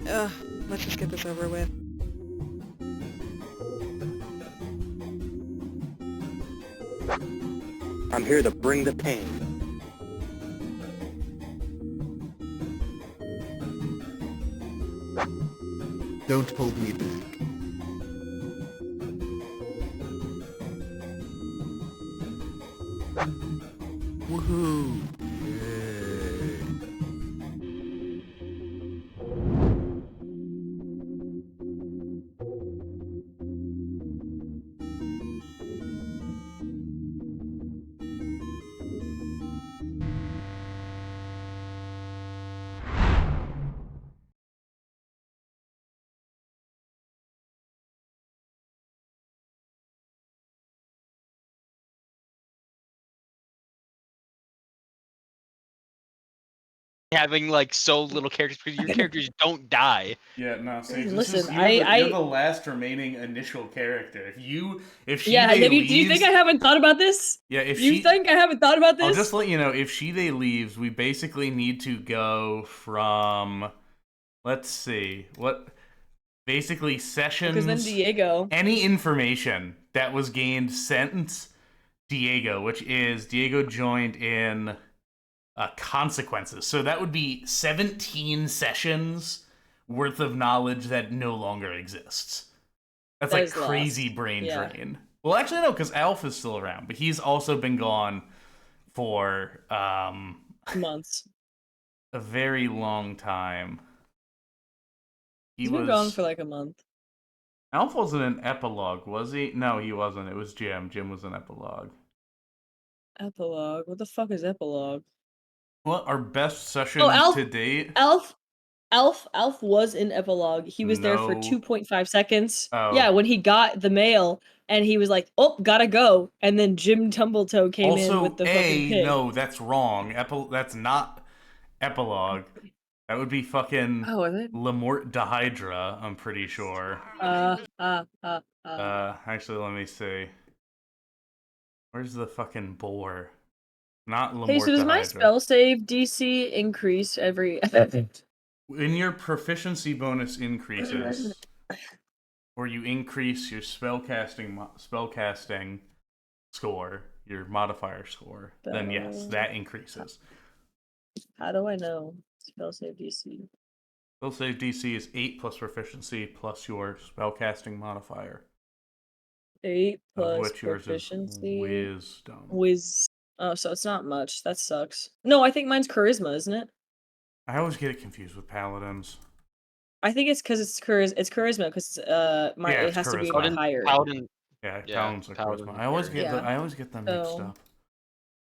Ugh, let's just get this over with. I'm here to bring the pain. Don't hold me back. Woohoo! Yay. Having like so little characters because your characters don't die. Yeah, no, Sage, Listen, you're the last remaining initial character. If she Yeah, they do leaves, you think I haven't thought about this? yeah, if You she, think I haven't thought about this? I'll just let you know, if she they leaves, we basically need to go from, let's see, basically sessions. Because then Diego. Any information that was gained since Diego, which is Diego joined in consequences. So that would be 17 sessions worth of knowledge that no longer exists. That's That like is crazy lost. brain Yeah. drain. Well, actually, no, because Alf is still around, but he's also been gone for Months. a very long time. He's been gone for like a month. Alf wasn't an epilogue, was he? No, he wasn't. It was Jim. Jim was an epilogue. Epilogue? What the fuck is epilogue? What, our best session Alf, to date? Alf was in epilogue. He was there for No. 2.5 seconds. Oh. Yeah, when he got the mail and he was like, "Oh, gotta go," and then Jim Tumbletoe came in with the fucking pig. No, that's wrong. That's not epilogue. That would be fucking Oh, is it? Lamort de Hydra, I'm pretty sure. Actually, let me see. Where's the fucking boar? Not Lamort Hey, so de does my Hydra. spell save DC increase every? When your proficiency bonus increases, or you increase your spellcasting score, your modifier score, then yes, that increases. How do I know spell save DC? Spell save DC is 8 plus proficiency plus your spellcasting modifier. 8 plus which yours proficiency. is wisdom. Oh, so it's not much. That sucks. No, I think mine's charisma, isn't it? I always get it confused with paladins. I think it's because it's charisma because it has to be charisma. higher. Paladin. Yeah, Yeah, paladins are paladin charisma. I always are- get Yeah. I always get them mixed So- up.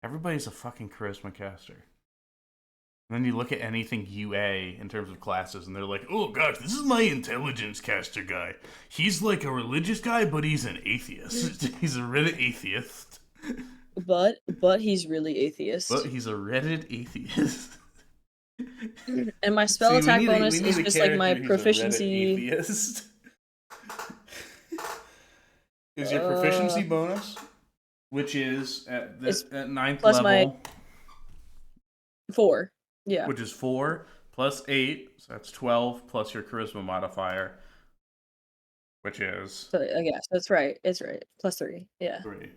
Everybody's a fucking charisma caster. And then you look at anything UA in terms of classes, and they're like, "Oh gosh, this is my intelligence caster guy. He's like a religious guy, but he's an atheist. He's a Reddit atheist. But he's really atheist. But he's a Reddit atheist." And my spell attack bonus is just like my proficiency. Is your proficiency bonus, which is at 9th plus level, 4. Yeah. which is 4 plus 8, so that's 12 plus your charisma modifier, which is So yes, that's right. It's right. Plus 3. Yeah. 3.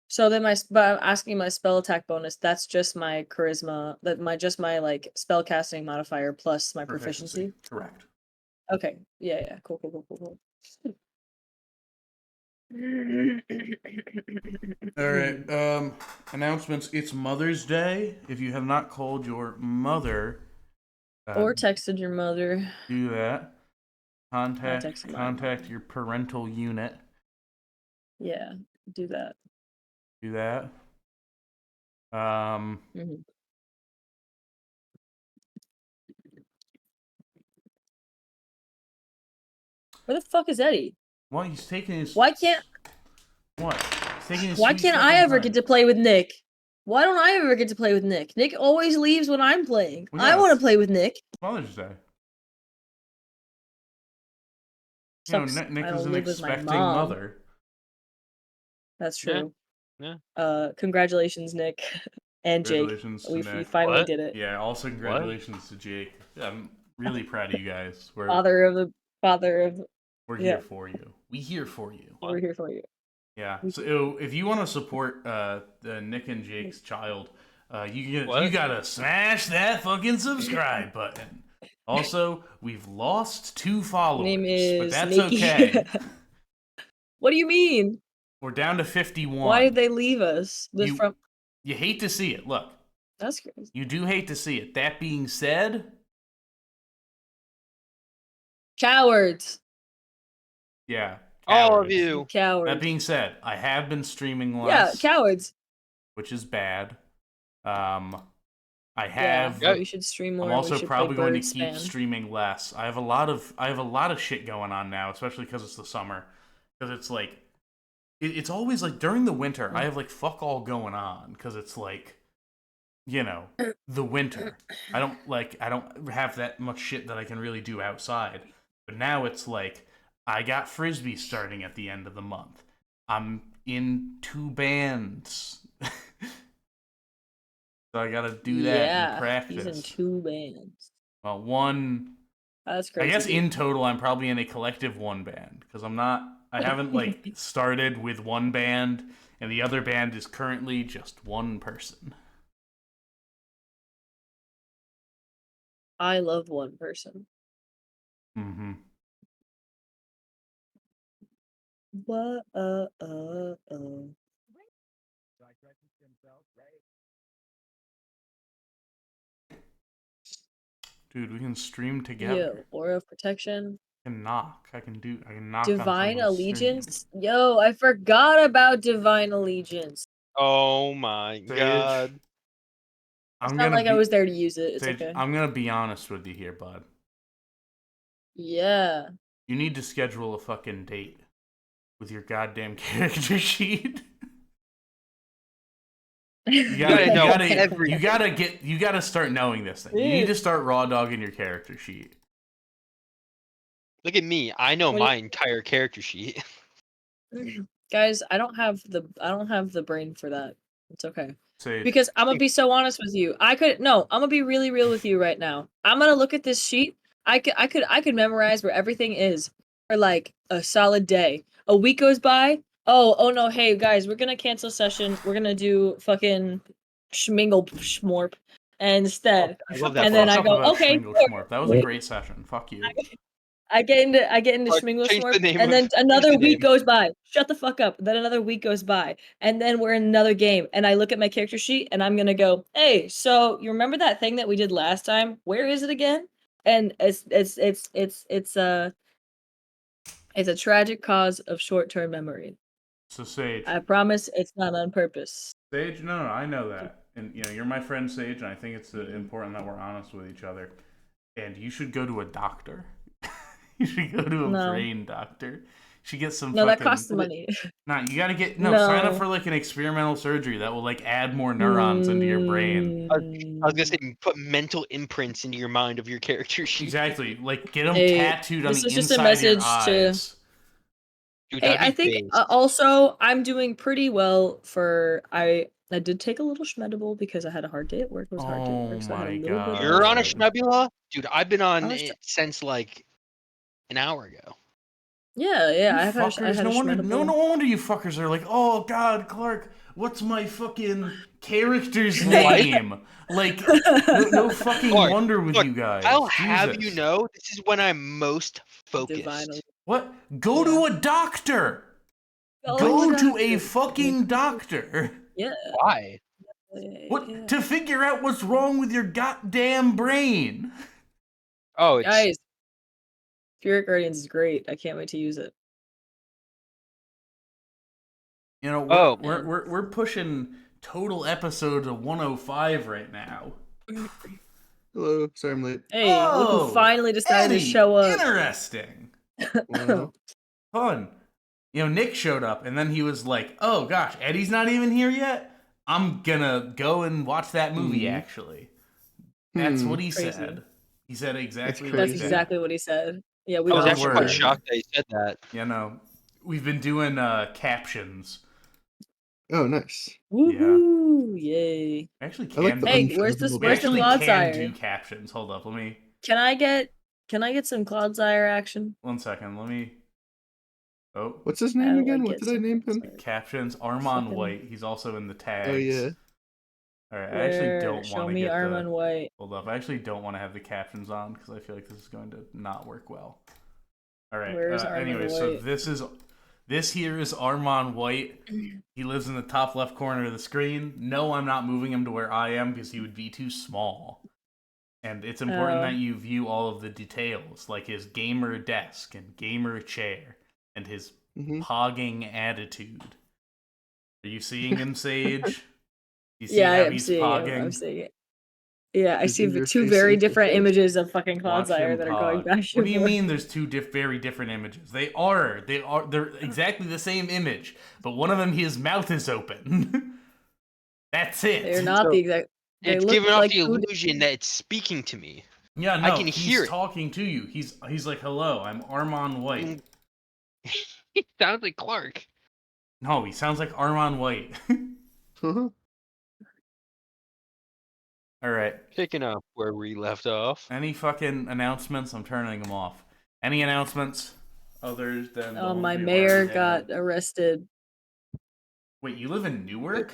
So then but I'm asking my spell attack bonus. That's just my charisma. My like spell casting modifier plus my proficiency. Correct. Okay. Yeah. Cool. All right. Announcements. It's Mother's Day. If you have not called your mother, Or texted your mother. do that. Contact mine. Contact your parental unit. Yeah. Do that. Do that. Mhm. Where the fuck is Eddie? Well, he's taking his. Why can't What? He's taking his Why sweet can't I fucking ever time. get to play with Nick? Why don't I ever get to play with Nick? Nick always leaves when I'm playing. Well, I yeah, want to it's- play with Nick. Mother's Day. You know, Sucks. Nick I is don't an live with my expecting mom. mother. That's Yeah, true. Congratulations, Nick and Jake. Congratulations to We Nick. finally What? did it. Yeah, also congratulations to Jake. I'm really proud of you guys. Father of. We're yeah. here for you. We here for you. We're here for you. Yeah. So if you want to support Nick and Jake's child, you gotta smash that fucking subscribe button. Also, we've lost 2 followers, Name but is that's Nikki. okay. What do you mean? We're down to 51. Why did they leave us? You hate to see it. Look, That's crazy. you do hate to see it. That being said, Cowards. yeah. All of cowards. you. Cowards. That being said, I have been streaming yeah, less, cowards. which is bad. I have. Yeah, we should stream more. I'm also we should probably play going to Bird keep Span. streaming less. I have a lot of shit going on now, especially because it's the summer. Because it's like, it's always like during the winter, I have like fuck all going on because it's like, you know, the winter. I don't have that much shit that I can really do outside. But now it's like, I got Frisbee starting at the end of the month. I'm in 2 bands. So I gotta do that and practice. He's in 2 bands. Well, 1. That's crazy. I guess in total, I'm probably in a collective 1 band because I haven't like started with 1 band, and the other band is currently just 1 person. I love 1 person. Mm-hmm. What? Dude, we can stream together. Yo, Aura of Protection. I can knock. I can knock. Divine on someone's stream. Allegiance. Yo, I forgot about Divine Allegiance. Oh my Sage, god. It's not like I was there to use it. It's Sage, okay. I'm gonna be honest with you here, bud. Yeah. You need to schedule a fucking date with your goddamn character sheet. You gotta start knowing this thing. You need to start raw dogging your character sheet. Look at me. I know my entire character sheet. Guys, I don't have the brain for that. It's okay. Sage. Because I'm gonna be so honest with you. I'm gonna be really real with you right now. I'm gonna look at this sheet. I could memorize where everything is for like a solid day. A week goes by. Oh no, hey guys, we're gonna cancel session. We're gonna do fucking schmingle schmorp instead. I love that. And then I Talk go, about okay, Schmingle sure. Schmorp. That was a great session. Fuck you. I get into Or schmingle change the schmorp, name and of- then change another the week name. goes by. Shut the fuck up. Then another week goes by, and then we're in another game, and I look at my character sheet, and I'm gonna go, hey, so you remember that thing that we did last time? Where is it again? And it's a tragic cause of short-term memory. So Sage. I promise it's not on purpose. Sage, no, I know that, and you're my friend Sage, and I think it's important that we're honest with each other. And you should go to a doctor. You should go to a brain doctor. You should get some. No, that costs money. Nah, you gotta get sign up for like an experimental surgery that will like add more neurons into your brain. I was gonna say put mental imprints into your mind of your character sheet. Exactly, like get them Hey, tattooed on this the is just a inside message of your eyes. Dude, Hey, that'd be I think based. also I'm doing pretty well for I did take a little schmedible because I had a hard day at work. It was a hard day at work, so I had a my little bit God. of- You're on a Schmebula? Dude, I've been on I was it since like an hour ago. Yeah, You I have fuckers, had no a wonder, schmedible. no wonder you fuckers are like, oh God, Clark, what's my fucking character's name? Like, no fucking Clark, wonder with Clark, you guys. I'll have you Jesus. know, this is when I'm most focused. Divine. What? Go to a doctor. Go to a fucking doctor. Yeah. Why? What? Yeah. To figure out what's wrong with your goddamn brain. Oh, it's Guys, Spirit Guardians is great. I can't wait to use it. You know, Oh. we're pushing total episodes of 105 right now. Hello, sorry I'm late. Hey, look Oh, who finally decided Eddie, to show up. Interesting. Well, Fun. You know, Nick showed up and then he was like, "Oh gosh, Eddie's not even here yet. I'm gonna go and watch that movie." Actually, that's what he Crazy. said. He said exactly. That's what That's he said. exactly what he said. Yeah, we I was all actually word. quite shocked that he said that. You know, we've been doing captions. Oh, nice. Woohoo! Yay! I actually I like can. the Hey, unfathomable where's we where's the actually Cloud can Sire? do captions. Hold up, let me. Can I get some Cloudsire action? 1 second. Let me. Oh, What's his How name do I again? What get did I some name him? Cloudsire? captions. Armand Fucking- White. He's also in the tags. Oh yeah. All right. I actually Where? don't Show want to me get Armand the. White. Hold up. I actually don't want to have the captions on because I feel like this is going to not work well. All right. Where's Armand Anyway, so White? this here is Armand White. He lives in the top left corner of the screen. No, I'm not moving him to where I am because he would be too small. And it's important that you view all of the details, like his gamer desk and gamer chair and his pogging attitude. Are you seeing him, Sage? You see Yeah, I how am he's seeing pogging? it. I'm seeing it. Yeah, I His see in-your-face two very April different Fool's. images of fucking Watch Cloudsire him that are going pog. back and What do you forth. mean there's two very different images? They're exactly the same image, but one of them his mouth is open. That's it. They're not the exact. They It's look giving off like the two illusion that it's speaking to me. Yeah, no, I can he's hear it. talking to you. He's like, "Hello, I'm Armand White." He sounds like Clark. No, he sounds like Armand White. All right. Picking up where we left off. Any fucking announcements? I'm turning them off. Any announcements others than? the Oh, ones my we've mayor already got had? arrested. Wait, you live in Newark?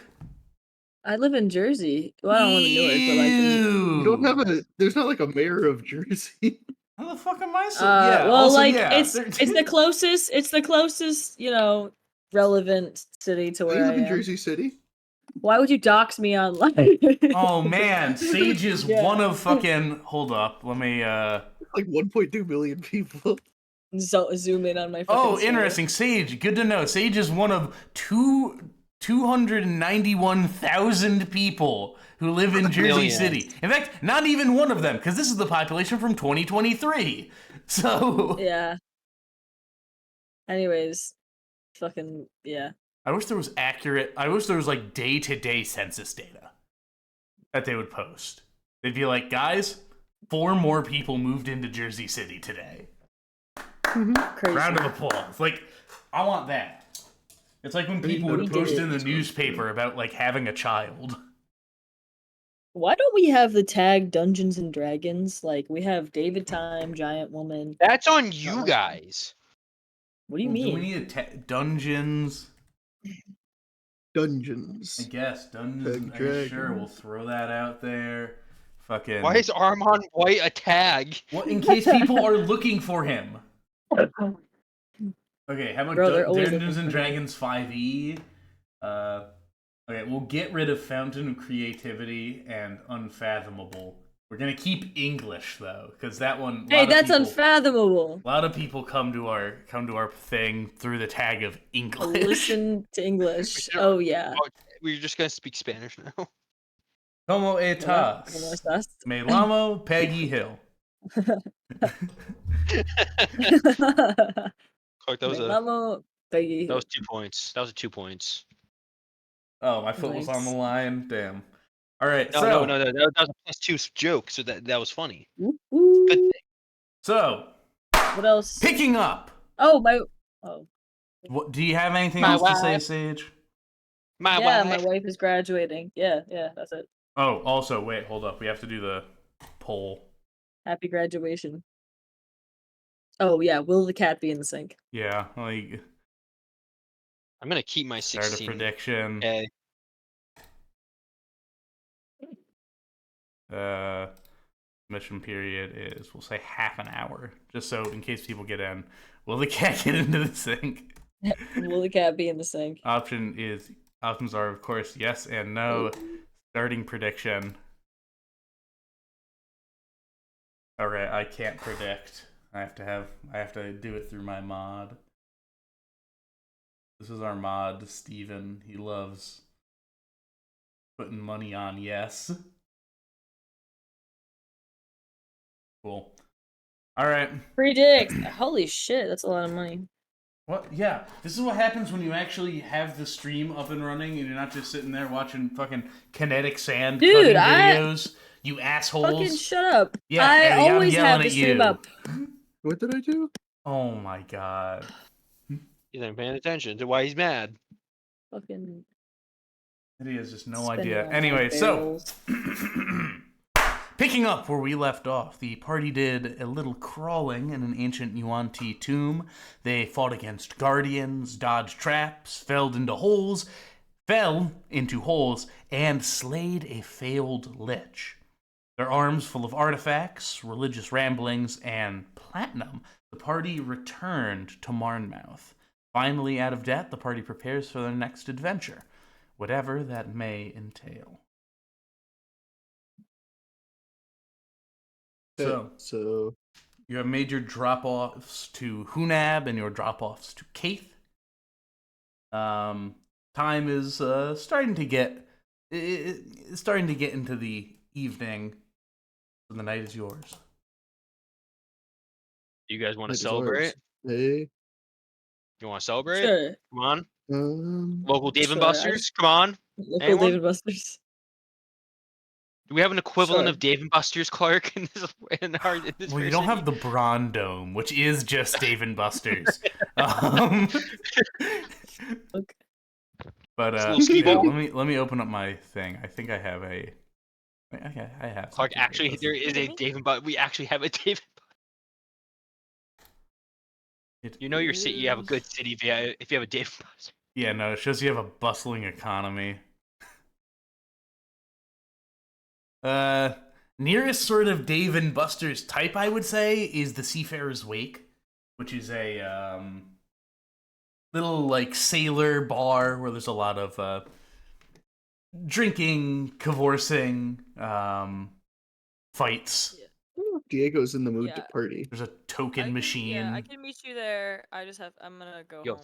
I live in Jersey. Well, I don't live in Newark, but like. You don't have a. There's not like a mayor of Jersey. How the fuck am I? Well, also, like yeah, it's the closest. It's the closest, relevant city to Do where you I live in am. Jersey City? Why would you dox me online? Oh man, Sage is Yeah. one of fucking. Hold up, let me. Like 1.2 million people. So zoom in on my. Fucking Oh, story. interesting. Sage, good to know. Sage is one of 291,000 people who live in Jersey Million. City. In fact, not even one of them, because this is the population from 2023. So Yeah. Anyways, fucking yeah. I wish there was like day-to-day census data that they would post. They'd be like, guys, 4 more people moved into Jersey City today. Crazy. Round of applause. Like, I want that. It's like when people We would did post it. in the newspaper about like having a child. Why don't we have the tag Dungeons and Dragons? Like we have David Time, Giant Woman. That's on you guys. What do you Well, do we mean? need dungeons? Dungeons. I guess dungeons. Tag Are you sure? dragon. We'll throw that out there. Fucking. Why is Armand White a tag? Well, in case people are looking for him. Okay, how about Bro, they're always Dungeons looking and for him. Dragons 5e? Okay, we'll get rid of Fountain of Creativity and Unfathomable. We're gonna keep English though, because that one. Hey, that's unfathomable. A lot of people come to our thing through the tag of English. Listen to English. should- Oh yeah. We're just gonna speak Spanish now. Como Yeah, estás? ¿cómo estás? Me llamo Peggy Hill. Clark, that was Vamos, Peggy. 2 points. That was 2 points. Oh, my foot was on the line. Damn. All right. No, so, no. That was a +2 joke, so that was funny. Woo, woo. Good thing. So, What else? picking up. Oh my. Oh What do you have anything My else to say, wife. Sage? My yeah, wife. my wife is graduating. Yeah, that's it. Oh, also, wait, hold up. We have to do the poll. Happy graduation. Oh yeah, will the cat be in the sink? Yeah, like I'm gonna keep my start a 16. prediction. Okay. Mission period is, we'll say, half an hour, just so in case people get in. Will the cat get into the sink? Will the cat be in the sink? Options are, of course, yes and no. Starting prediction. All right, I can't predict. I have to do it through my mod. This is our mod, Steven. He loves putting money on yes. Cool. All right. Predict. Holy shit, that's a lot of money. What? Yeah, this is what happens when you actually have the stream up and running and you're not just sitting there watching fucking Kinetic Sand Dude, cutting videos. You assholes. Fucking shut up. Yeah, I Eddie, I'm always yelling have the at stream you. up. What did I do? Oh my god. He's not paying attention to why he's mad. Fucking He has just no spinning idea. on my Anyway, so barrels. picking up where we left off, the party did a little crawling in an ancient Yuan-Ti tomb. They fought against guardians, dodged traps, fell into holes, and slayed a failed lich. Their arms full of artifacts, religious ramblings, and platinum, the party returned to Marnmouth. Finally out of debt, the party prepares for their next adventure, whatever that may entail. So You have made your drop-offs to Hunab and your drop-offs to Kaith. Time is starting to get into the evening, so the night is yours. You guys want to it's celebrate? ours. Hey. You want to celebrate? Sure. Come on. Um, Local Dave and Sure, Buster's? Come on. Local Anyone? David Buster's. Do we have an equivalent Sure. of Dave and Buster's, Clark, in this Well, you don't have the Braun Dome, which is just Dave and Buster's. Okay. But It's a little ski ball. let me open up my thing. I think I have a. Okay, I have. Clark, something actually, with there this. is a Dave and Buster. We actually have a Dave and Buster. You know you have a good city if you have a Dave and Buster. Yeah, no, it shows you have a bustling economy. Nearest sort of Dave and Buster's type, I would say, is the Seafarer's Wake, which is a little like sailor bar where there's a lot of drinking, cavorting, fights. Diego's in the mood to Yeah. party. There's a token machine. Yeah, I can meet you there. I'm gonna go. Yo, home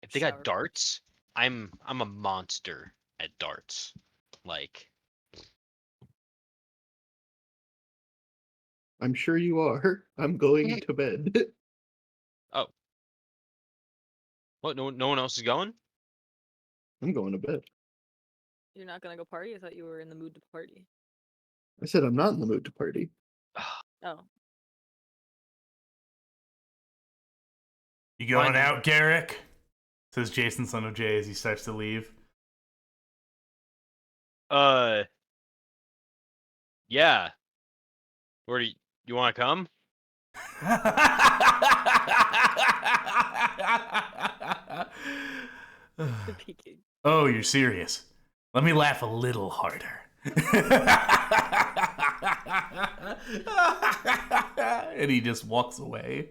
if they shower. got darts, I'm a monster at darts. Like, I'm sure you are. I'm going to bed. what? No one else is going? I'm going to bed. You're not gonna go party? I thought you were in the mood to party. I said I'm not in the mood to party. Oh, You going Fine. out, Garrick? Says Jason, son of Jay, as he starts to leave. Yeah. Where do you want to come? the peeking. Oh, you're serious? Let me laugh a little harder. And he just walks away.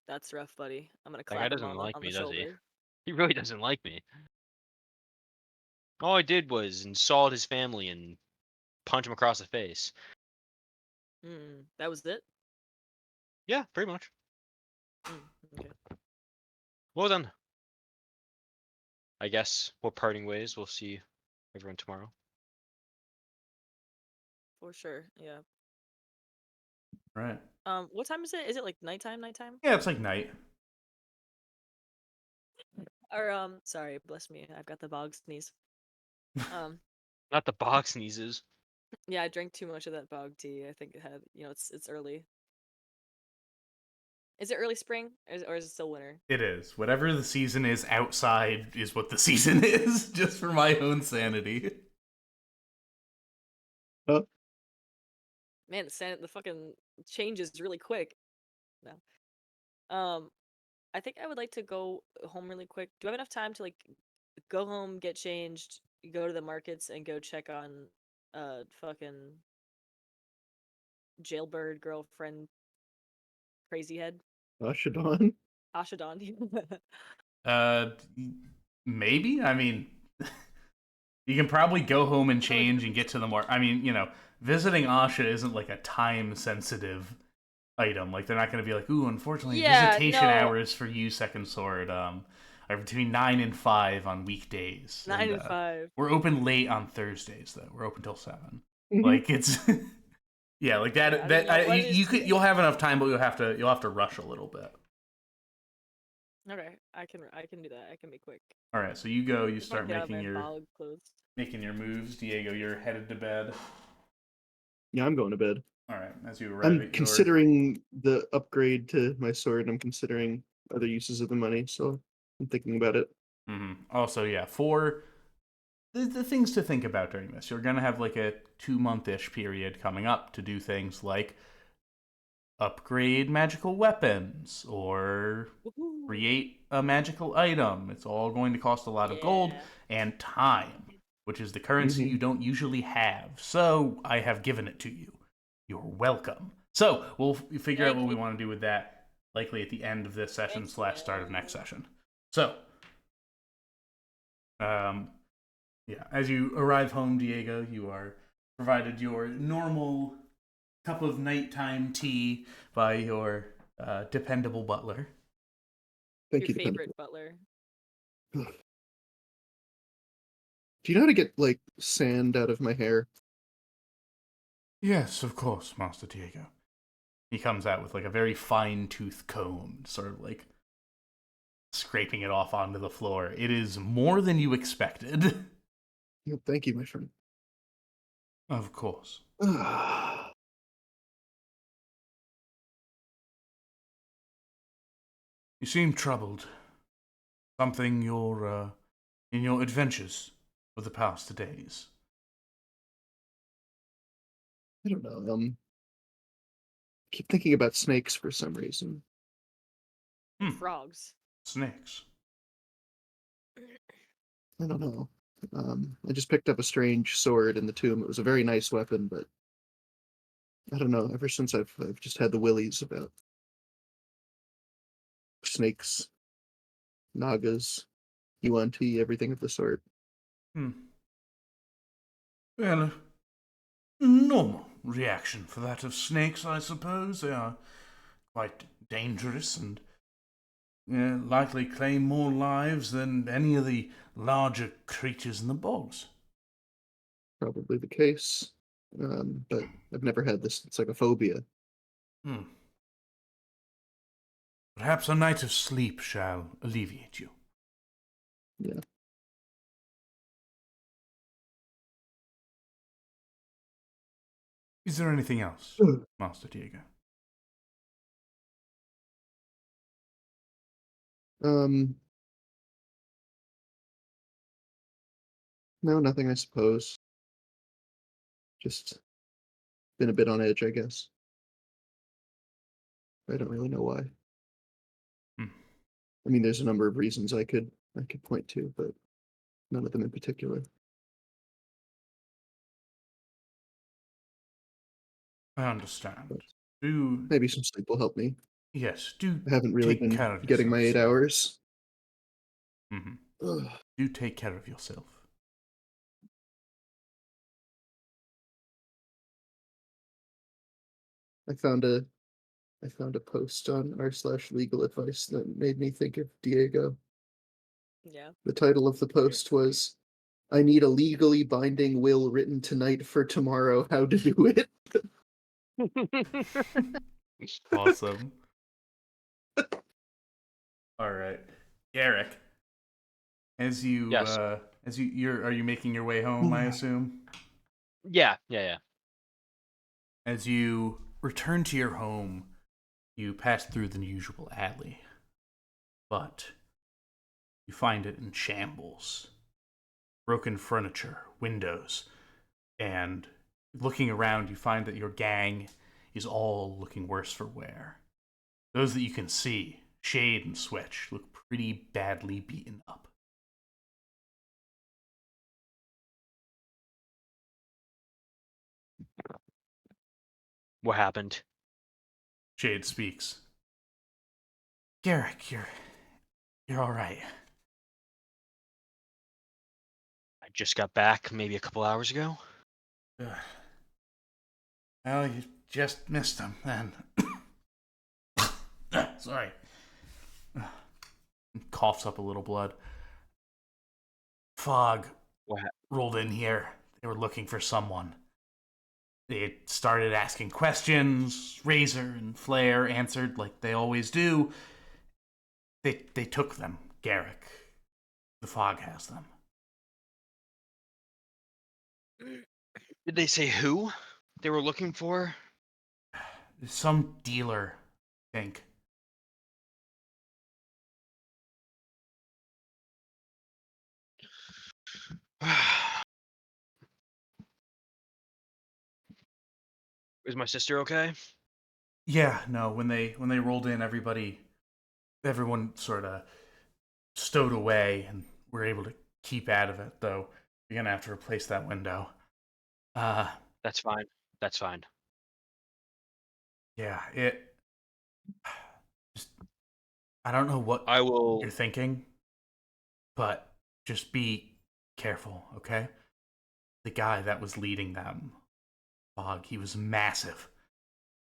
That's rough, buddy. I'm gonna That guy clap him doesn't on, like on me, the does he? shoulder. He really doesn't like me. All I did was insult his family and punch him across the face. That was it. Yeah, pretty much. Okay. Well then. I guess we're parting ways. We'll see everyone tomorrow. For sure. Yeah. Right. What time is it? Is it like nighttime? Nighttime? Yeah, it's like night. Or sorry, bless me. I've got the bog sneeze. Not the box sneezes. Yeah, I drank too much of that bog tea. I think it had, it's early. Is it early spring or is it still winter? It is. Whatever the season is outside is what the season is, just for my own sanity. Man, the fucking changes really quick. No. I think I would like to go home really quick. Do I have enough time to go home, get changed, go to the markets, and go check on fucking jailbird girlfriend crazy head? Ashadon. Maybe? I mean, you can probably go home and change and get to the I mean, visiting Asha isn't like a time-sensitive item. Like, they're not going to be like, ooh, unfortunately, visitation hours for you, Second Sword, are between 9 and 5 on weekdays. 9 and 5. We're open late on Thursdays, though. We're open till 7. Like, it's... yeah, like you'll have enough time, but you'll have to rush a little bit. Okay, I can do that. I can be quick. All right, so you go. You start Get out of making my your bog clothes. moves. Diego, you're headed to bed. Yeah, I'm going to bed. All right, as you arrive I'm at your... considering the upgrade to my sword. I'm considering other uses of the money, so I'm thinking about it. Also, yeah, for the things to think about during this, you're gonna have like a 2-month-ish period coming up to do things like upgrade magical weapons or Woohoo. create a magical item. It's all going to cost a lot of gold Yeah. and time, which is the currency Mhm. you don't usually have. So I have given it to you. You're welcome. So we'll figure out Thank what we you. want to do with that likely at the end of this session / Thank start of you. next session. So, yeah, as you arrive home, Diego, you are provided your normal cup of nighttime tea by your dependable butler. Thank Your you, dependable. favorite butler. Do you know how to get like sand out of my hair? Yes, of course, Master Diego. He comes out with like a very fine-tooth comb, sort of like scraping it off onto the floor. It is more than you expected. Oh, thank you, my friend. Of course. I You seem troubled. Something you're in your adventures of the past days. don't know. Keep thinking about snakes for some reason. Frogs. Snakes. I don't know. I just picked up a strange sword in the tomb. It was a very nice weapon, but I don't know. Ever since I've just had the willies about snakes, nagas, yuan everything of the sort. Well, normal reaction for that of snakes, I suppose. They are quite dangerous and likely claim more lives than any of the larger creatures in the bogs. Probably the case. But I've never had this. It's like a phobia. Perhaps a night of sleep shall alleviate you. Yeah. Is there anything else, Master Diego? No, nothing, I suppose. Just been a bit on edge, I guess. I don't really know why. I mean, there's a number of reasons I could point to, but none of them in particular. I understand. But Do maybe some sleep will help me. yes, do I haven't really take been care of getting my 8 yourself, hours. sir. Do take care of yourself. I found a post on r/legal advice that made me think of Diego. Yeah. The title of the post was, "I need a legally binding will written tonight for tomorrow. How to do it." Awesome. All right, Eric. As you Yes. are you making your way home? I assume. Yeah. As you return to your home, you pass through the usual alley, but you find it in shambles. Broken furniture, windows, and looking around, you find that your gang is all looking worse for wear. Those that you can see, Shade and Switch, look pretty badly beaten up. What happened? Shade speaks. Garrick, you're all right. I just got back maybe a couple hours ago. Well, you just missed him then. Sorry. Coughs up a little blood. Fog rolled in here. They were looking for someone. They started asking questions. Razor and Flare answered like they always do. They took them, Garrick. The Fog has them. Did they say who they were looking for? some dealer, I think. Is my sister okay? Yeah, no, when they rolled in, everyone sort of stowed away, and we're able to keep out of it. Though you're gonna have to replace that window. That's fine. That's fine. Yeah, it. Just, I don't know what I will. you're thinking, but just be careful, okay? The guy that was leading them, Fog, he was massive,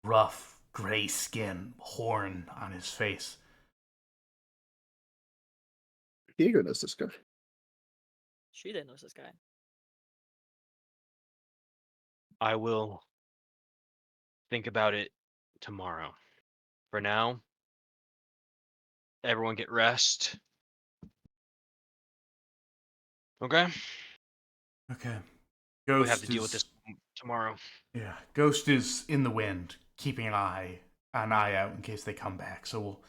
rough, gray skin, horn on his face. Diego knows this guy. She didn't know this guy. I will think about it tomorrow. For now, everyone get rest. Okay? Okay. We have to deal with this tomorrow. Yeah, Ghost is in the wind, keeping an eye out in case they come back. So we'll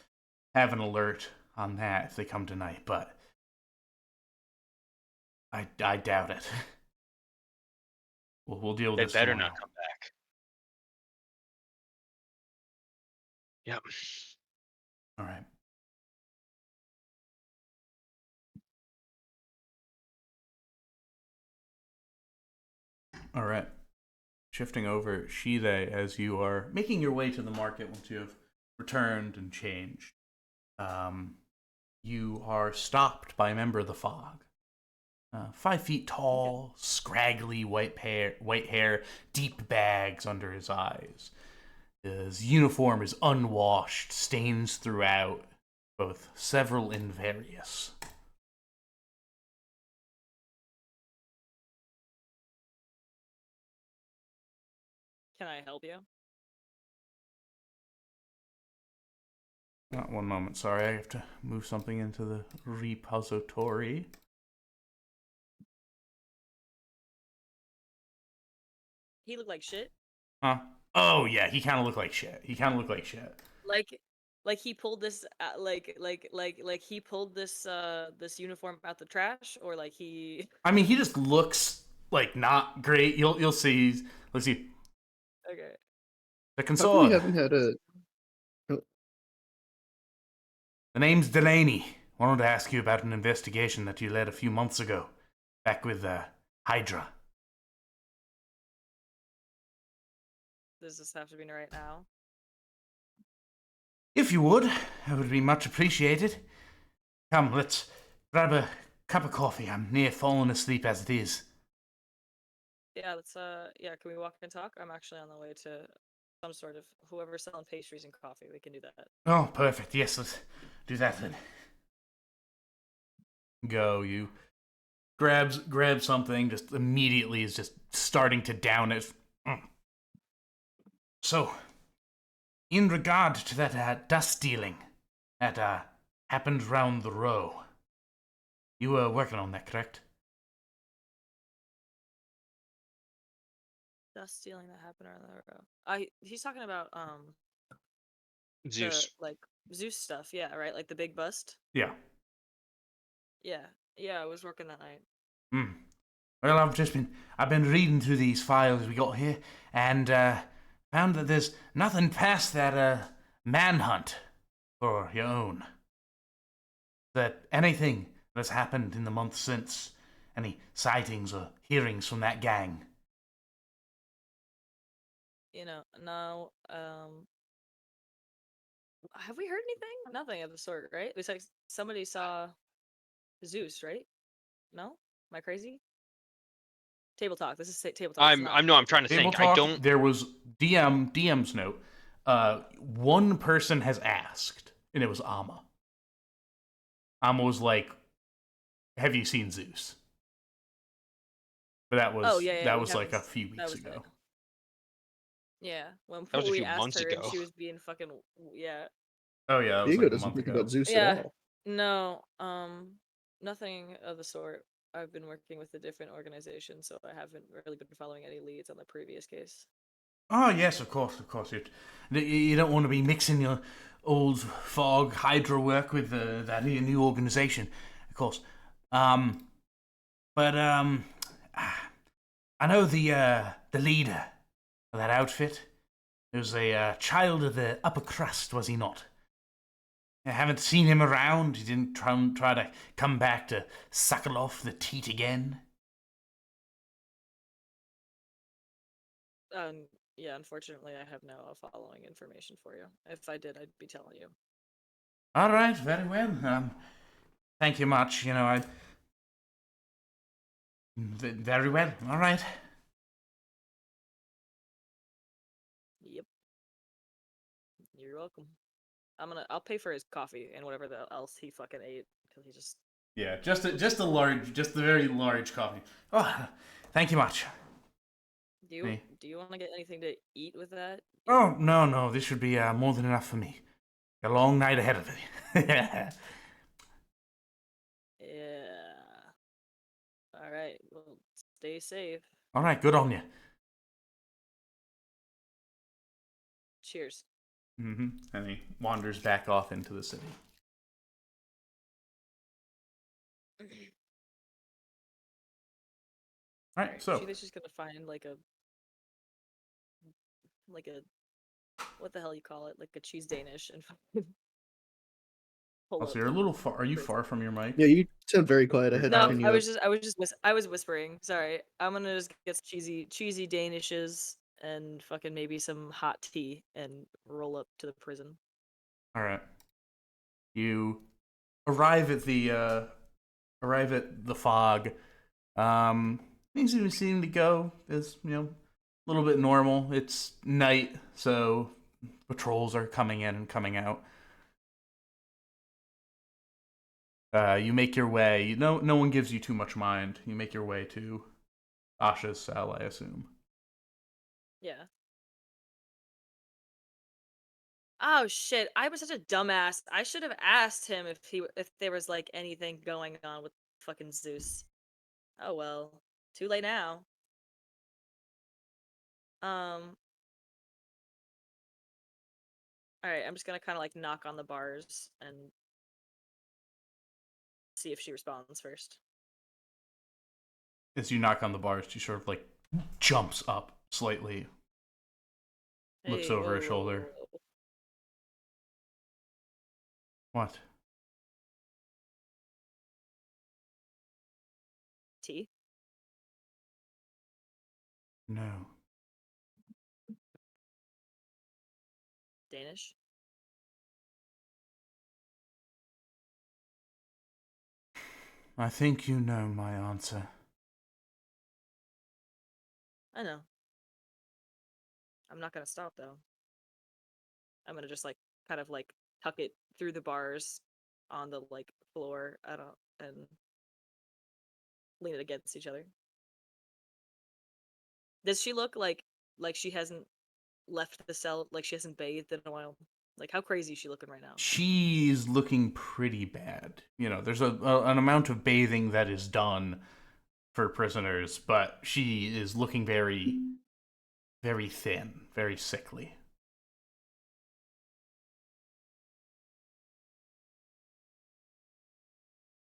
have an alert on that if they come tonight. But I doubt it. We'll deal with They this. better tomorrow. not come back. Yep. All right. All right. Shifting over, Shide, as you are making your way to the market once you have returned and changed, you are stopped by a member of the Fog. 5 feet tall, scraggly white hair, deep bags under his eyes. His uniform is unwashed, stains throughout, both several and various. Can I help you? Not one moment, sorry. I have to move something into the repository. He looked like shit. Huh? Oh yeah, he kind of looked like shit. Like he pulled this like he pulled this this uniform out the trash, or like he. I mean, he just looks like not great. You'll see. Let's see. Okay. The How come we console. haven't had a? The name's Delaney. Wanted to ask you about an investigation that you led a few months ago, back with Hydra. Does this have to be right now? If you would, that would be much appreciated. Come, let's grab a cup of coffee. I'm near falling asleep as it is. Yeah, let's yeah, can we walk and talk? I'm actually on the way to some sort of whoever's selling pastries and coffee. We can do that. Oh, perfect. Yes, let's do that then. Go, you. Grabs something, just immediately is just starting to down it. So, in regard to that dust stealing that happened round the row, you were working on that, correct? Dust stealing that happened around the row. He's talking about Zeus. the, like Zeus stuff, yeah, right? Like the big bust. Yeah. Yeah, I was working that night. Well, I've been reading through these files we got here, and found that there's nothing past that manhunt for your own. That anything that's happened in the month since, any sightings or hearings from that gang. No, have we heard anything? Nothing of the sort, right? It's like somebody saw Zeus, right? No? Am I crazy? Table talk. This is table talk. I'm trying to Table think. talk, I don't. There was DM's note. One person has asked, and it was Amma. Amma was like, "Have you seen Zeus?" But that was that was like a few weeks ago. Yeah, when That was a we few asked months her ago. and she was being fucking yeah. Oh yeah, that was Diego like a doesn't month think ago. about Zeus Yeah. at all. No, nothing of the sort. I've been working with a different organization, so I haven't really been following any leads on the previous case. Oh, yes, of course, of course. You don't want to be mixing your old fog Hydra work with that new organization, of course. But I know the leader of that outfit. He was a child of the upper crust, was he not? I haven't seen him around. He didn't try to come back to suckle off the teat again. Yeah, unfortunately, I have no following information for you. If I did, I'd be telling you. All right, very well. Thank you much. You know, very well. All right. Yep. You're welcome. I'll pay for his coffee and whatever else he fucking ate because he just. Yeah, just the very large coffee. Oh, thank you much. Do you want to get anything to eat with that? Oh, no, this should be more than enough for me. Got a long night ahead of it. Yeah. All right. Well, stay safe. All right, good on you. Cheers. Mm-hmm. And he wanders back off into the city. All right, so She's just gonna find like a what the hell you call it, like a cheese Danish, and pull so up you're a and little far. Are you prison. far from your mic? Yeah, you sound very quiet. I had to No, turn you I up. was whispering. Sorry, I'm gonna just get cheesy Danishes and fucking maybe some hot tea and roll up to the prison. All right. You arrive at the fog. Things seem to go as a little bit normal. It's night, so patrols are coming in and coming out. You make your way. No one gives you too much mind. You make your way to Asha's cell, I assume. Yeah. Oh shit! I was such a dumbass. I should have asked him if there was like anything going on with fucking Zeus. Oh well, too late now. All right, I'm just gonna kind of like knock on the bars and see if she responds first. As you knock on the bars, she sort of like jumps up slightly, looks Hey, over her whoa, shoulder. whoa. What? Tea? No. Danish? I think you know my answer. I know. I'm not gonna stop though. I'm gonna just like kind of like tuck it through the bars on the like floor. And lean it against each other. Does she look like she hasn't left the cell, like she hasn't bathed in a while? Like how crazy is she looking right now? She's looking pretty bad. There's an amount of bathing that is done for prisoners, but she is looking very, very thin, very sickly.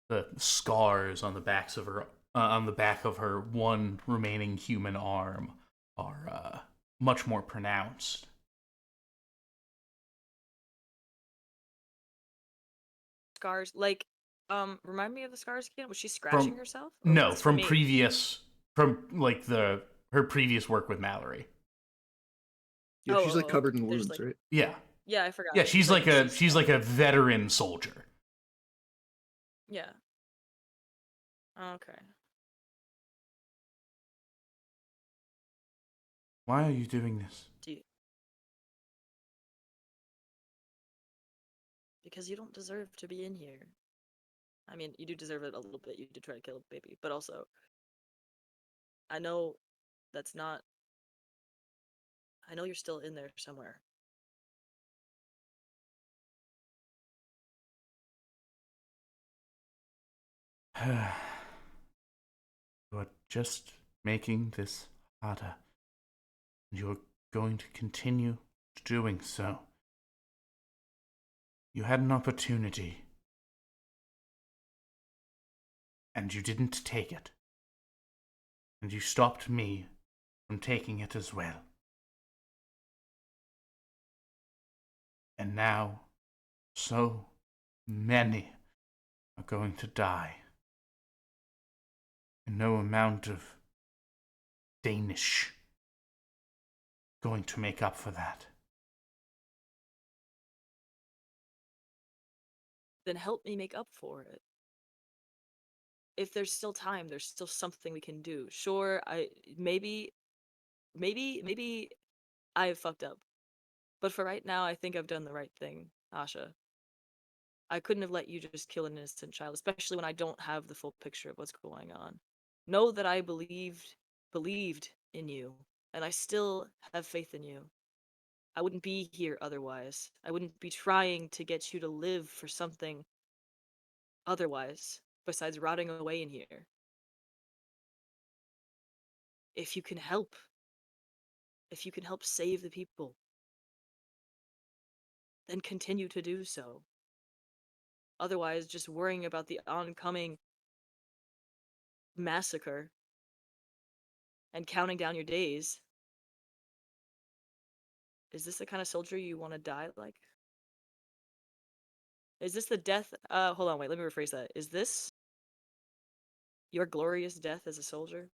The scars on the backs of her, on the back of her one remaining human arm, are much more pronounced. Scars, like, remind me of the scars again. Was she scratching herself? Or No, was this from me? her previous work with Mallory. Yeah, she's like Oh, covered in there's, wounds, like- right? Yeah. Yeah, I forgot. Yeah, she's like a veteran soldier. Yeah. Okay. Why are you doing this? Because you don't deserve to be in here. I mean, you do deserve it a little bit. You did try to kill a baby, but also, I know that's not. I know you're still in there somewhere. You're just making this harder. You're going to continue doing so. You had an opportunity, and you didn't take it. And you stopped me from taking it as well. And now, so many are going to die. And no amount of Danish going to make up for that. Then help me make up for it. If there's still time, there's still something we can do. Sure, maybe I have fucked up. But for right now, I think I've done the right thing, Asha. I couldn't have let you just kill an innocent child, especially when I don't have the full picture of what's going on. Know that I believed in you, and I still have faith in you. I wouldn't be here otherwise. I wouldn't be trying to get you to live for something otherwise, besides rotting away in here. If you can help save the people, then continue to do so. Otherwise, just worrying about the oncoming massacre and counting down your days. Is this the kind of soldier you want to die like? Is this the death? Hold on, wait, let me rephrase that. Is this your glorious death as a soldier?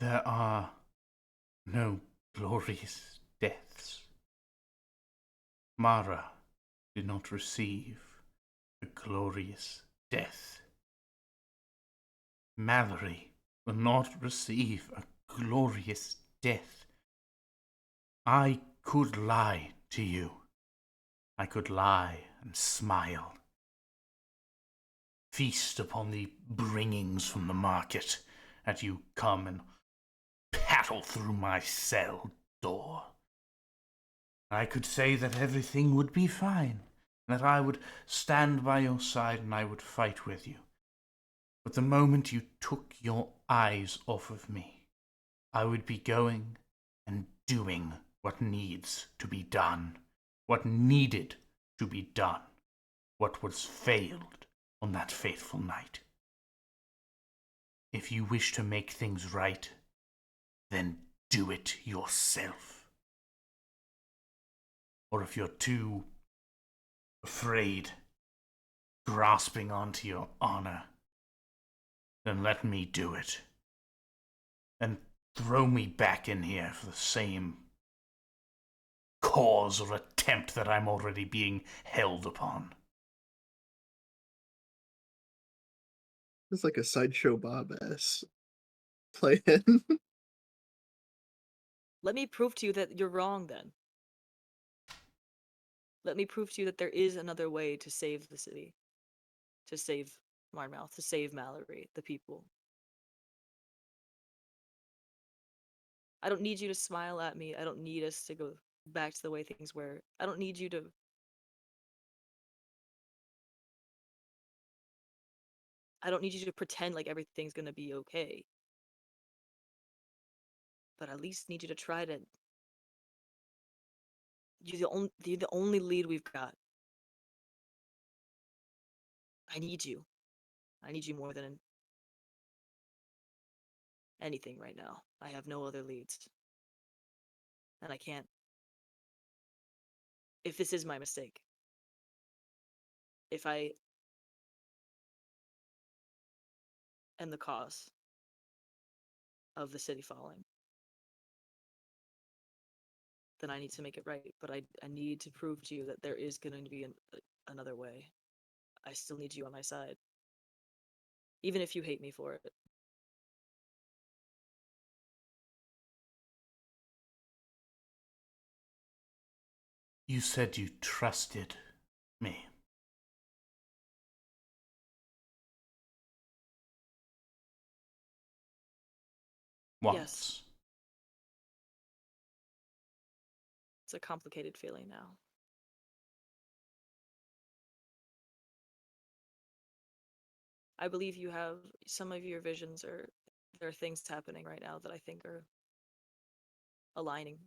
There are no glorious deaths. Mara did not receive a glorious death. Mallory will not receive a glorious death. I could lie to you. I could lie and smile. Feast upon the bringings from the market as you come and paddle through my cell door. I could say that everything would be fine, that I would stand by your side and I would fight with you. But the moment you took your eyes off of me, I would be going and doing what needs to be done, what needed to be done, what was failed on that fateful night. If you wish to make things right, then do it yourself. Or if you're too afraid, grasping onto your honor, then let me do it. And throw me back in here for the same cause or attempt that I'm already being held upon. It's like a Sideshow Bob ass plan. Let me prove to you that you're wrong then. Let me prove to you that there is another way to save the city. To save Marmouth, to save Mallory, the people. I don't need you to smile at me. I don't need us to go back to the way things were. I don't need you to... I don't need you to pretend like everything's gonna be okay. But at least need you to try to... You're the only lead we've got. I need you. I need you more than anything right now. I have no other leads. And I can't... If this is my mistake, if I am the cause of the city falling, then I need to make it right. But I need to prove to you that there is going to be another way. I still need you on my side. Even if you hate me for it. You said you trusted me. Once. Yes. It's a complicated feeling now. I believe you have some of your visions, or there are things happening right now that I think are aligning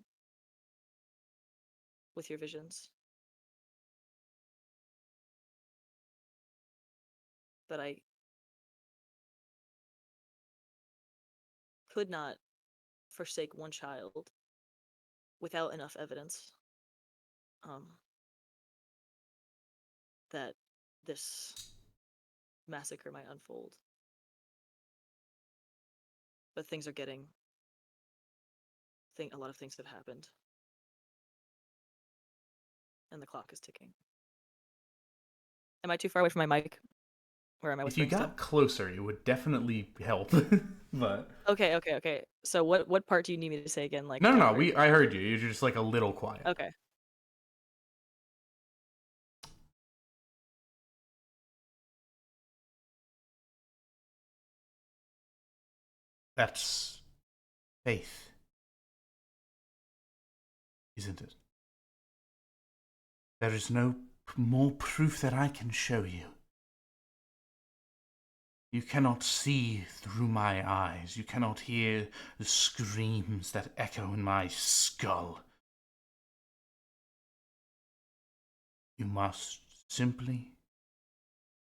with your visions. But I could not forsake one child without enough evidence that this massacre might unfold. But things are getting. A lot of things have happened, and the clock is ticking. Am I too far away from my mic? Or am I If you whispering still? got closer, it would definitely help. But Okay. So what part do you need me to say again? Like no. over? I heard you. You're just like a little quiet. Okay. That's faith, isn't it? There is no more proof that I can show you. You cannot see through my eyes. You cannot hear the screams that echo in my skull. You must simply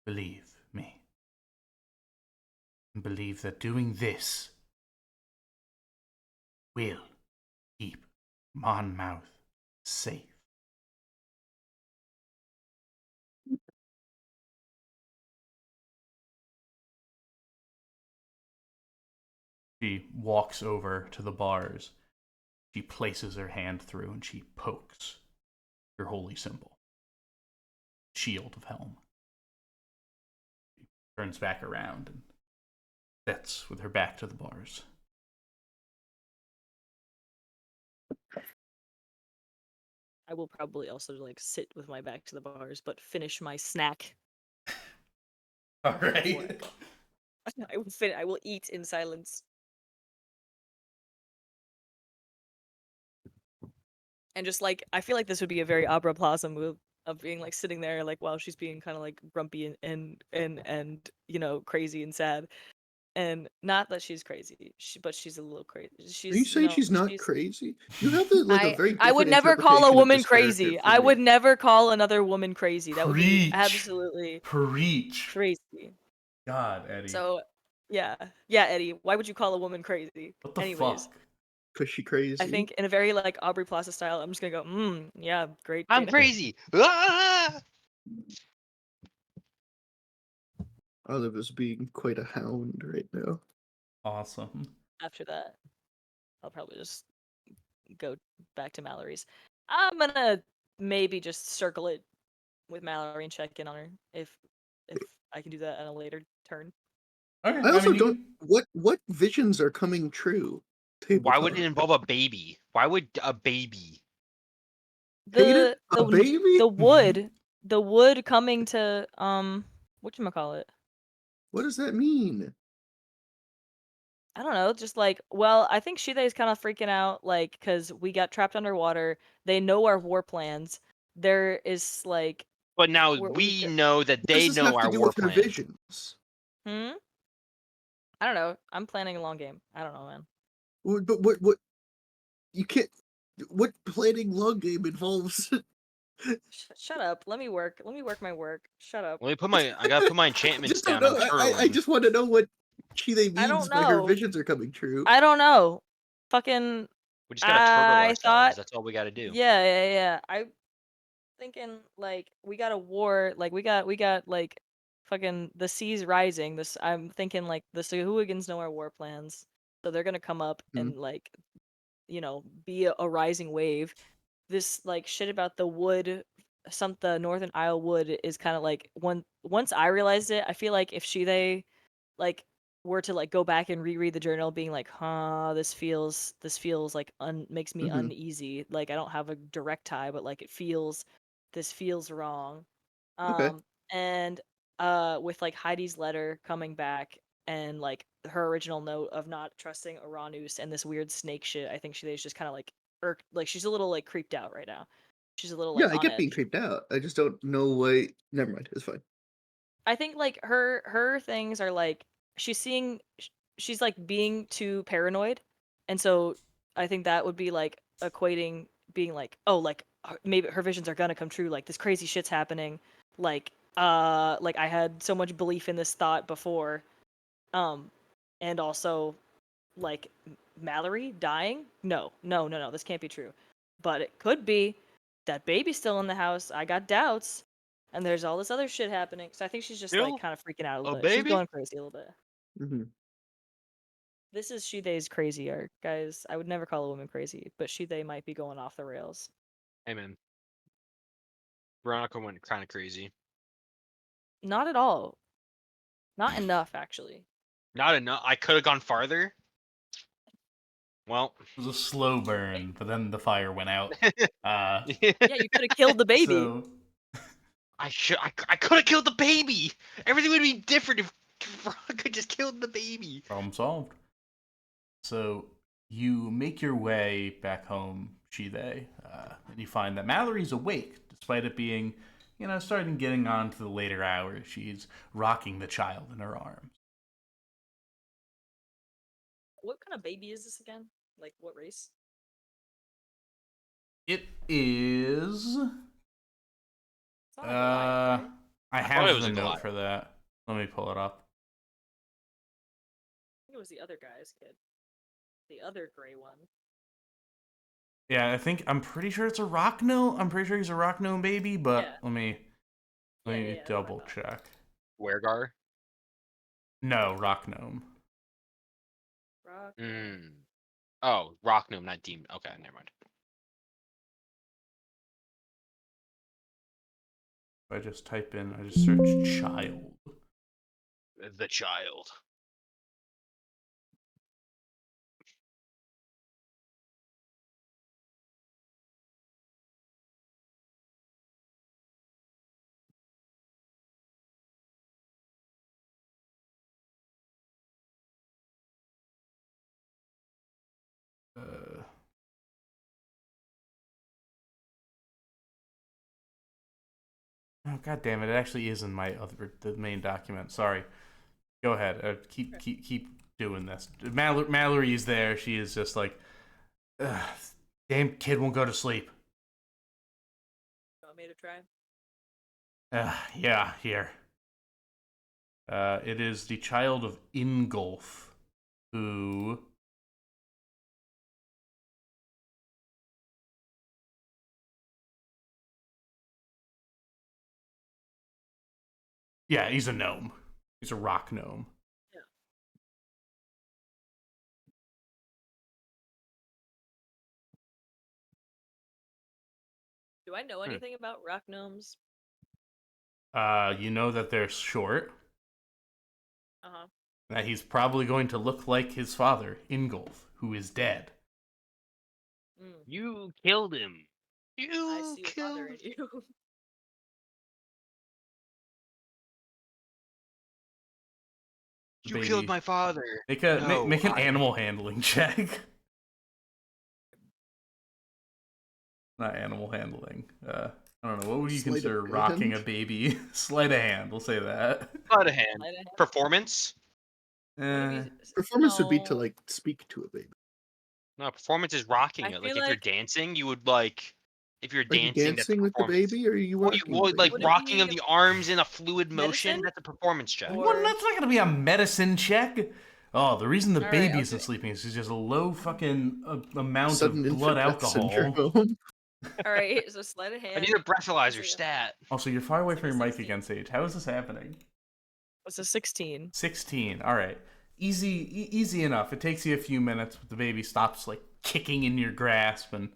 believe me. And believe that doing this will keep Monmouth safe. She walks over to the bars. She places her hand through and she pokes your holy symbol. Shield of Helm. She turns back around and sits with her back to the bars. I will probably also like sit with my back to the bars, but finish my snack. All right. I will eat in silence. And just like I feel like this would be a very Abra Plaza move of being like sitting there like while she's being kind of like grumpy and you know crazy and sad. And not that she's crazy, but she's a little crazy. Are you saying she's not crazy? You have a very I would different never call a interpretation of woman this character crazy. from I me. would never call another woman crazy. That would be Preach. absolutely Preach. crazy. God, Eddie. So, yeah, Eddie. Why would you call a woman crazy? What the Anyways, fuck? Cause she crazy. I think in a very like Aubrey Plaza style, I'm just gonna go, yeah, great. I'm great crazy. Ah! Olive is being quite a hound right now. Awesome. After that, I'll probably just go back to Mallory's. I'm gonna maybe just circle it with Mallory and check in on her if I can do that on a later turn. Okay, I also mean, you don't. What visions are coming true? Why would it Tabletop. involve a baby? Why would a baby? Hayden? A baby? The wood coming to whatchamacallit? What does that mean? I don't know, just like, well, I think Shide's kind of freaking out, like, because we got trapped underwater. They know our war plans. There is like, But now We're- we we- know that What they does this know have our to do war with her plan. visions? I don't know. I'm planning a long game. I don't know, man. But what? You can't. What planning long game involves? Shut up. Let me work. Let me work my work. Shut up. Let me put my. I gotta put my I enchantments just don't down. know. I'm I turtling. just want to know what Chile means I don't by her know. visions are coming true. I don't know. Fucking. We just gotta turtle I ourselves. thought- That's all we gotta do. Yeah. I'm thinking like we got a war. Like we got like fucking the seas rising. I'm thinking like the Sahuagins know our war plans, so they're gonna come up and like, you know, be a rising wave. This like shit about the wood, the Northern Isle wood is kind of like once I realized it, I feel like if they like were to like go back and reread the journal, being like, this feels like makes me Mhm. uneasy. Like I don't have a direct tie, but like this feels wrong. Okay. And with like Heidi's letter coming back and like her original note of not trusting Uranus and this weird snake shit, I think she's just kind of like irked, like she's a little like creeped out right now. She's a little like Yeah, I on get being edge. creeped out. I just don't know why. Never mind. It's fine. I think like her things are like she's like being too paranoid, and so I think that would be like equating being like, oh, like maybe her visions are gonna come true, like this crazy shit's happening, like I had so much belief in this thought before, and also like Mallory dying. No, this can't be true, but it could be. That baby's still in the house. I got doubts, and there's all this other shit happening. So I think she's just Still like kind of freaking out a a little bit. She's baby? going crazy a little bit. Hmm. This is Shidei's crazy arc, guys. I would never call a woman crazy, but Shidei might be going off the rails. Hey man, Veronica went kind of crazy. Not at all. Not enough, actually. Not enough. I could have gone farther. Well, It was a slow burn, but then the fire went out. Yeah, you could have killed the baby. So I could have killed the baby. Everything would be different if Veronica just killed the baby. problem solved. So you make your way back home, Shide, and you find that Mallory's awake, despite it being, starting getting on to the later hours. She's rocking the child in her arms. What kind of baby is this again? Like, what race? It is. It's not like a lion, right? I thought it have was the a note Goliath. for that. Let me pull it up. I think it was the other guy's kid. The other gray one. Yeah, I'm pretty sure it's a rock gnome. I'm pretty sure he's a rock gnome baby, but Yeah. let me Yeah, that's what I double thought. check. Wergar. No, rock gnome. Rock. Oh, rock gnome, not demon. Okay, never mind. I just search child. The child. Oh, god damn it! It actually is in the main document. Sorry. Go ahead. Keep doing this. Mallory's there. She is just like, ugh, damn kid won't go to sleep. You want me to try? Yeah, here. It is the child of Ingolf, who. Yeah, he's a gnome. He's a rock gnome. Yeah. Do I know anything about rock gnomes? You know that they're short. Uh-huh. That he's probably going to look like his father, Ingolf, who is dead. Mm. You killed him. I You see a mother killed. in you. You Baby. killed my father. Make No, make an I- animal handling check. Not animal handling. I don't know. What would you Sleight of consider hand? rocking a baby? Sleight of hand. We'll say that. Sleight of hand. Sleight of hand? Performance. What if Eh, he's- Performance would be to No. like speak to a baby. No, performance is rocking I it. Like feel if you're like- dancing, you would like. If you're Are you dancing, that's dancing with the performance. baby, or are you Well, working? you would, like Would it rocking of be the arms in a fluid motion. medicine? That's a performance check. Or- well, that's not gonna be a medicine check. Oh, the reason the All right, baby isn't okay. sleeping is just a low fucking amount Sudden of blood infant death alcohol. syndrome. All right, so sleight of I hand. need a breathalyzer Yeah. stat. Also, you're far away It's from like your a mic 16. again, Sage. How is this happening? It's a 16. 16. All right. Easy enough. It takes you a few minutes, but the baby stops like kicking in your grasp and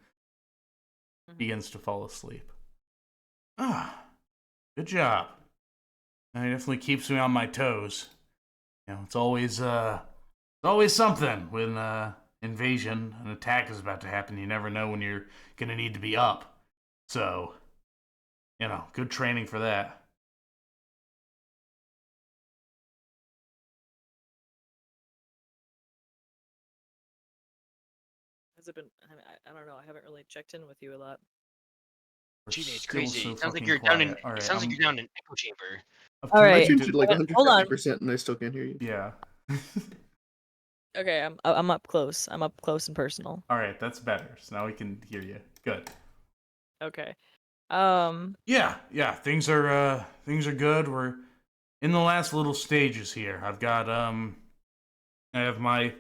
Mhm. begins to fall asleep. Ah, good job. It definitely keeps me on my toes. It's always something when invasion, an attack is about to happen. You never know when you're gonna need to be up. So, good training for that. Has it been? I don't know. I haven't really checked in with you a lot. We're Gee, it's still crazy. so It sounds like fucking you're down in. quiet. All It right, sounds like you're down in an echo chamber. All I right. changed it like Okay, hold on. 150% and I still can't hear you. Yeah. Okay, I'm up close. I'm up close and personal. All right, that's better. So now we can hear you. Good. Okay. Yeah, things are good. We're in the last little stages here. I have my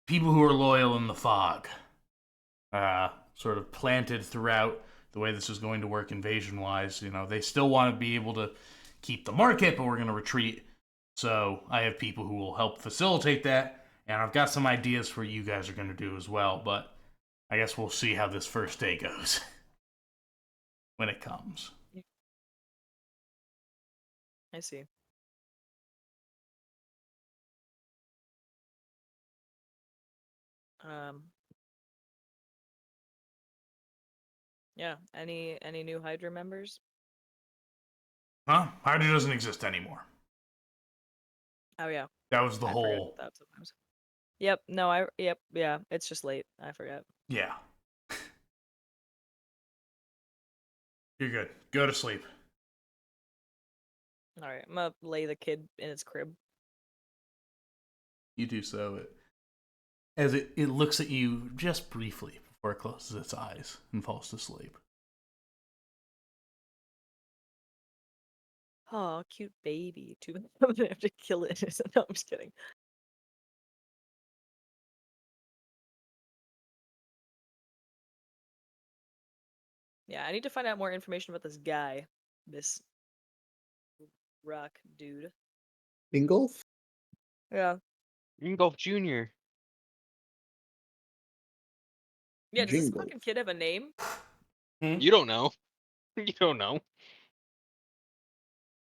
people who are loyal in the fog. Sort of planted throughout the way this is going to work invasion-wise. You know, they still want to be able to keep the market, but we're going to retreat. So I have people who will help facilitate that, and I've got some ideas for what you guys are going to do as well, but I guess we'll see how this first day goes when it comes. I see. Yeah. Any new Hydra members? Huh? Hydra doesn't exist anymore. Oh yeah. That was the I forget whole... about that sometimes. Yep. No. Yep. Yeah. It's just late. I forget. Yeah. You're good. Go to sleep. All right. I'm gonna lay the kid in its crib. You do so. As it looks at you just briefly before it closes its eyes and falls to sleep. Oh, cute baby. Too bad I'm gonna have to kill it. No, I'm just kidding. Yeah, I need to find out more information about this guy. This rock dude. Ingolf? Yeah. Ingolf Jr. Yeah, does this Jingle. fucking kid have a name? You don't know. You don't know.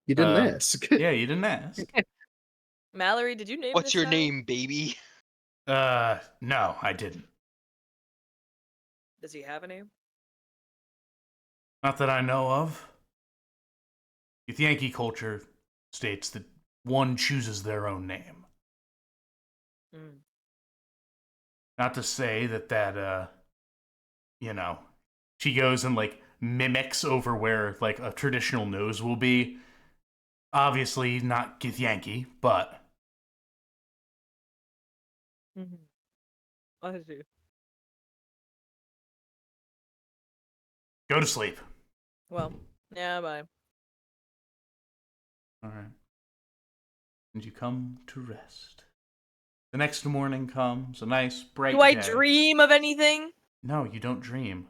You didn't ask. Yeah, you didn't ask. Mallory, did you name What's this your child? name, baby? No, I didn't. Does he have a name? Not that I know of. Yankee culture states that one chooses their own name. Mm. Not to say that you know, she goes and like mimics over where like a traditional nose will be. Obviously not Githyanki, but Mm-hmm. I see. go to sleep. Well, yeah, bye. All right. And you come to rest. The next morning comes, a nice bright Do I day. dream of anything? No, you don't dream.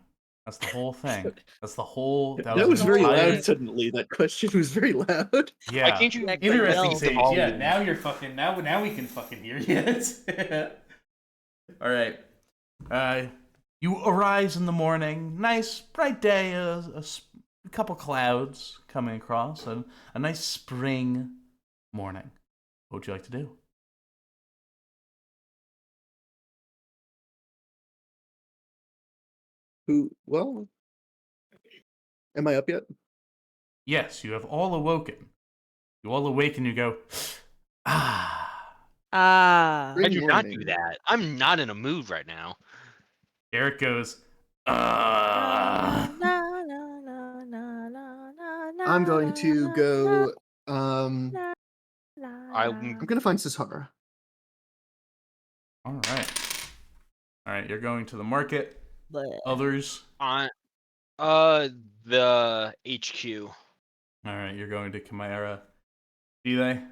That's the whole thing. That's the whole. That was an very entire- loud suddenly. That question was very loud. Yeah. Why can't you? Yeah, Interesting, Yell. Sage. All Yeah, of now you're fucking. Now we can fucking hear you. All right. You arise in the morning. Nice bright day. A couple clouds coming across. A nice spring morning. What would you like to do? Well, am I up yet? Yes, you have all awoken. You all awake and you go, ah. Ah. Great. I do not do morning. that. I'm not in a mood right now. Eric goes, I'm going to go. I'm gonna find Sisara. All right. All right, you're going to the market. Others. On the HQ. All right, you're going to Chimera. See they?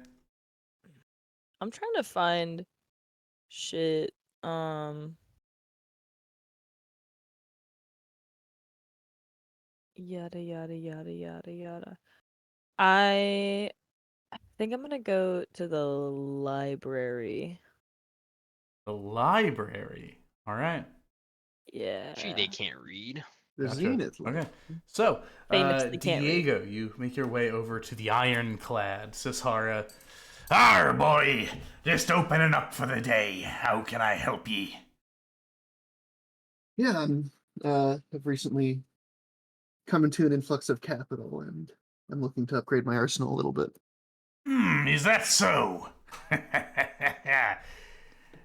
I'm trying to find shit. Yada yada yada yada yada. I think I'm gonna go to the library. The library. All right. Yeah. Gee, they can't read. The Gotcha. Zenith. Okay. So, Famously can't read. Diego, you make your way over to the Ironclad. Sisara. Arr, boy! Just opening up for the day. How can I help ye? Yeah, I've recently come into an influx of capital, and I'm looking to upgrade my arsenal a little bit. Is that so?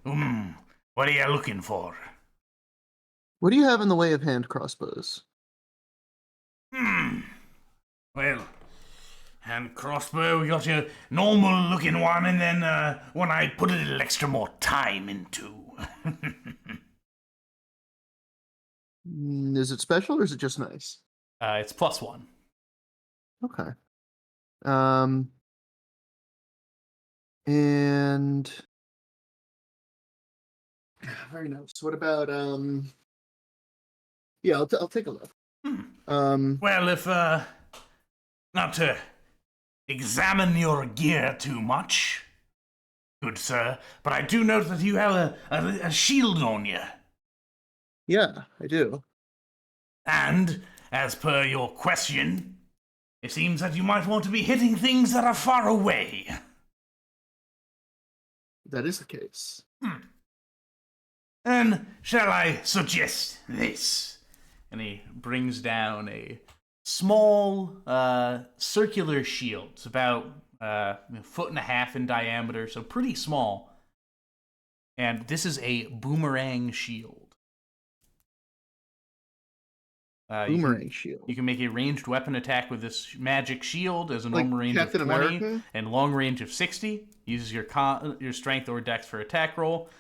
What are you looking for? What do you have in the way of hand crossbows? Well, and crossbow. We got your normal looking one, and then one I put a little extra more time into. Is it special or is it just nice? It's +1. Okay. And very nice. What about yeah, I'll take a look. Well, if not to examine your gear too much, good sir, but I do note that you have a shield on you. Yeah, I do. And, as per your question, it seems that you might want to be hitting things that are far away. That is the case. And shall I suggest this? And he brings down a small circular shield. It's about a 1.5 feet in diameter, so pretty small. And this is a boomerang shield. Boomerang shield. You can make a ranged weapon attack with this magic shield as a Like normal range Captain of 20 America? and long range of 60. Uses your strength or dex for attack roll.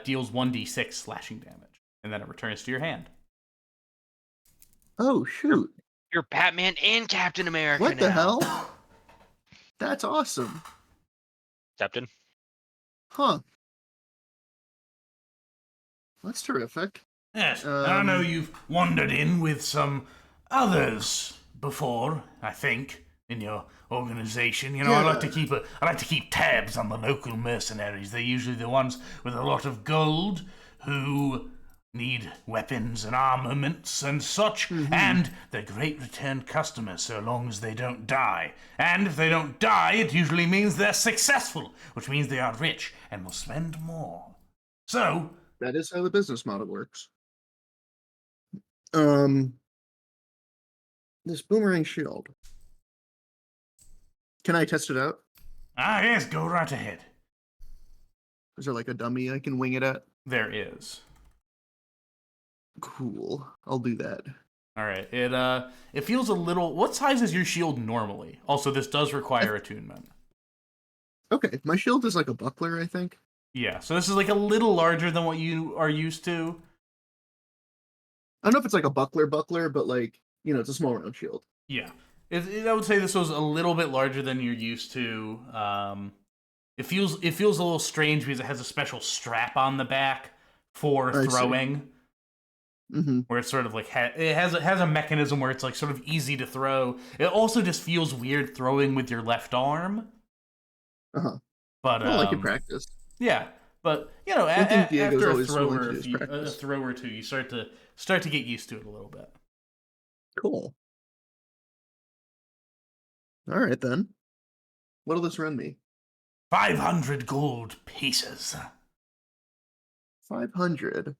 Deals 1d6 slashing damage. And then it returns to your hand. Oh shoot. You're Batman and Captain America What the now. hell? That's awesome. Captain. Huh. That's terrific. Yes, I know you've wandered in with some others before, I think, in your organization. You know, I like to keep tabs on the local mercenaries. They're usually the ones with a lot of gold who need weapons and armaments and such, and they're great return customers so long as they don't die. And if they don't die, it usually means they're successful, which means they are rich and will spend more. So, That is how the business model works. This boomerang shield. Can I test it out? yes, go right ahead. Is there like a dummy I can wing it at? There is. Cool. I'll do that. All right. It feels a little. What size is your shield normally? Also, this does require attunement. Okay, my shield is like a buckler, I think. Yeah. So this is like a little larger than what you are used to. I don't know if it's like a buckler, but like, you know, it's a small round shield. Yeah. I would say this was a little bit larger than you're used to. It feels a little strange because it has a special strap on the back for throwing. Where it's sort of like it has a mechanism where it's like sort of easy to throw. It also just feels weird throwing with your left arm. But well, I can practice. Yeah, but you know, I think Diego's after a always willing throw, to do is practice. a throw or two, you start to get used to it a little bit. Cool. All right then. What'll this run me? 500 gold pieces. 500.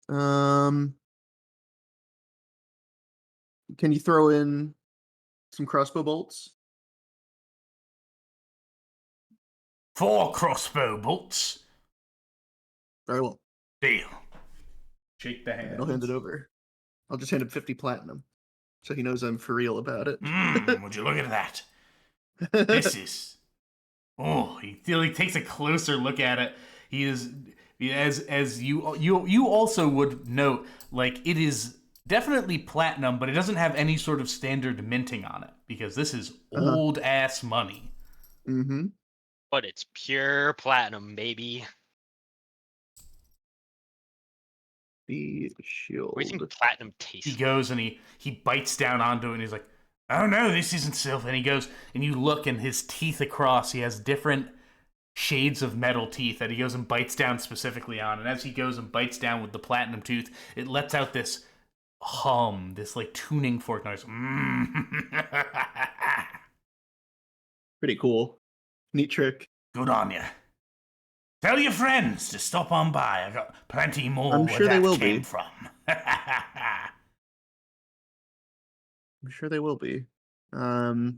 Can you throw in some crossbow bolts? 4 crossbow bolts. Very well. Deal. Shake the hand. I'll hand it over. I'll just hand him 50 platinum, so he knows I'm for real about it. Would you look at that? This is. Oh, he takes a closer look at it. He is, as you also would note, like it is definitely platinum, but it doesn't have any sort of standard minting on it because this is old ass money. But it's pure platinum, baby. The shield. What do you think platinum tastes He like? goes and he bites down onto it and he's like, "Oh no, this isn't silver." And he goes and you look and his teeth across, he has different shades of metal teeth that he goes and bites down specifically on. And as he goes and bites down with the platinum tooth, it lets out this hum, this like tuning fork noise. Pretty cool. Neat trick. Good on you. Tell your friends to stop on by. I got plenty more I'm where sure they that will came be. from. I'm sure they will be. Thank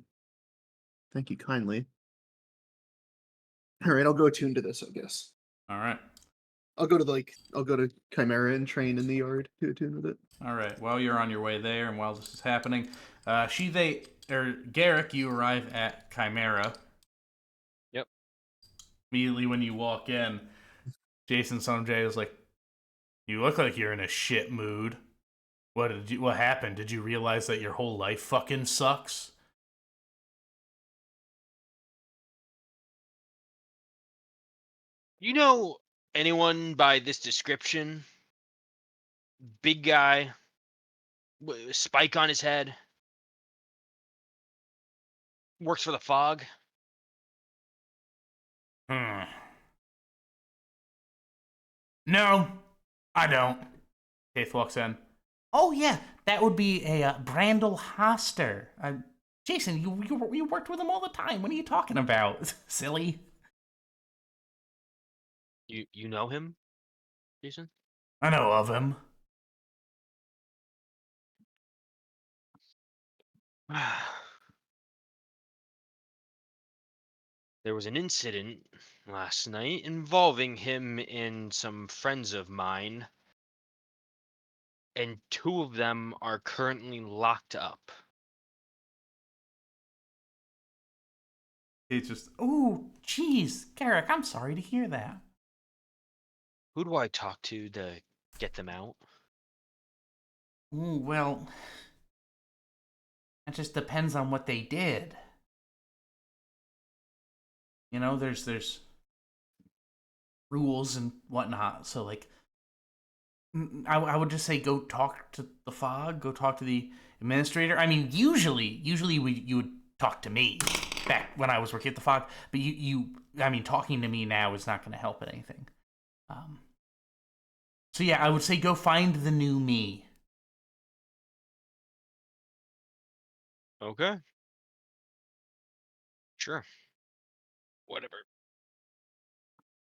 you kindly. All right, I'll go attune to this, I guess. All right. I'll go to Chimera and train in the yard to attune with it. All right. While you're on your way there and while this is happening, Shive, Garrick, you arrive at Chimera. Yep. Immediately when you walk in, Jason Sonjay is like, "You look like you're in a shit mood. What happened? Did you realize that your whole life fucking sucks?" You know anyone by this description? Big guy, spike on his head, works for the Fog. No, I don't. Faith walks in. Oh yeah, that would be a Brandel Hoster. Jason, you worked with him all the time. What are you talking about, silly? You know him, Jason? I know of him. There was an incident last night involving him and some friends of mine, and 2 of them are currently locked up. He's just, oh, jeez, Garrick, I'm sorry to hear that. Who do I talk to get them out? Ooh, well, that just depends on what they did. You know, there's rules and whatnot. So, like, I would just say go talk to the Fog, go talk to the administrator. I mean, usually you would talk to me back when I was working at the Fog, but I mean, talking to me now is not going to help at anything. So yeah, I would say go find the new me. Okay. Sure. Whatever.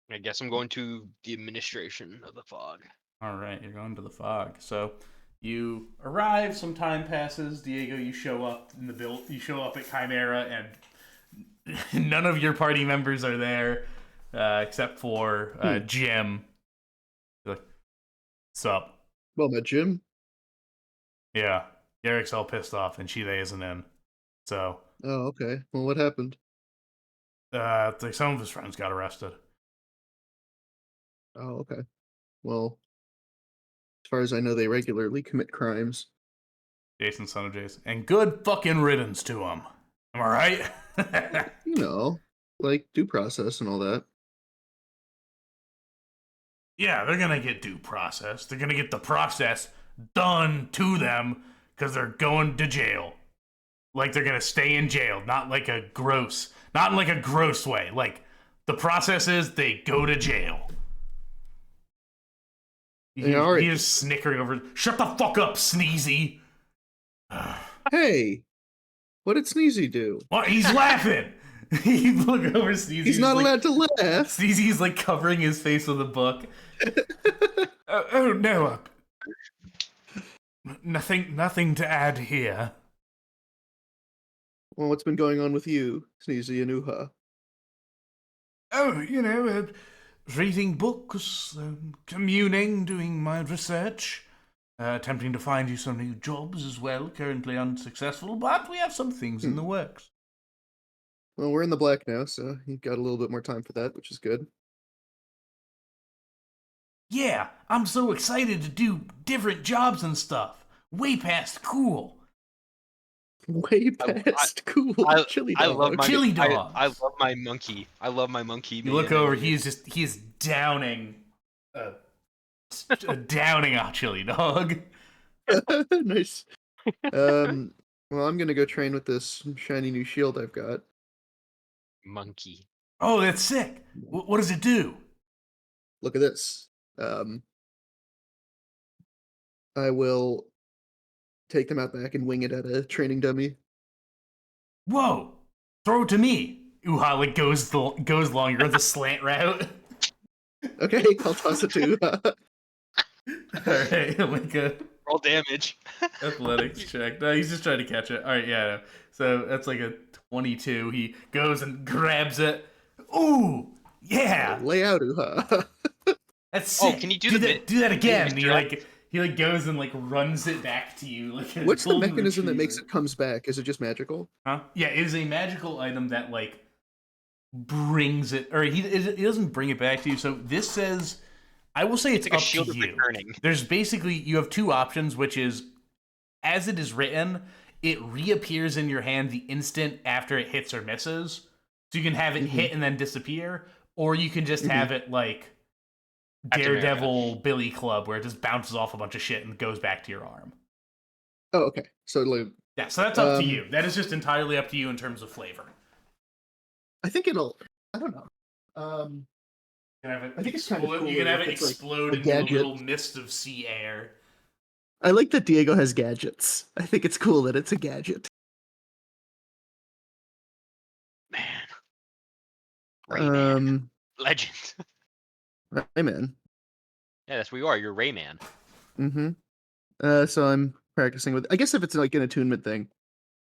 I guess I'm going to the administration of the Fog. All right, you're going to the Fog. So you arrive, some time passes. Diego, you show up in the build. You show up at Chimera, and none of your party members are there except for Jim. You're like, what's up? Well, met Jim. Yeah, Garrick's all pissed off, and Chile isn't in. So, Oh, okay. Well, what happened? some of his friends got arrested. Oh, okay. Well, as far as I know, they regularly commit crimes. Jason, son of Jason, and good fucking riddance to him. Am I right? You know, like due process and all that. Yeah, they're gonna get due process. They're gonna get the process done to them because they're going to jail. Like they're gonna stay in jail, not in like a gross way. Like the process is they go to jail. Yeah, all right. He's snickering over. Shut the fuck up, Sneezy. Hey, what did Sneezy do? What? He's laughing. You look over Sneezy. He's not allowed to laugh. Sneezy's like covering his face with a book. Oh no. Nothing to add here. Well, what's been going on with you, Sneezy and Uha? Oh, reading books, communing, doing my research, attempting to find you some new jobs as well, currently unsuccessful, but we have some things in the works. Well, we're in the black now, so you've got a little bit more time for that, which is good. Yeah, I'm so excited to do different jobs and stuff. Way past cool. Way past cool. Chili dog. I love my Chili dog. I love my monkey. I love my monkey. You look over, he is downing downing a chili dog. Nice. Well, I'm gonna go train with this shiny new shield I've got. Monkey. Oh, that's sick. What does it do? Look at this. I will take them out back and wing it at a training dummy. Whoa! Throw it to me. Uha like goes long. He runs a slant route. Okay, I'll toss it to Uha. All right, like a Roll damage. athletics check. No, he's just trying to catch it. All right, yeah. So that's like a 22. He goes and grabs it. Ooh, yeah. Lay out, Uha. That's sick. Oh, can you do that again? Mr. He like he like goes and like runs it back to you. Like a What's the golden mechanism that makes retriever. it comes back? Is it just magical? Huh? Yeah, it is a magical item that like brings it, or he doesn't bring it back to you. So this says, I will say it's It's like a up shield to of you. returning. There's basically, you have two options, which is, as it is written, it reappears in your hand the instant after it hits or misses. So you can have it hit and then disappear, or you can just have it like Captain Daredevil Billy Club, where it just bounces off a bunch of shit and goes back to your arm. Oh, okay. So like, Yeah, so that's up to Um, you. That is just entirely up to you in terms of flavor. I think it'll. I don't know. You can have it I think it's kind of explode, cool you can have if it it's, like, explode a into a gadget. little mist of sea air. I like that Diego has gadgets. I think it's cool that it's a gadget. Man. Rayman. Um, Legend. Rayman. Yeah, that's what you are. You're Rayman. Mm-hmm. So I'm practicing with. I guess if it's like an attunement thing,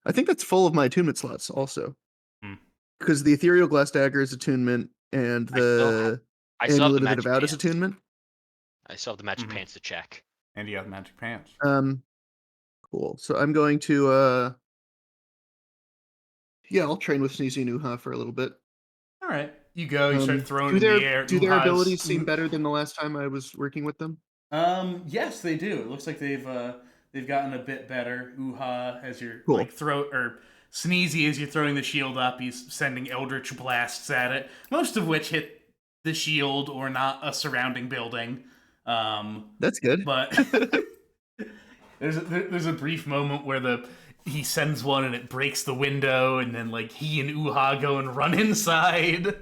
I think that's full of my attunement slots also. Hmm. Because the ethereal glass dagger is attunement, and I still have- the I still have the amulet of the magic devout is pants. attunement. I still have the magic Mhm. pants to check. And you have magic pants. Cool. So I'm going to yeah, I'll train with Sneezy and Uha for a little bit. All right. You go, you start throwing do in their the air. do their Uhas. abilities seem better than the last time I was working with them? Yes, they do. It looks like they've gotten a bit better. Uha, as you're Cool. like or Sneezy, as you're throwing the shield up, he's sending eldritch blasts at it, most of which hit the shield or not a surrounding building. That's good. But there's a brief moment where he sends one and it breaks the window, and then like he and Uha go and run inside.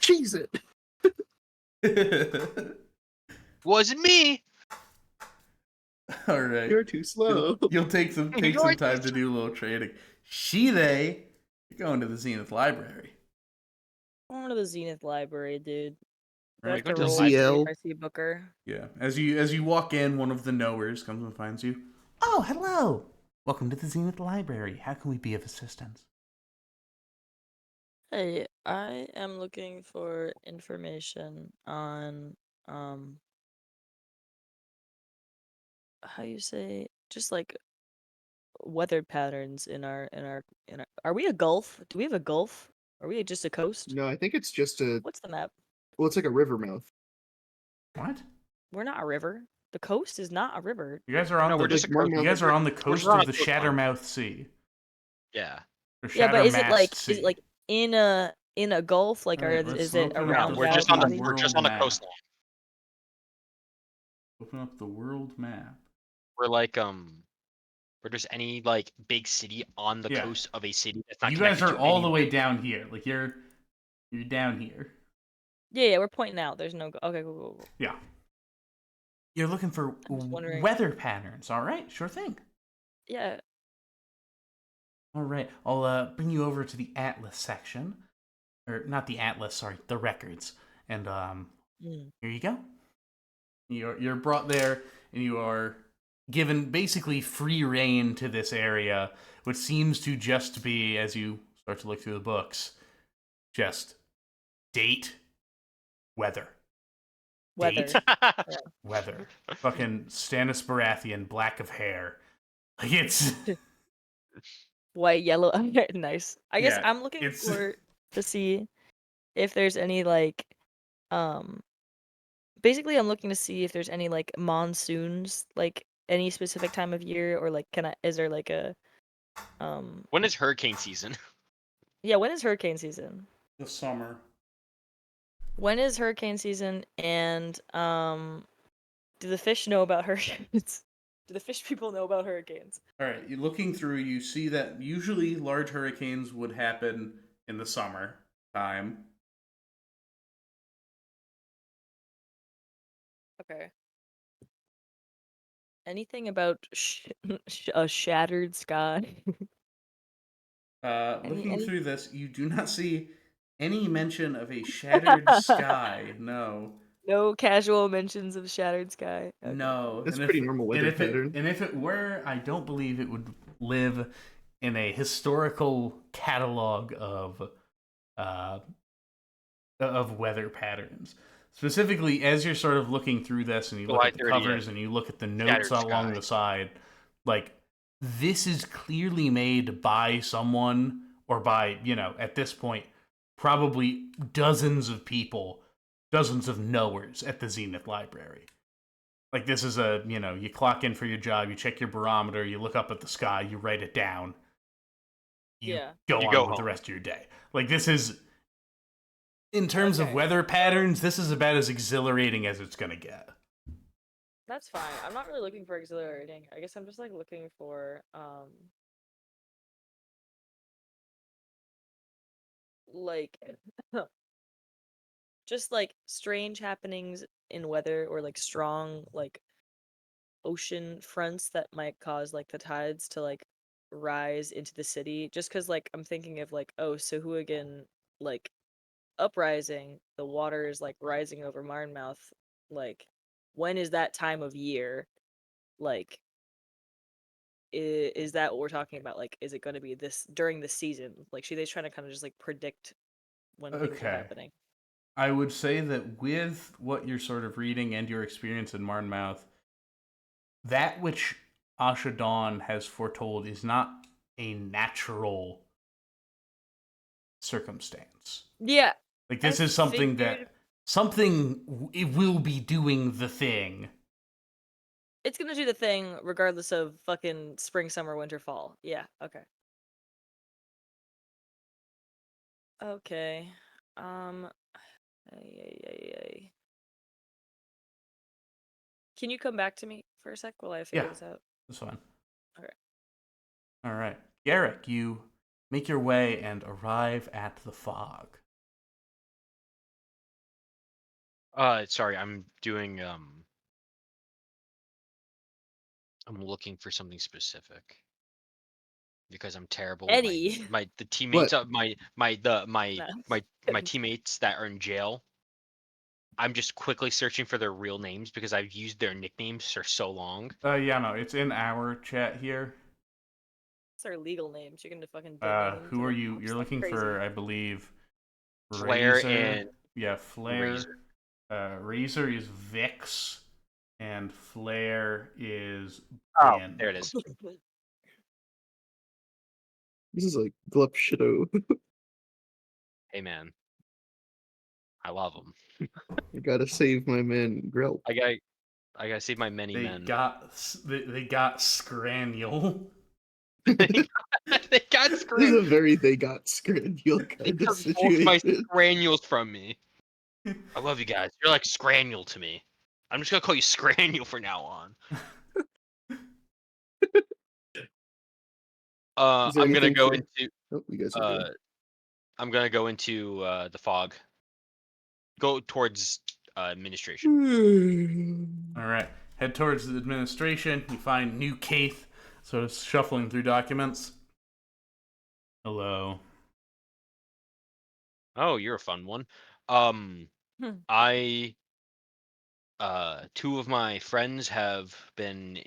Cheese it. Wasn't me. All right. You're too slow. You'll take some You're time to do a little training. You're going to the Zenith Library. I'm going to the Zenith Library, dude. Do I Right. have to Go to roll the to see ZL. if I see a Booker? Yeah. As you walk in, one of the knowers comes and finds you. Oh, hello. Welcome to the Zenith Library. How can we be of assistance? Hey, I am looking for information on how you say, just like weather patterns in our are we a gulf? Do we have a gulf? Are we just a coast? No, I think it's just a. What's the map? Well, it's like a river mouth. What? We're not a river. The coast is not a river. You guys are on No, the we're just a like, coast. you guys are on the coast on of a the coastline. Shattermouth Sea. Yeah. Or Yeah, but is it like Shattermast Sea. in a gulf? Like, Alright, or let's is it open up around? the We're just on the Valley? we're just world on the map. coastline. Open up the world map. We're like we're just any like big city on the Yeah. coast of a city that's not You guys connected are to all any- the way down here. Like you're down here. Yeah, we're pointing out. There's no. Okay, cool. Yeah. You're looking for I'm just wondering- weather patterns. All right, sure thing. Yeah. All right, I'll bring you over to the Atlas section, or not the Atlas, sorry, the records, and Mm. here you go. You're brought there, and you are given basically free reign to this area, which seems to just be, as you start to look through the books, just date, weather. Weather. Date, weather. Fucking Stannis Baratheon, black of hair. Like it's White, yellow. Nice. I guess Yeah, I'm looking it's- for to see if there's any like basically I'm looking to see if there's any like monsoons, like any specific time of year, or like is there like a When is hurricane season? yeah, when is hurricane season? the summer. When is hurricane season, and do the fish know about hurricanes? Do the fish people know about hurricanes? All right, you're looking through, you see that usually large hurricanes would happen in the summer time. Okay. Anything about a shattered sky? Looking any- through this, you do not see any mention of a shattered sky. No. No casual mentions of shattered sky. Okay. No. That's And pretty normal weather if pattern. and if it were, I don't believe it would live in a historical catalog of weather patterns. specifically as you're sort of looking through this and you look July at the 30th. covers and you look at the notes Shattered along Sky. the side, like this is clearly made by someone or by, at this point, probably dozens of people, dozens of knowers at the Zenith Library. Like this is you clock in for your job, you check your barometer, you look up at the sky, you write it down, you Yeah. go You on go with the home. rest of your day. Like this is, in terms of Okay. weather patterns, this is about as exhilarating as it's gonna get. That's fine. I'm not really looking for exhilarating. I guess I'm just like looking for like just like strange happenings in weather or like strong like ocean fronts that might cause like the tides to like rise into the city. Just because like I'm thinking of like, oh, Sahuagin like uprising, the water is like rising over Marnmouth. Like, when is that time of year? Like, is that what we're talking about? Like, is it going to be this during the season? Like, she's trying to kind of just like predict when things are Okay. happening. I would say that with what you're sort of reading and your experience in Marnmouth, that which Asha Dawn has foretold is not a natural circumstance. Yeah, Like this I is something figured- it will be doing the thing. it's gonna do the thing regardless of fucking spring, summer, winter, fall. Yeah, okay. Okay. Ay. Can you come back to me for a sec while I figure Yeah. this out? That's fine. Okay. All right. Garrick, you make your way and arrive at the fog. Sorry, I'm doing I'm looking for something specific because I'm terrible with Eddie. the teammates What? of my No. teammates that are in jail. I'm just quickly searching for their real names because I've used their nicknames for so long. Yeah, no, it's in our chat here. It's our legal names. You're gonna fucking domain Who to are the you? cops You're like looking crazy. for, I believe, Flare Razor. and Yeah, Flare. Razor. Razor is Vix, and Flare is Oh, Ben. there it is. This is like Glup Shadow. Hey man, I love them. I gotta save my man Grelp. I gotta save my many They men. got Scraniel. They got This is screwed. a very they got Scrandial They kind of took both my situation. scranules from me. I love you guys. You're like scranule to me. I'm just gonna call you scranule from now on. Is there I'm gonna anything go for- into Oh, you guys are good. I'm gonna go into the fog. Go towards administration. All right, head towards the administration. You find New Kaith sort of shuffling through documents. Hello. Oh, you're a fun one. Hmm. I two of my friends have been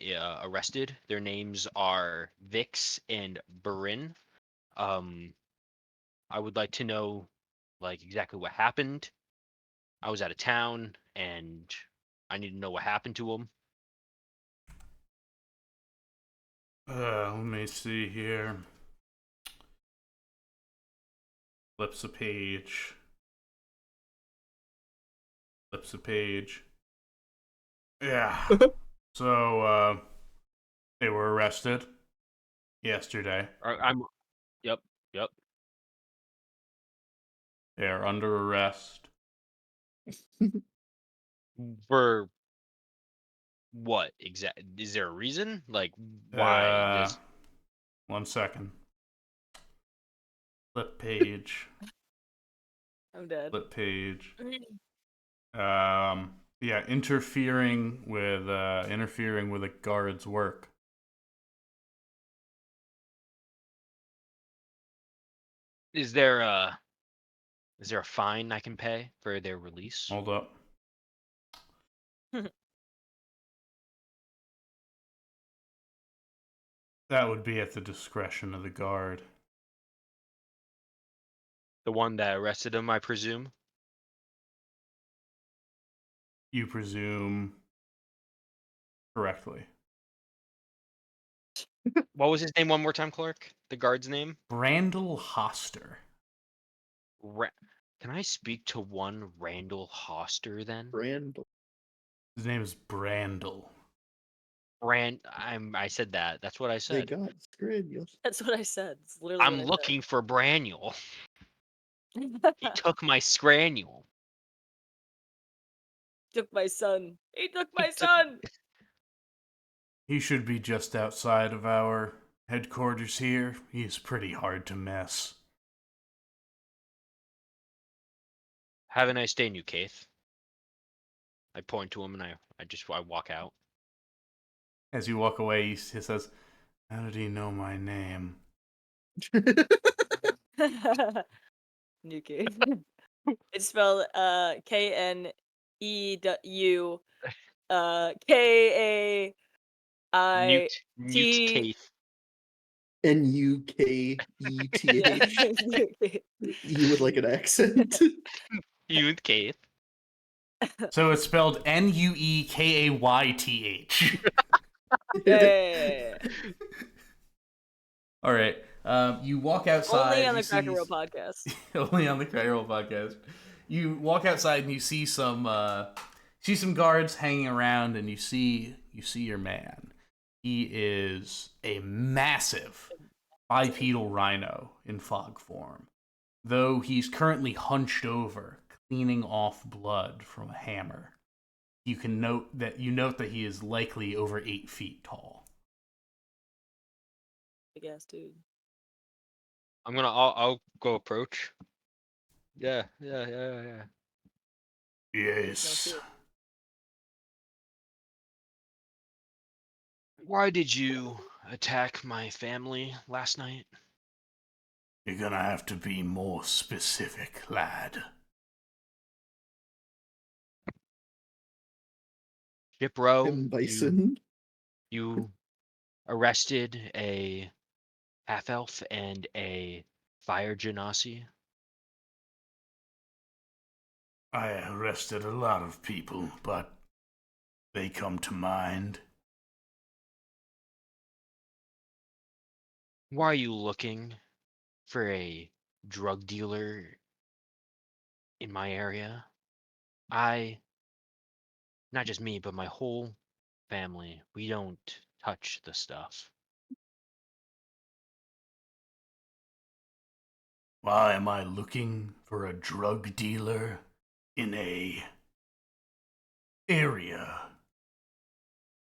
arrested. Their names are Vix and Burin. I would like to know like exactly what happened. I was out of town and I need to know what happened to them. Let me see here. Flips a page. Flips a page. Yeah. So, they were arrested yesterday. Yep. They are under arrest. For what exact? Is there a reason? Like why? Just 1 second. Flip page. I'm dead. Flip page. Yeah, interfering with a guard's work. is there a fine I can pay for their release? Hold up. That would be at the discretion of the guard. The one that arrested him, I presume. you presume correctly. What was his name one more time, Clark? The guard's name? Brandel Hoster. Can I speak to one Randall Hoster then? Brand. His name is Brandel. I said that. That's what I They said. got Granius. That's what I said. It's literally I'm what I looking for Braniel. He said. took my scraniel. Took my son. He took my took- son. He should be just outside of our headquarters here. He is pretty hard to miss. Have a nice day, New Keith. I point to him and I walk out. As you walk away, he says, "How did he know my name?" Nuki. It's spelled KNEU KAIT. Newt Keith. Nuketh. Yeah. You would like an accent? Newt Keith. So it's spelled Nuekayth. Yeah. All right. You walk outside. Only on you the Cracker see- Roll podcast. Only on the Cracker Roll podcast. You walk outside and you see some guards hanging around, and you see your man. He is a massive bipedal rhino in fog form, though he's currently hunched over, cleaning off blood from a hammer. You note that he is likely over 8 feet tall. Big ass dude. I'll go approach. Yeah. Yes. Why did you attack my family last night? You're gonna have to be more specific, lad. Shipro, Tim Bison. you arrested a half-elf and a fire genasi. I arrested a lot of people, but they come to mind. Why are you looking for a drug dealer in my area? Not just me, but my whole family, we don't touch the stuff. Why am I looking for a drug dealer in a area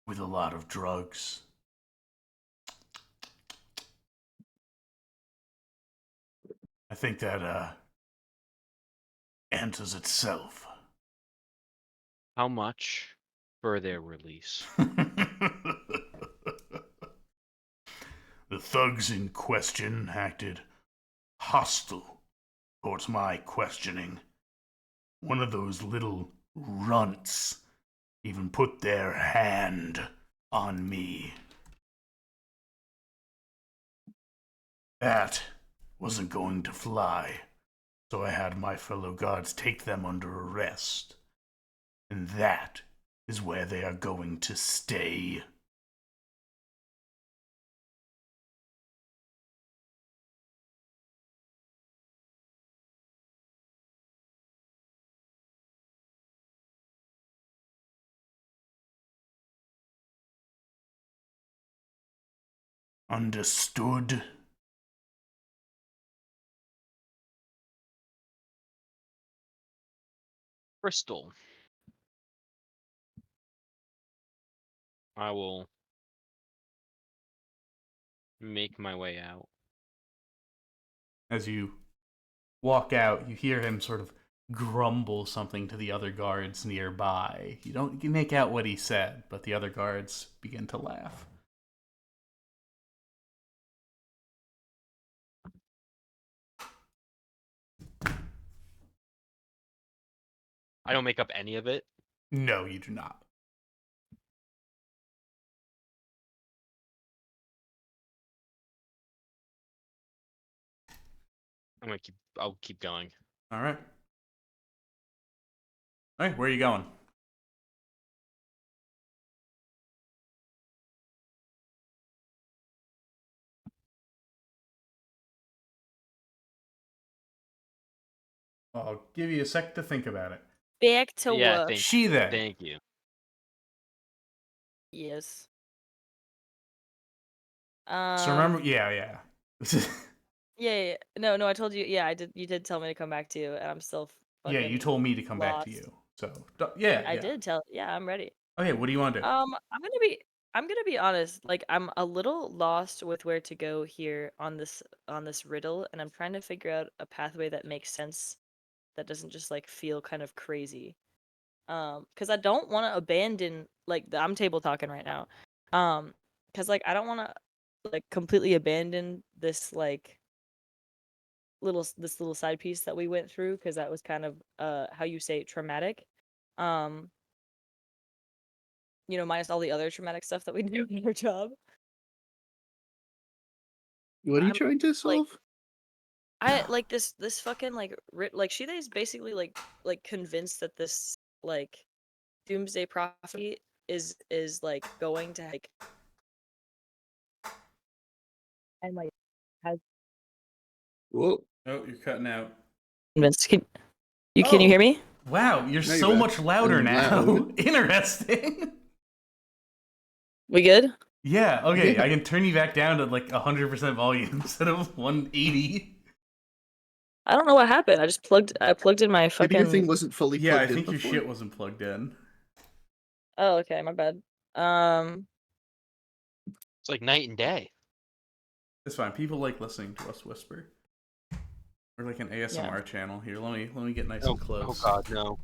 with a lot of drugs? I think that answers itself. How much for their release? The thugs in question acted hostile towards my questioning. One of those little runts even put their hand on me. That wasn't going to fly, so I had my fellow guards take them under arrest. And that is where they are going to stay. Understood? Crystal. I will make my way out. As you walk out, you hear him sort of grumble something to the other guards nearby. You don't make out what he said, but the other guards begin to laugh. I don't make up any of it. No, you do not. I'll keep going. All right. All right, where are you going? I'll give you a sec to think about it. Back to Yeah, work. She they. Thank you. Yes. So remember, yeah. Yeah. No. I told you. Yeah, I did. You did tell me to come back to you, and I'm still. Yeah, you told me to come back to lost. you. So yeah, I yeah. did tell. Yeah, I'm ready. Okay, what do you want to do? I'm gonna be honest. Like, I'm a little lost with where to go here on this riddle, and I'm trying to figure out a pathway that makes sense, that doesn't just like feel kind of crazy. Because I don't want to abandon I'm table talking right now. Because like I don't want to like completely abandon this like little side piece that we went through, because that was kind of how you say it, traumatic. Um, minus all the other traumatic stuff that we do in our job. What are you I'm, trying to solve? I like this fucking like Shide is basically like convinced that this like doomsday prophecy is like going to like, and like has Whoa. Oh, you're cutting out. convinced. Can you hear me? Wow, you're Now you're so back. much louder And now. loud. Interesting. We good? Yeah, okay, Yeah. I can turn you back down to like 100% volume instead of 180. I don't know what happened. I plugged in my Maybe fucking. your thing wasn't fully Yeah, I plugged in think your before. shit wasn't plugged in. Oh, okay, my bad. It's like night and day. It's fine. People like listening to us whisper. We're like an ASMR channel here. Let me get nice and close. Oh God, no.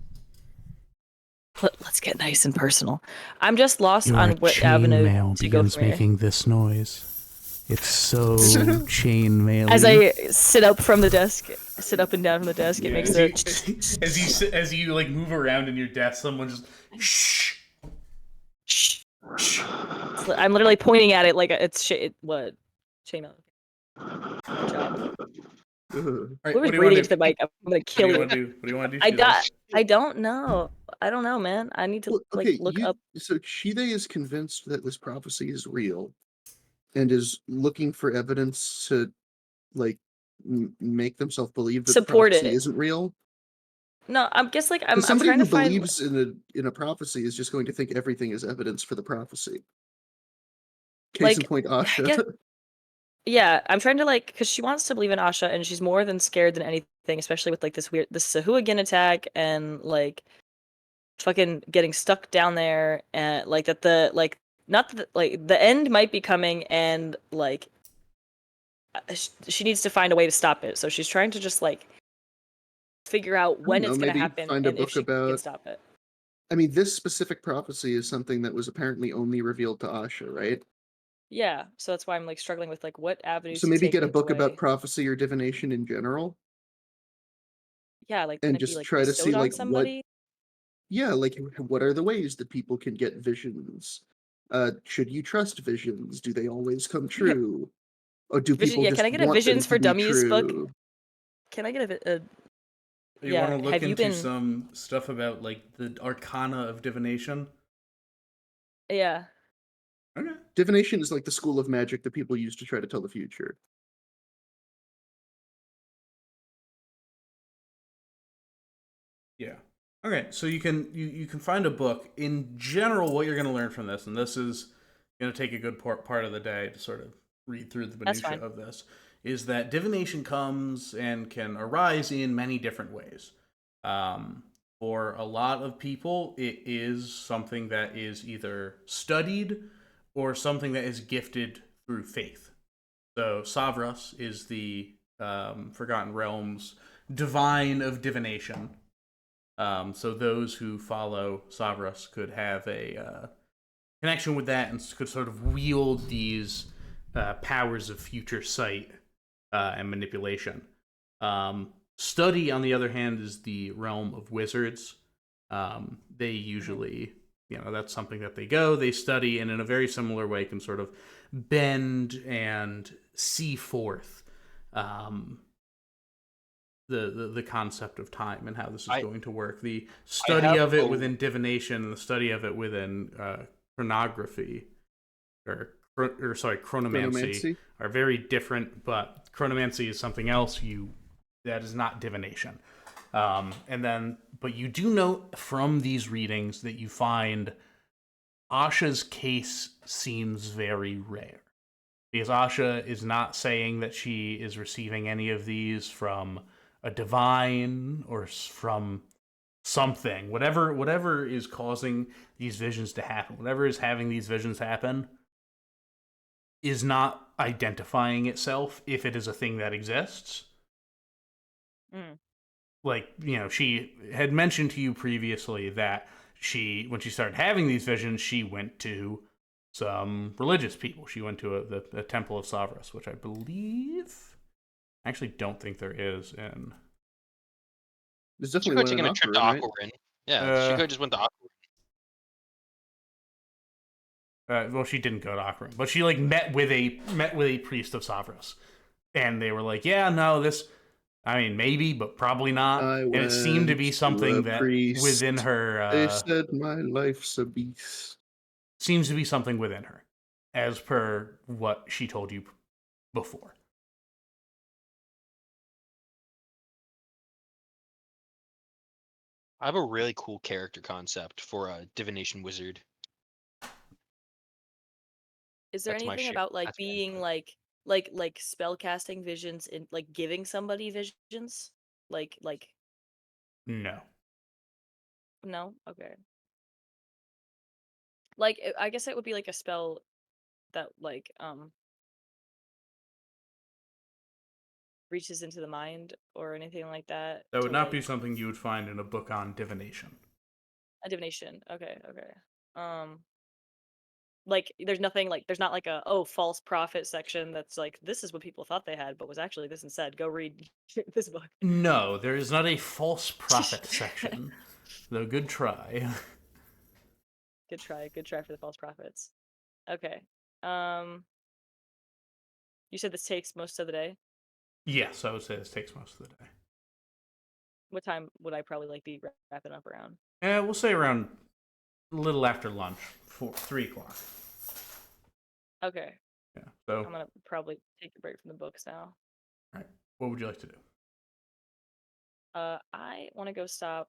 Let's get nice and personal. I'm just lost on what avenue to go from here. this noise. It's so chainmail. As I sit up from the desk, sit up and down from the desk, it makes as you like move around in your desk, someone just shh. Shh. I'm literally pointing at it like it's what? Chainmail. Good job. Ugh. All right, Whoever's what do you want breathing to into the mic, I'm gonna What kill do you you. want to do? What do you want to do? I Sheila? don't know. I don't know, man. I need to Well, okay, look up. So Shide is convinced that this prophecy is real, and is looking for evidence to, like, make themselves believe that Support the prophecy it. isn't real. No, I'm guess like I'm Somebody trying who to find. believes in a prophecy is just going to think everything is evidence for the prophecy. Case in point, Asha. Yeah, yeah, I'm trying to because she wants to believe in Asha, and she's more than scared than anything, especially with like this Sahuagin attack, and like fucking getting stuck down there, and like that the like not that like the end might be coming, and like she needs to find a way to stop it. So she's trying to just like figure out when it's gonna maybe happen find a and if book she can about. stop it. I mean, this specific prophecy is something that was apparently only revealed to Asha, right? Yeah, so that's why I'm like struggling with like what avenues So to maybe take get a with book the way. about prophecy or divination in general, Yeah, like can and it be just like try to see bestowed on like what. somebody? Yeah, like what are the ways that people can get visions? Should you trust visions? Do they always come true? Or do people Yeah, just can I get a want them Visions to for be Dummies book? true? Can I get a You yeah, want to look have you into been some stuff about like the arcana of divination? yeah. Okay. Divination is like the school of magic that people use to try to tell the future. Yeah. Okay, so you can find a book. In general, what you're going to learn from this, and this is going to take a good part of the day to sort of read through the That's minutia fine. of this, is that divination comes and can arise in many different ways. For a lot of people, it is something that is either studied or something that is gifted through faith. So Savras is the Forgotten Realms divine of divination. So those who follow Savras could have a connection with that and could sort of wield these powers of future sight and manipulation. Study, on the other hand, is the realm of wizards. They usually, that's something that they study, and in a very similar way can sort of bend and see forth the concept of time and how this is going to work. The study of it within divination and the study of it within chronography, chronomancy, are very different, but chronomancy is something else that is not divination. But you do note from these readings that you find Asha's case seems very rare. Because Asha is not saying that she is receiving any of these from a divine or from something. Whatever is causing these visions to happen, whatever is having these visions happen, is not identifying itself if it is a thing that exists. Mm. Like, she had mentioned to you previously that when she started having these visions, she went to some religious people. She went to the Temple of Savras, which I believe, I actually don't think there is in. There's She definitely could have one in taken a trip to Aquarin, right? Aquarin. Yeah, she could have just went to Aquarin. Well, she didn't go to Aquarin, but she met with a priest of Savras, and they were like, "Yeah, no, this. I mean, maybe, but probably not." And it seemed to be something that within her. They said my life's a beast. Seems to be something within her, as per what she told you before. I have a really cool character concept for a divination wizard. Is there That's my anything shit. about like That's my being input. like spell casting visions and like giving somebody visions? Like No. no? Okay. Like I guess it would be like a spell that like reaches into the mind or anything like that. That would to, not like, be something you would find in a book on divination. a divination. Okay. Like there's nothing like there's not like a false prophet section that's like this is what people thought they had but was actually this instead. Go read this book. No, there is not a false prophet section. Though good try. Good try for the false prophets. Okay. You said this takes most of the day. Yes, I would say this takes most of the day. What time would I probably like be wrapping up around? We'll say around a little after lunch, 3 o'clock. Okay. Yeah. So I'm gonna probably take a break from the books now. Alright. What would you like to do? I want to go stop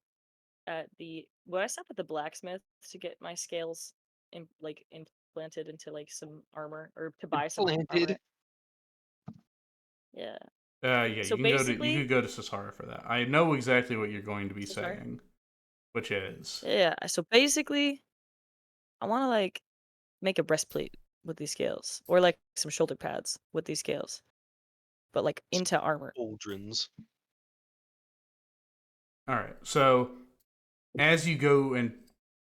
at the. Would I stop at the blacksmith to get my scales implanted into like some armor or to buy some Implanted? armor? Yeah. Yeah, So you basically- could go to Sasara for that. I know exactly what you're going to be Sasara? saying, which is Yeah. So basically, I want to like make a breastplate with these scales, or like some shoulder pads with these scales, but like into armor. Cauldrons. all right. So as you go and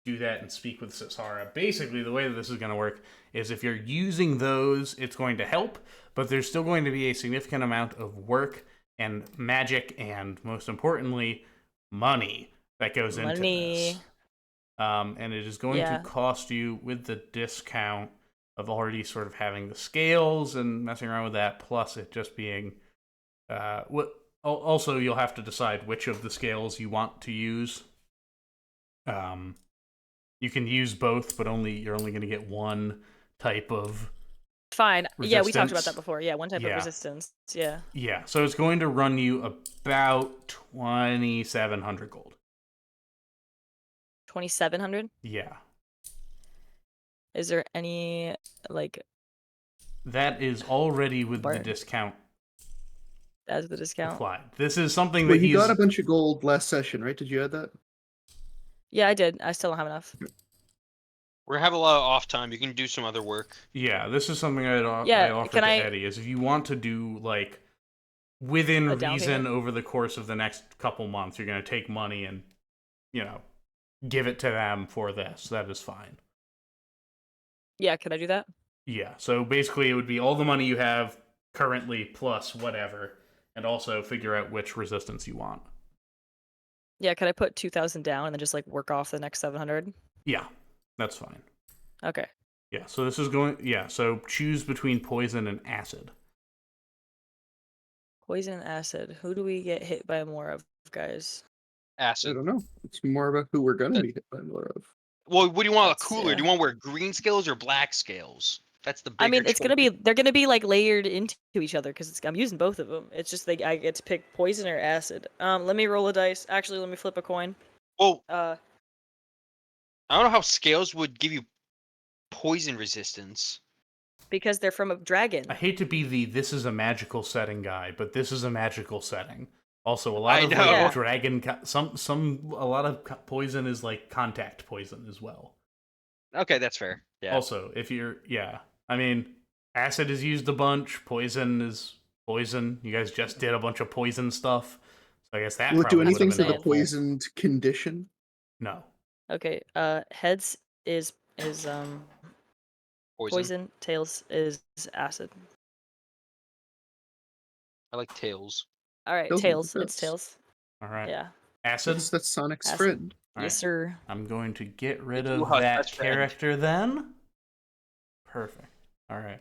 do that and speak with Sasara, basically the way that this is going to work is if you're using those, it's going to help, but there's still going to be a significant amount of work and magic and, most importantly, money that goes into this. And it is going to cost you, with the discount of already sort of having the scales and messing around with that, plus it just being also you'll have to decide which of the scales you want to use. You can use both, but you're only going to get one type of Fine. Yeah, we talked about resistance. that before. Yeah, one type Yeah. of resistance. Yeah. Yeah, so it's going to run you about 2,700 gold. 2,700. Yeah. Is there any like That is already with the Word. discount as the discount? applied. This is something Wait, that you he's got a bunch of gold last session, right? Did you add that? Yeah, I did. I still don't have enough. We're gonna have a lot of off time. You can do some other work. Yeah, this is something I Yeah, offered can to I- Eddie, is if you want to do, like, within A down reason payment? over the course of the next couple months, you're going to take money and, give it to them for this. That is fine. Yeah, could I do that? Yeah, so basically it would be all the money you have currently plus whatever, and also figure out which resistance you want. Yeah, could I put 2,000 down and then just like work off the next 700? Yeah, that's fine. Okay. Yeah, so this is going... Yeah, so choose between poison and acid. Poison and acid. Who do we get hit by more of, guys? I Acid. don't know. It's more about who we're gonna be hit by more of. Well, what do you want? A That's- cooler? yeah. Do you want to wear green scales or black scales? That's the bigger I mean, it's gonna choice. be they're gonna be like layered into each other because I'm using both of them. It's just I get to pick poison or acid. Let me roll a dice. Actually, let me flip a coin. Well, Uh, I don't know how scales would give you poison resistance. because they're from a dragon. I hate to be the this is a magical setting guy, but this is a magical setting. Also, a lot I of know. like dragon, a lot of poison is like contact poison as well. Okay, that's fair. Yeah. Also, if you're, I mean, acid is used a bunch. Poison is poison. You guys just did a bunch of poison stuff, so I guess that Will it do probably anything would've for been the helpful. poisoned condition? No. Okay. Heads is poison. Tails is acid. I like tails. All right, Tails tails. are the It's best. tails. All right. Yeah. Acid. That's Sonic's Acid. friend. All Yes, right. sir. I'm going to get rid It's of Uha's that best friend. character then. Perfect. All right.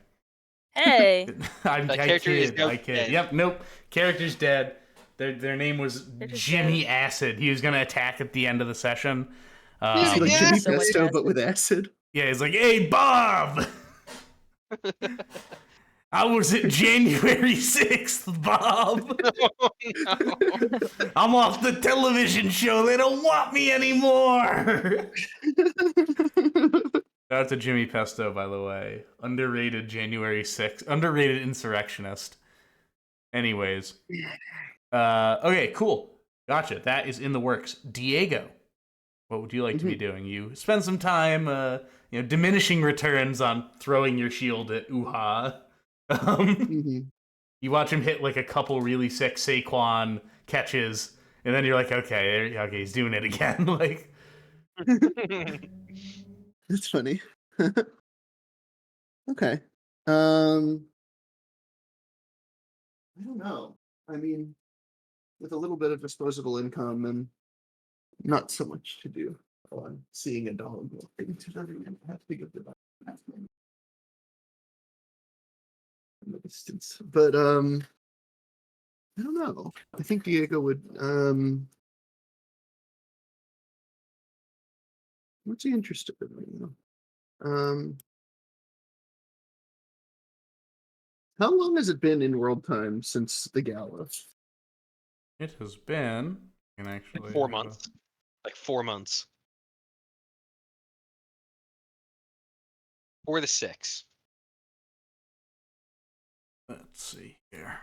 Hey. I character is kid. now I kid. dead. Yep. Nope. Character's dead. Their name was Character's Jimmy Acid. He was gonna attack at the end of the session. Is he like Yeah. Jimmy So much Pesto, but acid. with acid? Yeah, he's like, "Hey, Bob, I was at January 6th, Bob. I'm off the television show. They don't want me anymore." Shout out to Jimmy Pesto, by the way. Underrated January 6th. Underrated insurrectionist. Anyways. Okay, cool. Gotcha. That is in the works. Diego, what would you like to be doing? You spend some time, diminishing returns on throwing your shield at Uha. Mhm. You watch him hit like a couple really sick Saquon catches, and then you're like, okay, he's doing it again. Like, That's funny. Okay. I don't know. I mean, with a little bit of disposable income and not so much to do on seeing a dog walking to the room, I have to give the dog in the distance. But I don't know. I think Diego would what's he interested in right now? How long has it been in world time since the gala? it has been. Can actually Like 4 months. Like 4 months. Or the 6. Let's see here.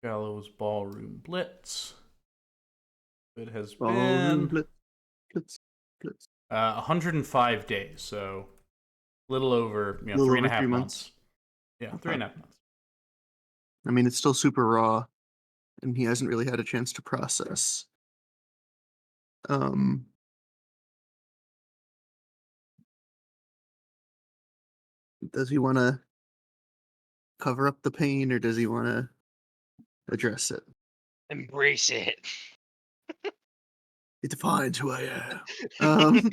Gallows Ballroom Blitz. It has Ballroom been Blitz. 105 days, so a little over, Little 3.5 over 3 months. Yeah, Okay. 3.5 months. I mean, it's still super raw, and he hasn't really had a chance to process. Does he want to cover up the pain, or does he want to address it? Embrace it. It defines who I am.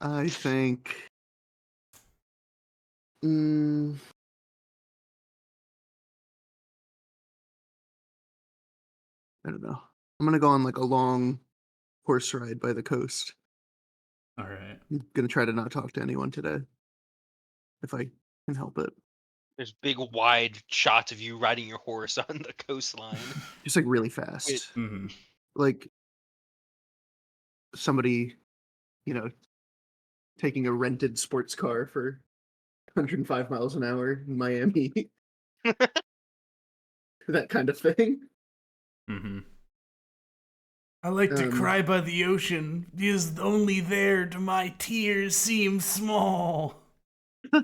I think. I don't know. I'm gonna go on like a long horse ride by the coast. All right. I'm gonna try to not talk to anyone today, if I can help it. There's big wide shots of you riding your horse on the coastline. Just like really fast. Wait. Mm-hmm. Like somebody, taking a rented sports car for 105 miles an hour in Miami. That kind of thing. Mm-hmm. I like to Um, cry by the ocean, because only there do my tears seem small. I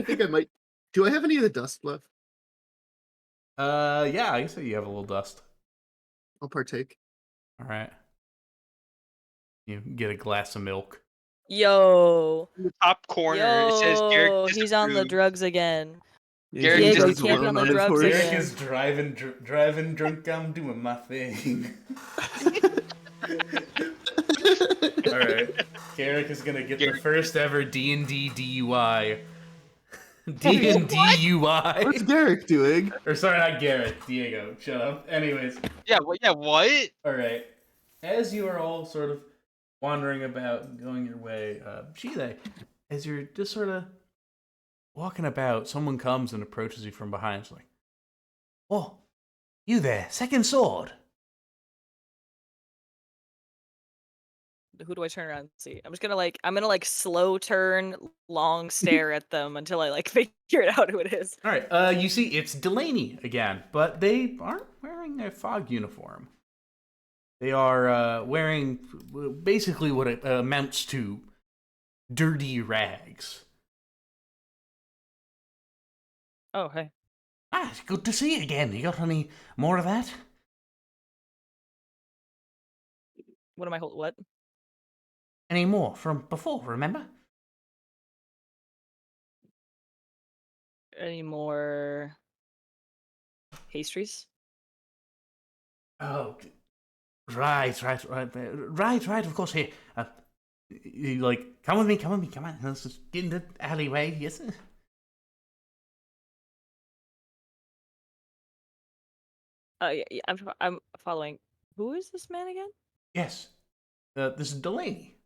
think I might. Do I have any of the dust left? Yeah, I guess you have a little dust. I'll partake. All right. You get a glass of milk. Yo. In the top corner, it says Garrick Yo, he's on the disapproves. drugs again. Garrick Diego Diego, you just can't be on the drugs horse. again. Eric is driving drunk. I'm doing my thing. All right. Garrick is gonna get the first ever D&D DUI. DUI. What's Garrick doing? Or sorry, not Garrett. Diego. Shut up. Anyways. Yeah, what? All right. As you are all sort of wandering about, going your way, Shile, as you're just sort of walking about, someone comes and approaches you from behind. It's like, oh, you there, second sword. Who do I turn around and see? I'm gonna like slow turn, long stare at them until I like figure it out who it is. All right, you see it's Delaney again, but they aren't wearing a fog uniform. They are wearing basically what it amounts to dirty rags. Oh, hey. Ah, it's good to see you again. You got any more of that? What am I holding? What? Any more from before, remember? Any more pastries? Oh, right, of course, here. You like, come with me, come on. Let's just get in the alleyway, yes? Yeah, I'm following. Who is this man again? Yes. This is Delaney.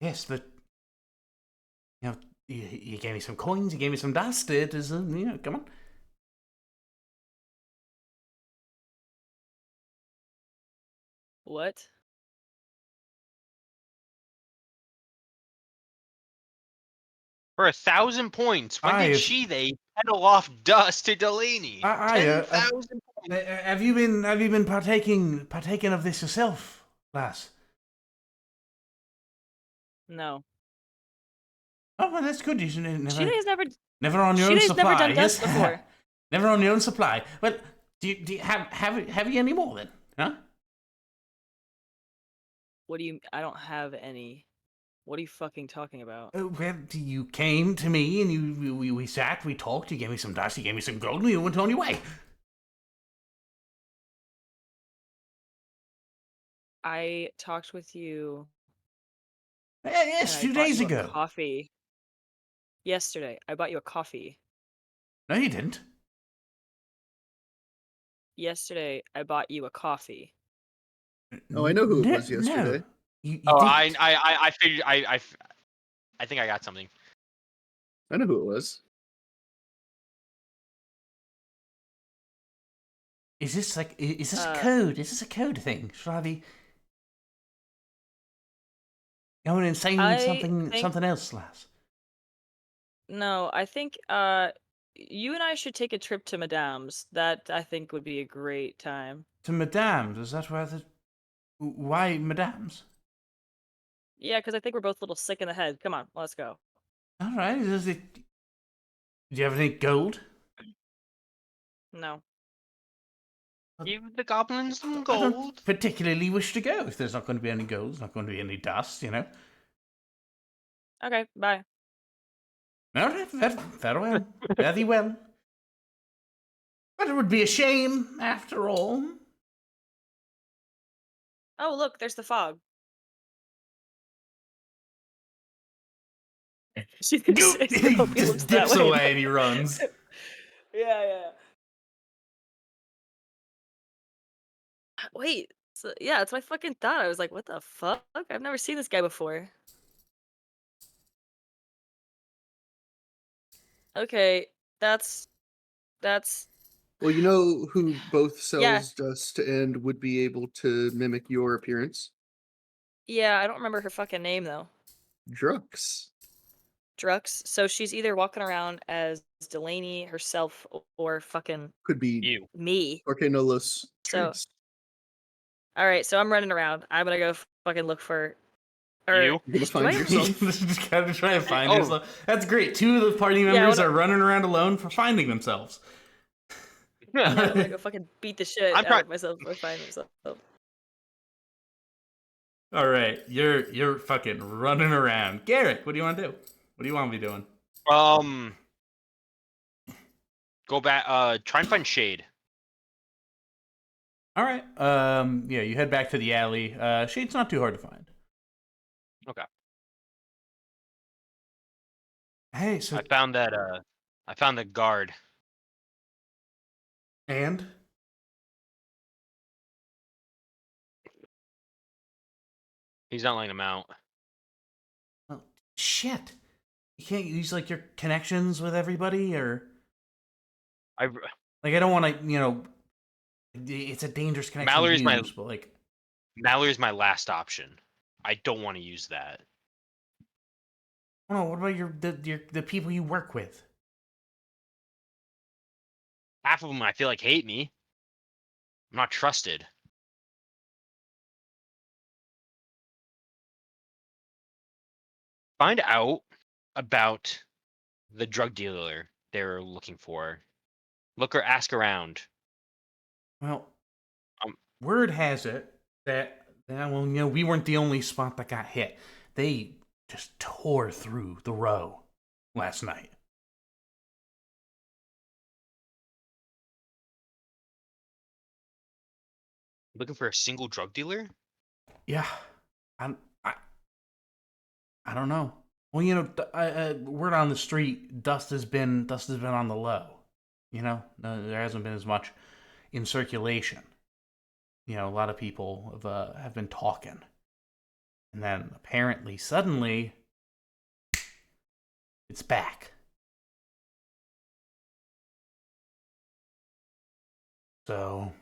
Yes, you gave me some coins, you gave me some dust, it is, come on. What? For 1,000 points, when I did have- they peddle off dust to Delaney? I, 10,000 points. Have you been partaking of this yourself, lass? No. Oh, well, that's good. You should Shine's never on your own Shine's supply. never done yes? dust before. Never on your own supply. Well, do you have you any more then? Huh? What do you? I don't have any. What are you fucking talking about? Well, you came to me and we sat, we talked. You gave me some dust, you gave me some gold, and you went on your way. I talked with you. Yes, and 2 I bought days you a ago. Coffee. Yesterday, I bought you a coffee. No, you didn't. Yesterday, I bought you a coffee. Oh, I know who it was No. yesterday. You Oh, didn't. I figured I think I got something. I know who it was. Is this a code? Is this a code thing? Should I be going and saying I something think- else, lass? No, I think you and I should take a trip to Madame's. That I think would be a great time. To Madame's? Is that where the... Why Madame's? Yeah, because I think we're both a little sick in the head. Come on, let's go. All right. Do you have any gold? No. Give the goblins some I gold. don't particularly wish to go. If there's not going to be any gold, there's not going to be any dust, Okay, bye. All right, very well. Very well. But it would be a shame, after all. Oh, look, there's the fog. She He looks just that dips way. away and he runs. Yeah. Wait, yeah, that's my fucking thought. I was like, what the fuck? I've never seen this guy before. Okay, that's Well, you know who both sells Yeah. dust and would be able to mimic your appearance? yeah, I don't remember her fucking name though. Drux. Drux. So she's either walking around as Delaney herself or fucking Could be You. me. Orcanolos. So- All right, so I'm running around. I'm gonna go fucking look for. Or, You. You're gonna find I- yourself. Just kind of trying to find Oh. yourself. That's great. Two of the party Yeah, members well, are running around alone for finding themselves. Yeah, I'm gonna go fucking beat the shit I'm out try- of myself if I find myself. All right, you're fucking running around. Garrett, what do you want to do? What do you want to be doing? Go back. Try and find Shade. All right. Yeah, you head back to the alley. Shade's not too hard to find. Okay. Hey, so I found that I found the guard. and He's not letting him out. oh, shit. You can't use like your connections with everybody, or I like I don't want to, it's a dangerous connection to Mallory's my use, but like, Mallory's my last option. I don't want to use that. oh, what about the people you work with? Half of them I feel like hate me. I'm not trusted. Find out about the drug dealer they're looking for. Look or ask around. Well, Um, word has it that, well, we weren't the only spot that got hit. They just tore through the row last night. Looking for a single drug dealer? Yeah, I, I, I don't know. Well, word on the street, dust has been on the low. No, there hasn't been as much in circulation. A lot of people have been talking, and then apparently, suddenly, it's back. So,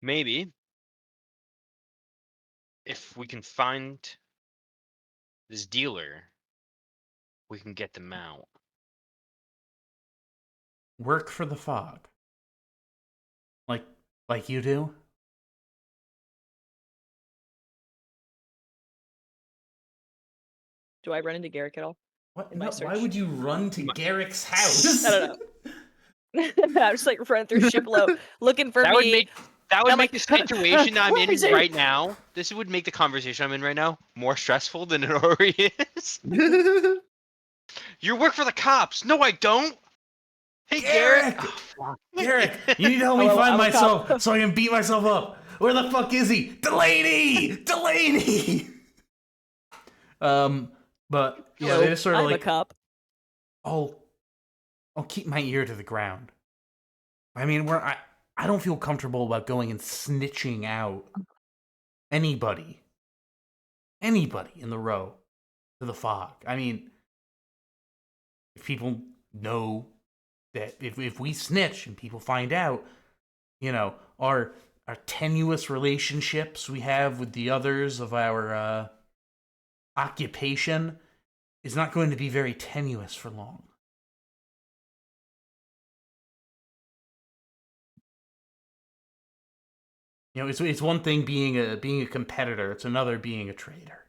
Maybe if we can find this dealer, we can get them out. work for the fog, like you do. Do I run into Garrick at all? What? In my No, why search? would you run to Garrick's house? I don't know. I'm just like running through Shiplo looking for That would me. make I'm the like, situation I'm where in is he? right now. This would make the conversation I'm in right now more stressful than it already is. You work for the cops. No, I don't. Hey, Garrett. Garrick! Oh, fuck. Garrick, you need to help me Oh, find I'm a myself cop. so I can beat myself up. Where the fuck is he? Delaney! Delaney! But yeah, Hello, they just sort of I'm a like, cop. I'll keep my ear to the ground. I mean, I don't feel comfortable about going and snitching out anybody in the row to the fog. I mean, if people know that if we snitch and people find out, our tenuous relationships we have with the others of our occupation is not going to be very tenuous for long. It's one thing being a competitor, it's another being a traitor.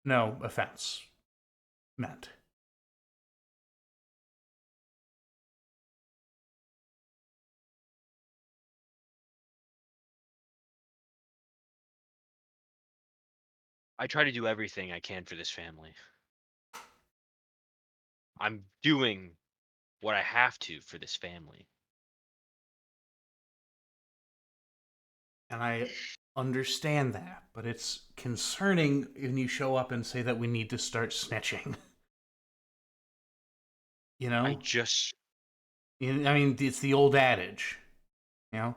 No offense meant. I try to do everything I can for this family. I'm doing what I have to for this family. And I understand that, but it's concerning when you show up and say that we need to start snitching. I just I mean, it's the old adage, you know?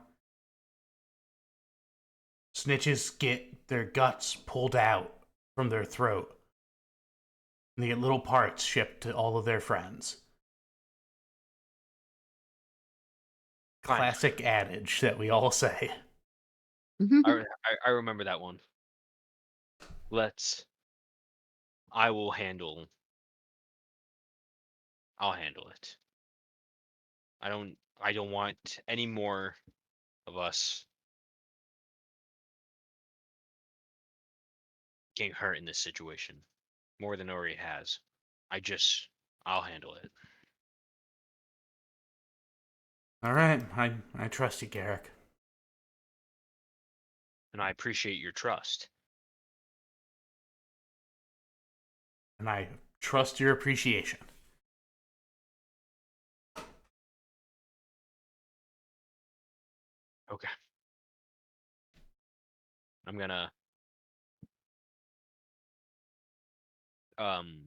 Snitches get their guts pulled out from their throat. And they get little parts shipped to all of their friends. Fine. Classic adage that we all say. I remember that one. I'll handle it. I don't want any more of us getting hurt in this situation more than already has. I'll handle it. All right, I trust you, Garrick. And I appreciate your trust. And I trust your appreciation. Okay. I'm gonna um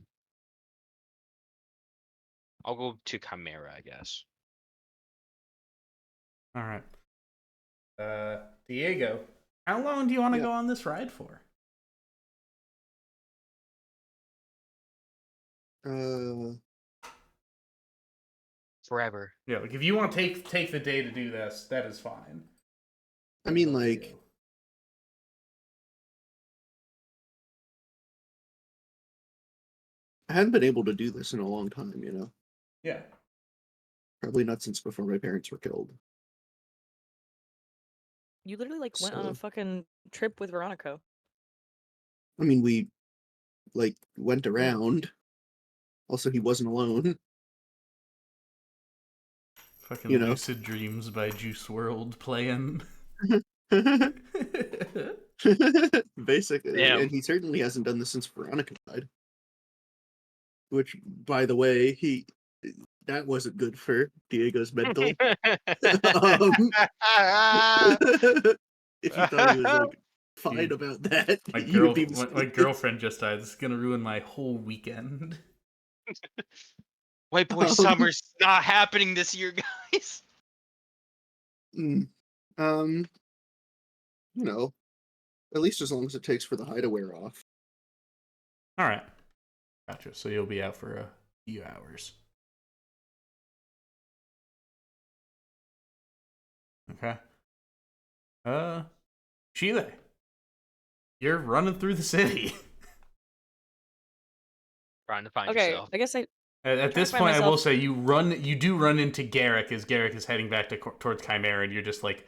I'll go to Chimera, I guess. All right. Diego, how long do you want to Yeah. go on this ride for? Forever. Yeah, like if you want to take the day to do this, that is fine. I mean, like, I haven't been able to do this in a long time, you know? Yeah. Probably not since before my parents were killed. You literally like went on a So- fucking trip with Veronica. I mean, we, like, went around. Also, he wasn't alone. Fucking You know. Lucid Dreams by Juice WRLD playing. Basically. Damn. And he certainly hasn't done this since Veronica died. Which, by the way, that wasn't good for Diego's mental. If he thought he was like fine Dude, about that, My he would be my mistaken. girlfriend just died. This is gonna ruin my whole weekend. White Boy Summer's not happening this year, guys. Mm. You know, at least as long as it takes for the high to wear off. All right, gotcha. So you'll be out for a few hours. Okay. Sheila, you're running through the city. Trying to find Okay, yourself. I guess I At this to find point, I will myself- say you do run into Garrick as Garrick is heading back towards Chimera, and you're just like,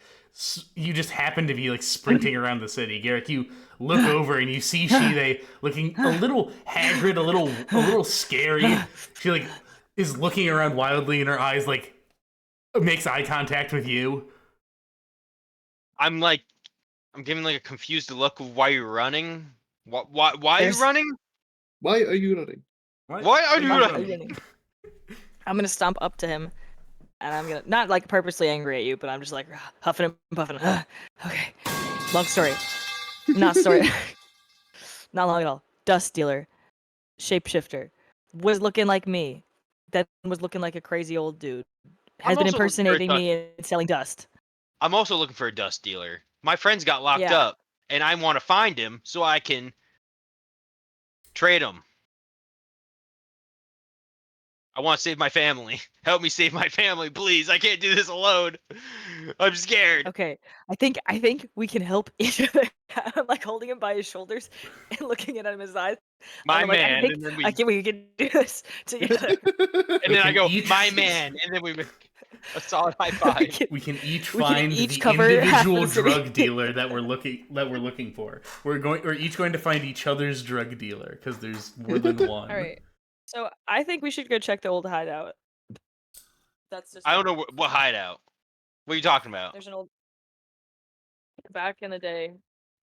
you just happen to be like sprinting around the city. Garrick, you look over and you see Sheila looking a little haggard, a little scary. She like is looking around wildly, and her eyes like makes eye contact with you. I'm giving like a confused look of why you're running. Why are you There's- running? Why are you running? Why are you Why are running? you running? I'm gonna stomp up to him, and I'm gonna not like purposely angry at you, but I'm just like huffing and puffing. Okay, long story, not story, not long at all. Dust dealer, shapeshifter, was looking like me, then was looking like a crazy old dude. Has I'm been also looking for a impersonating me and selling dust. I'm also looking for a dust dealer. My friends got locked Yeah. up, and I want to find him so I can trade him. I want to save my family. Help me save my family, please. I can't do this alone. I'm scared. Okay, I think we can help each other. I'm like holding him by his shoulders and looking at him in his eyes. My I'm like, man, I think and then we we can do this together. and then I can go, each- my man, and then we make a solid high We five. can- We can each We can find each the cover half individual the city. drug dealer that we're looking for. We're each going to find each other's drug dealer because there's more than one. All right. So I think we should go check the old hideout. That's just. I don't know what hideout. What are you talking about? There's an old. Back in the day,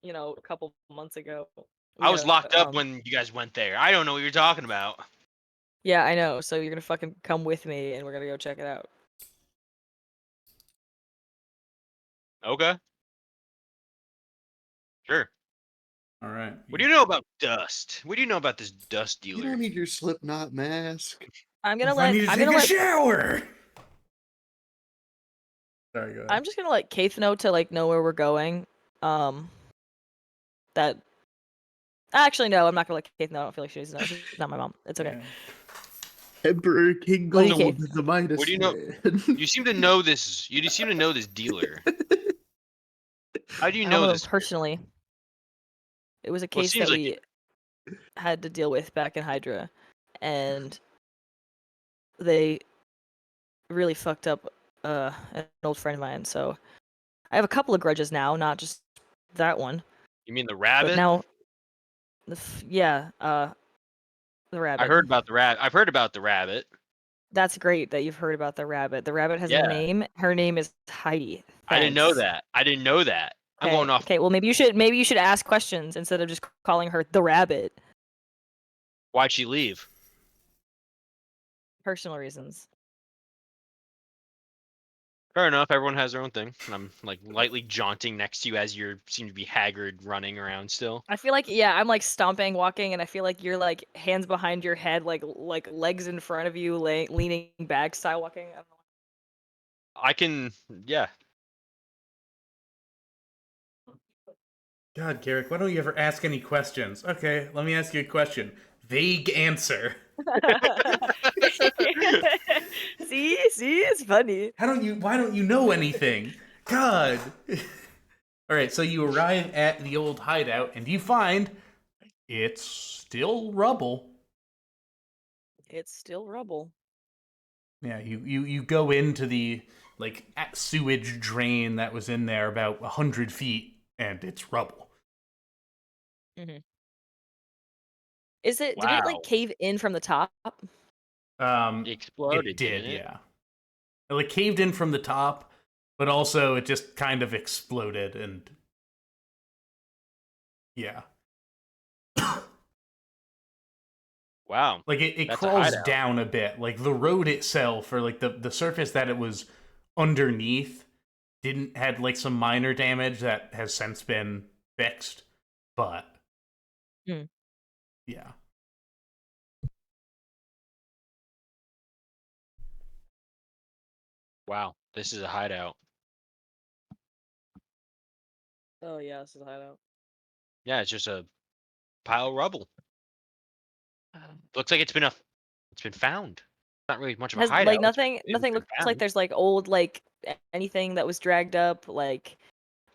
you know, a couple months ago. we I was had, locked up when you guys went there. I don't know what you're talking about. Yeah, I know. So you're gonna fucking come with me, and we're gonna go check it out. Okay. Sure. All right. What do you know about dust? What do you know about this dust You dealer? don't need your Slipknot mask. I'm gonna I need let. to I'm take gonna a let. shower. Sorry, go ahead. I'm just gonna let Keith know to like know where we're going. That. Actually, no, I'm not gonna let Keith know. I don't feel like she's not my mom. It's okay. Yeah. Emperor King What do you Gold, think? the Midas What do you know- Man. You seem to know this. You just seem to know this dealer. How do you I don't know know this? personally. It was a Well, it case seems that like we had to deal with back in Hydra, and they really fucked up an old friend of mine. So I have a couple of grudges now, not just that one. You mean the But rabbit? now, the rabbit. I heard about the rabbit. I've heard about the rabbit. That's great that you've heard about the rabbit. The rabbit has Yeah. a name. Her name is Heidi. I didn't know Thanks. that. I didn't know that. I'm Okay, going off Okay, well maybe you should ask questions instead of just calling her the rabbit. why'd she leave? Personal reasons. Fair enough. Everyone has their own thing, and I'm like lightly jaunting next to you as you seem to be haggard, running around still. I feel like I'm like stomping, walking, and I feel like you're like hands behind your head, like legs in front of you, leaning back style walking. I don't know. I can, yeah. God, Garrick, why don't you ever ask any questions? Okay, let me ask you a question. Vague answer. See, it's funny. Why don't you know anything? God. All right, so you arrive at the old hideout and you find it's still rubble. It's still rubble. Yeah, you go into the like sewage drain that was in there about 100 feet and it's rubble. Is it? Did it like Wow. cave in from the top? It Exploded, did, didn't it? yeah. It like caved in from the top, but also it just kind of exploded and yeah. Wow. Like it That's a crawls hideout. down a bit. Like the road itself, or like the surface that it was underneath, didn't had like some minor damage that has since been fixed. But yeah, Wow. This is a hideout. Oh yeah, this is a hideout. Yeah, it's just a pile of rubble. Looks like it's been found. Not really much of a Has hideout. like nothing It's been looks like found. there's like old like anything that was dragged up, like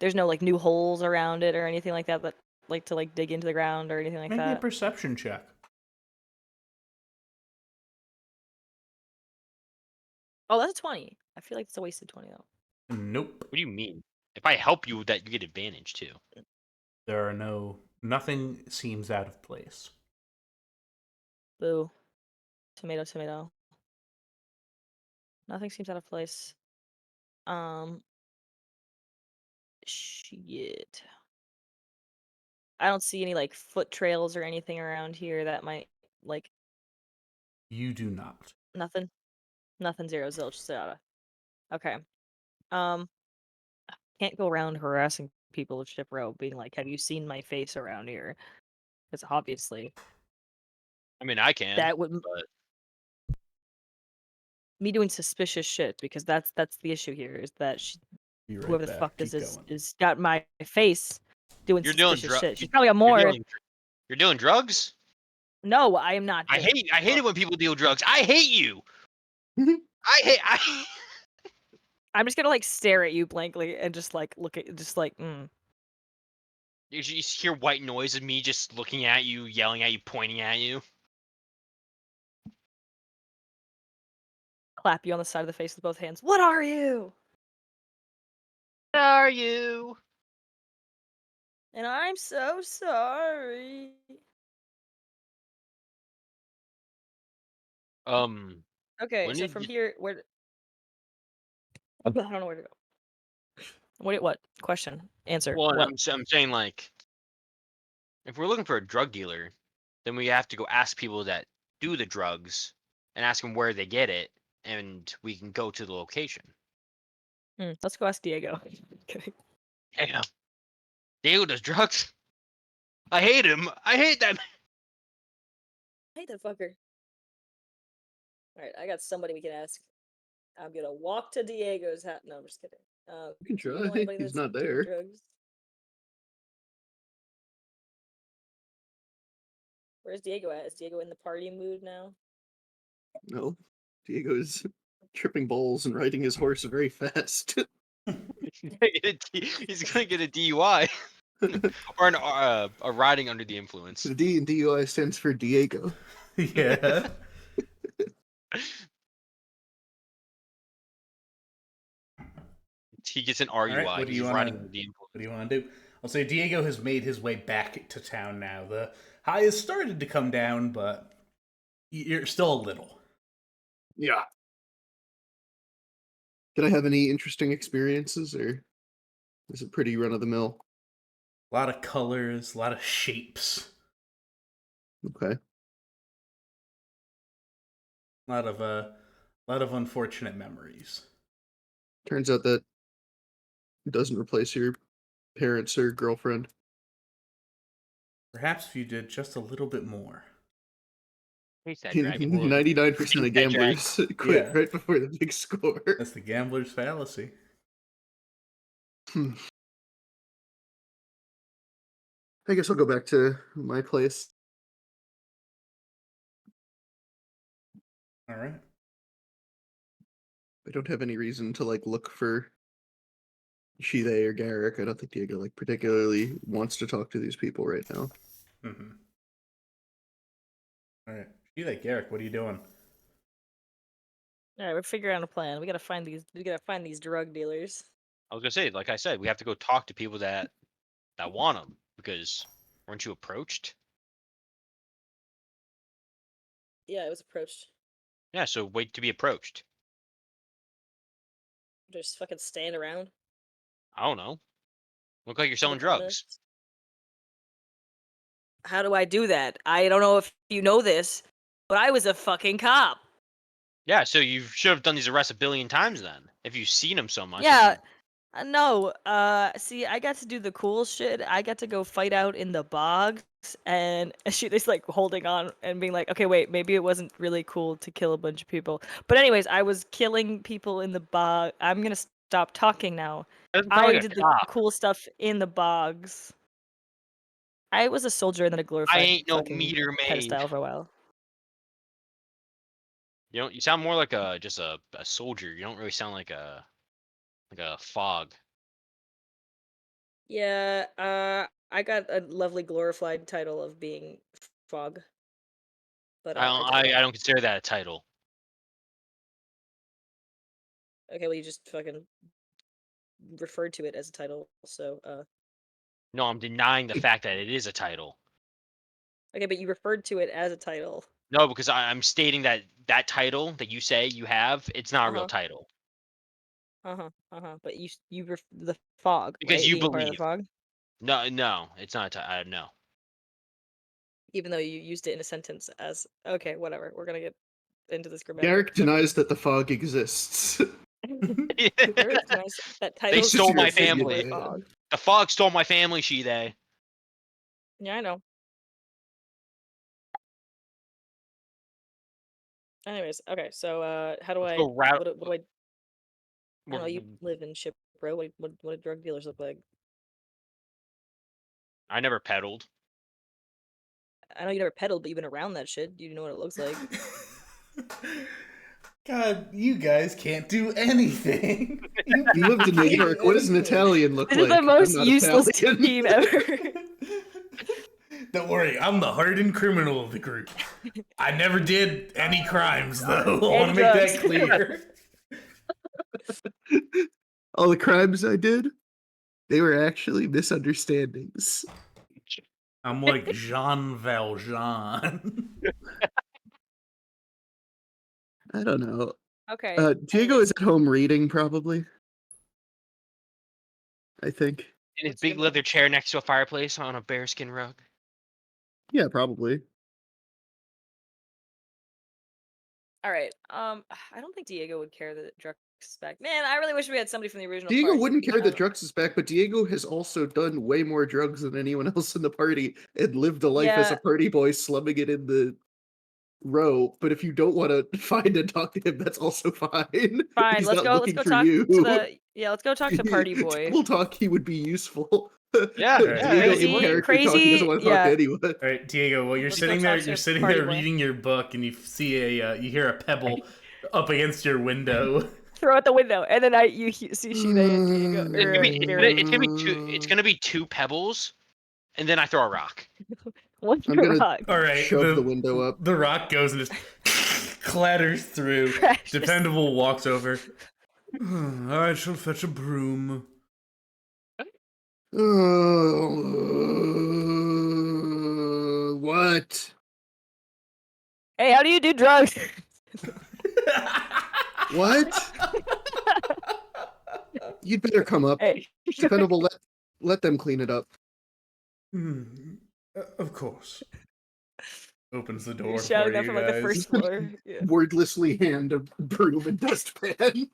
there's no like new holes around it or anything like that that like to like dig into the ground or anything like make a that. perception check. Oh, that's a 20. I feel like it's a wasted 20 though. Nope. What do you mean? If I help you with that, you get advantage too. There are nothing seems out of place. Boo. Tomato, tomato. Nothing seems out of place. Shit. I don't see any like foot trails or anything around here that might like You do not. nothing. Nothing, zero, zilch, zero. Okay. Um, can't go around harassing people of Ship Row, being like, "Have you seen my face around here?" Because obviously I mean, I can, that would but me doing suspicious shit because that's the issue here is that Be right whoever the back. fuck this Keep is going. is got my face doing you're doing suspicious drugs. shit. She's probably got more. You're doing drugs. No, I am not. I doing hate it when people deal drugs. I hate you. I hate. I'm just gonna like stare at you blankly and just like look at just like You just hear white noise of me just looking at you, yelling at you, pointing at you. clap you on the side of the face with both hands. What are you? What are you? And I'm so sorry. Okay, When so did from you, here, where? I don't know where to go. What? Question. Answer. well, What? I'm saying like, if we're looking for a drug dealer, then we have to go ask people that do the drugs and ask them where they get it, and we can go to the location. Let's go ask Diego. Okay. Yeah. Diego does drugs. I hate him. I hate that. I hate that fucker. All right, I got somebody we can ask. I'm gonna walk to Diego's house. No, I'm just kidding. You can do you know try. anybody He's that's not doing there. drugs? Where's Diego at? Is Diego in the party mood now? No. Diego's tripping balls and riding his horse very fast. He's gonna get a DUI or a riding under the influence. The D in DUI stands for Diego. Yeah. He gets an All RUI. right, what do He's you want riding to under the influence. What do you want to do? I'll say Diego has made his way back to town now. The high has started to come down, but you're still a little. Yeah. Did I have any interesting experiences, or is it pretty run of the mill? A lot of colors, a lot of shapes, Okay. a lot of unfortunate memories. Turns out that doesn't replace your parents or girlfriend. Perhaps if you did just a little bit more. Chase that dragon. 99% Chase of that gamblers quit Yeah. right before the big score. That's the gambler's fallacy. I guess I'll go back to my place. All right. I don't have any reason to like look for Shide or Garrick. I don't think Diego like particularly wants to talk to these people right now. Mm-hmm. All right. You like Garrick? What are you doing? All right, we're figuring out a plan. We gotta find these. We gotta find these drug dealers. I was gonna say, like I said, we have to go talk to people that want them because weren't you approached? Yeah, it was approached. Yeah, so wait to be approached. Just fucking stand around. I don't know. Look like you're selling be drugs. honest. How do I do that? I don't know if you know this, but I was a fucking cop. Yeah, so you should have done these arrests a billion times then. If you've seen them so much. if Yeah. you- No. See, I got to do the cool shit. I got to go fight out in the bogs, and she is like holding on and being like, okay, wait, maybe it wasn't really cool to kill a bunch of people. But anyways, I was killing people in the bog. I'm gonna stop talking now. Doesn't sound I like a did the cop. cool stuff in the bogs. I was a soldier and then a glorified ain't no fucking meter maid. pedophile for a while. You know, you sound more like just a soldier. You don't really sound like a fog. Yeah, I got a lovely glorified title of being Fog. But I don't consider that a title. okay, well you just fucking referred to it as a title, so No, I'm denying the fact that it is a title. okay, but you referred to it as a title. No, because I'm stating that that title that you say you have, it's not a real Uh-huh. title. But the Fog, Because right? you Being part of the believe. Fog, No, it's not a title. No. even though you used it in a sentence as okay, whatever. We're gonna get into this grammatical. Garrick denies that the fog exists. Garrick denies that title. stole my Just your family. opinion, man. Fog. The fog stole my family, Shide. Yeah, I know. Anyways, okay, so how do I? go route- What do I? I don't know. You live in Ship, bro. What do drug dealers look like? I never peddled. I know you never peddled, but you've been around that shit. You know what it looks like. God, you guys can't do anything. You lived in New York. What does an Italian look This like? is the I'm most not useless Italian. team ever. Don't worry, I'm the hardened criminal of the group. I never did any crimes, though. I want to make that clear. All the crimes I did, they were actually misunderstandings. I'm like Jean Valjean. I don't know. Okay. Diego is at home reading, probably. I think. In his What's big your- leather chair next to a fireplace on a bearskin rug. Yeah, probably. All right. I don't think Diego would care that Drux is back. Man, I really wish we had somebody from the original. Diego party. wouldn't care that Um, Drux is back, but Diego has also done way more drugs than anyone else in the party and lived a life as a Yeah. party boy, slumming it in the row. But if you don't want to find and talk to him, that's also fine. Fine. He's Let's not go. Let's looking go for talk you. to the. Yeah, let's go talk to Party Boy. Double talk, he would be useful. Yeah, Diego yeah, in crazy- character talk, he crazy, doesn't want to talk yeah. to anyone. All right, Diego. Well, you're Let's go sitting there. talk to You're sitting Party there Boy. reading your book, and you see you hear a pebble up against your window. Throw out the window, and then you see Sheena and Diego. It's gonna, be, Garrett. it's gonna be two pebbles, and then I throw a rock. What's I'm your gonna- rock? All right, Shove the window up. The rock goes and just clatters through. Crashes. Dependable walks over. I shall fetch a broom. What? Hey, how do you do drugs? What? You'd better come up. Hey. Dependable, let them clean it up. Of course. Opens the door You're for shouting you that from like the guys. first floor. Yeah. Wordlessly hand a broom and dustpan.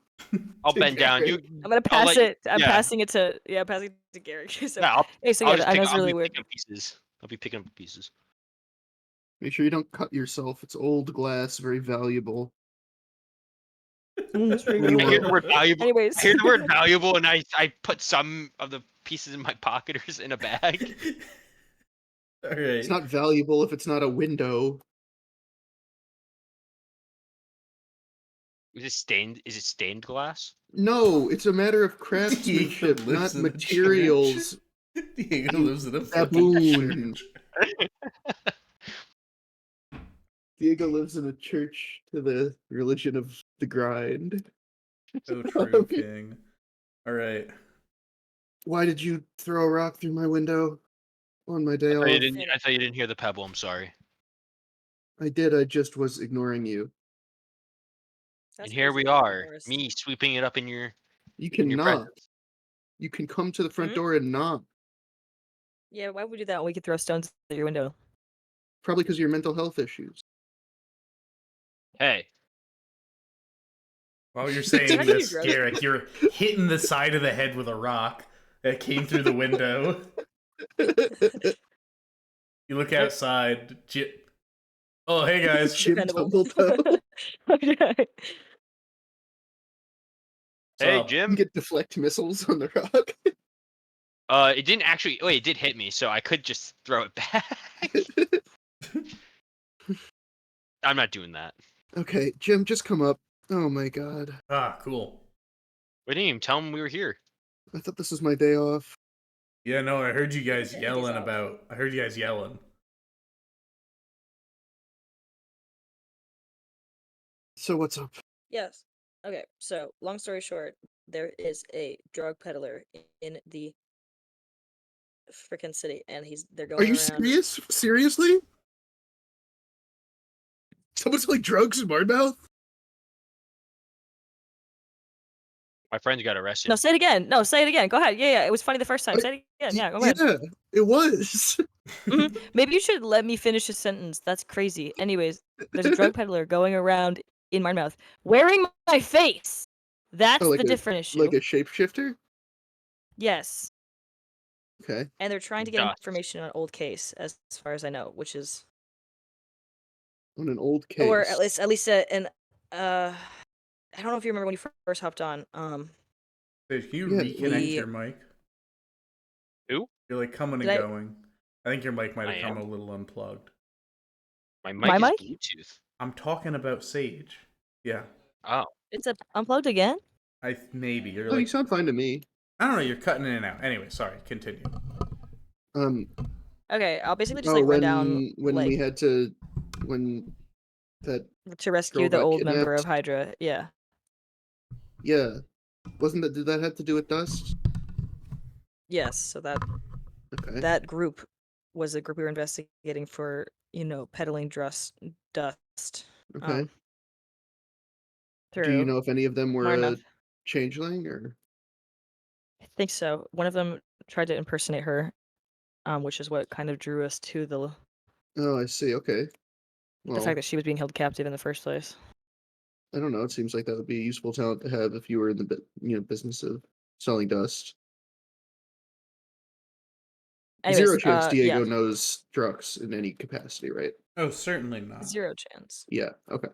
I'll To bend down. Garrett. You. I'm gonna I'll pass let you- it. I'm yeah. passing it to passing it to Garrick. So, Yeah, hey, so I'll yeah, just I pick, know it's I'll really be weird. picking pieces. I'll be picking up pieces. Make sure you don't cut yourself. It's old glass, very valuable. That's pretty I I hear good. the word valuable. Anyways, I hear the word valuable, and I put some of the pieces in my pocket or in a bag. All right. It's not valuable if it's not a window. Is it stained? Is it stained glass? No, it's a matter of Diego craftsmanship, lives not in a materials. church. Diego You lives in a fucking baboon. church. Diego lives in a church to the religion of the grind. So true, King. All right. Why did you throw a rock through my window on my day I thought, you off? didn't, I thought you didn't hear the pebble. I'm sorry. I did, I just was ignoring you. that's And here crazy we that you are, noticed. me sweeping it up in your You in your cannot. presence. You can come to the front Hmm? door and knock. Yeah, why would we do that when we could throw stones at your window? Probably because of your mental health issues. Hey, While you're Can I saying do this, drugs? Garrick, you're hitting the side of the head with a rock that came through the window. You look outside. Oh, hey guys. Jim Dependable. Tumbletoe. Okay. What's hey, up? You Jim. get deflect missiles on the rock. It didn't actually. Wait, it did hit me, so I could just throw it back. I'm not doing that. Okay, Jim, just come up. Oh my god. Ah, cool. We didn't even tell him we were here. I thought this was my day off. Yeah, no, I heard you guys Days yelling off. about. I heard you guys yelling. So what's up? Yes. Okay. So, long story short, there is a drug peddler in the freaking city, and they're going Are you around. serious? Seriously? Someone's selling drugs in Marmouth? My friends got arrested. No, say it again. No, say it again. Go ahead. Yeah, it was funny the first time. Say it again. Yeah, go ahead. Yeah, it was. Maybe you should let me finish a sentence. That's crazy. Anyways, there's a drug peddler going around in Marmouth wearing my face. That's Oh, like the a- different issue. Like a shapeshifter? Yes. Okay. And they're trying to get Dust. information on an old case, as far as I know, which is, On an old case. or at least an I don't know if you remember when you first hopped on. Hey, can you Yeah, reconnect we- your mic? Who? You're like coming and Did I- going. I think your mic might I have come am? a little unplugged. My My mic mic? is Bluetooth. I'm talking about Sage. Yeah, Oh, It's unplugged again. maybe you're Oh, you like sound fine to me. I don't know. You're cutting in and out. Anyway, sorry. Continue. Okay, I'll basically just Oh, like run down when like we had to, when that, to rescue girl the got old member kidnapped? of Hydra. Yeah. yeah, did that have to do with dust? Yes. So Okay. that group was a group we were investigating for, peddling dust. Okay. Through. Do you know if any of them were a Marmouth. changeling or? I think so. One of them tried to impersonate her, which is what kind of drew us to the Oh, I see. Okay. Well, fact that she was being held captive in the first place. I don't know. It seems like that would be a useful talent to have if you were in the business of selling dust. Anyways, Zero chance Diego yeah, knows drugs in any capacity, right? Oh, certainly not. 0 chance. Yeah. Okay.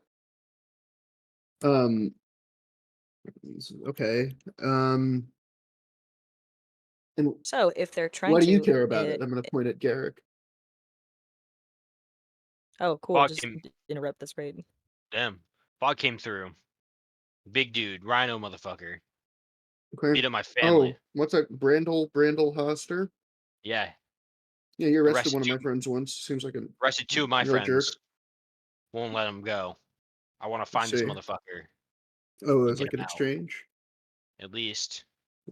Um. Okay. And So if they're trying why to, do you care about it? I'm going to point at Garrick. Oh, cool. Fuck Just him. interrupt this raid. damn. Fog came through. Big dude, Rhino motherfucker. Okay. Beat up my family. Oh, what's that? Brandel Hoster? Yeah, Yeah, you arrested Arrested one of my you. friends once. Seems like a arrested 2 of my You're a jerk. friends. Won't let him go. I want to find this see. motherfucker. oh, it's Get like him an out. exchange. At least.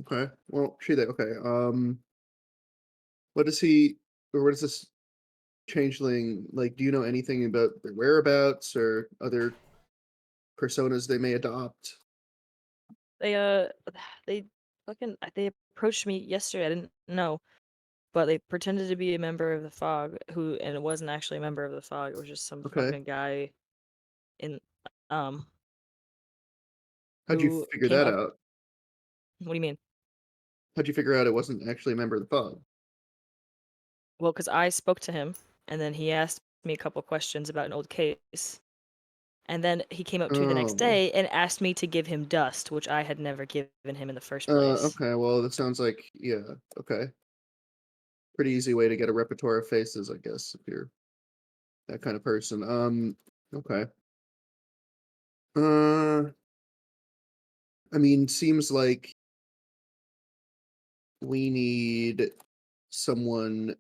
Okay. Well, okay. What is he or what is this changeling like? Do you know anything about their whereabouts or other personas they may adopt? They they approached me yesterday. I didn't know, but they pretended to be a member of the Fog, and it wasn't actually a member of the Fog. It was just some Okay. fucking guy in How'd you who figure came that up. out? What do you mean? How'd you figure out it wasn't actually a member of the pod? Well, because I spoke to him, and then he asked me a couple questions about an old case. And then he came up to me the next Oh. day and asked me to give him dust, which I had never given him in the first place. Okay, well, that sounds like, yeah, okay. Pretty easy way to get a repertoire of faces, I guess, if you're that kind of person. Okay. I mean, seems like we need someone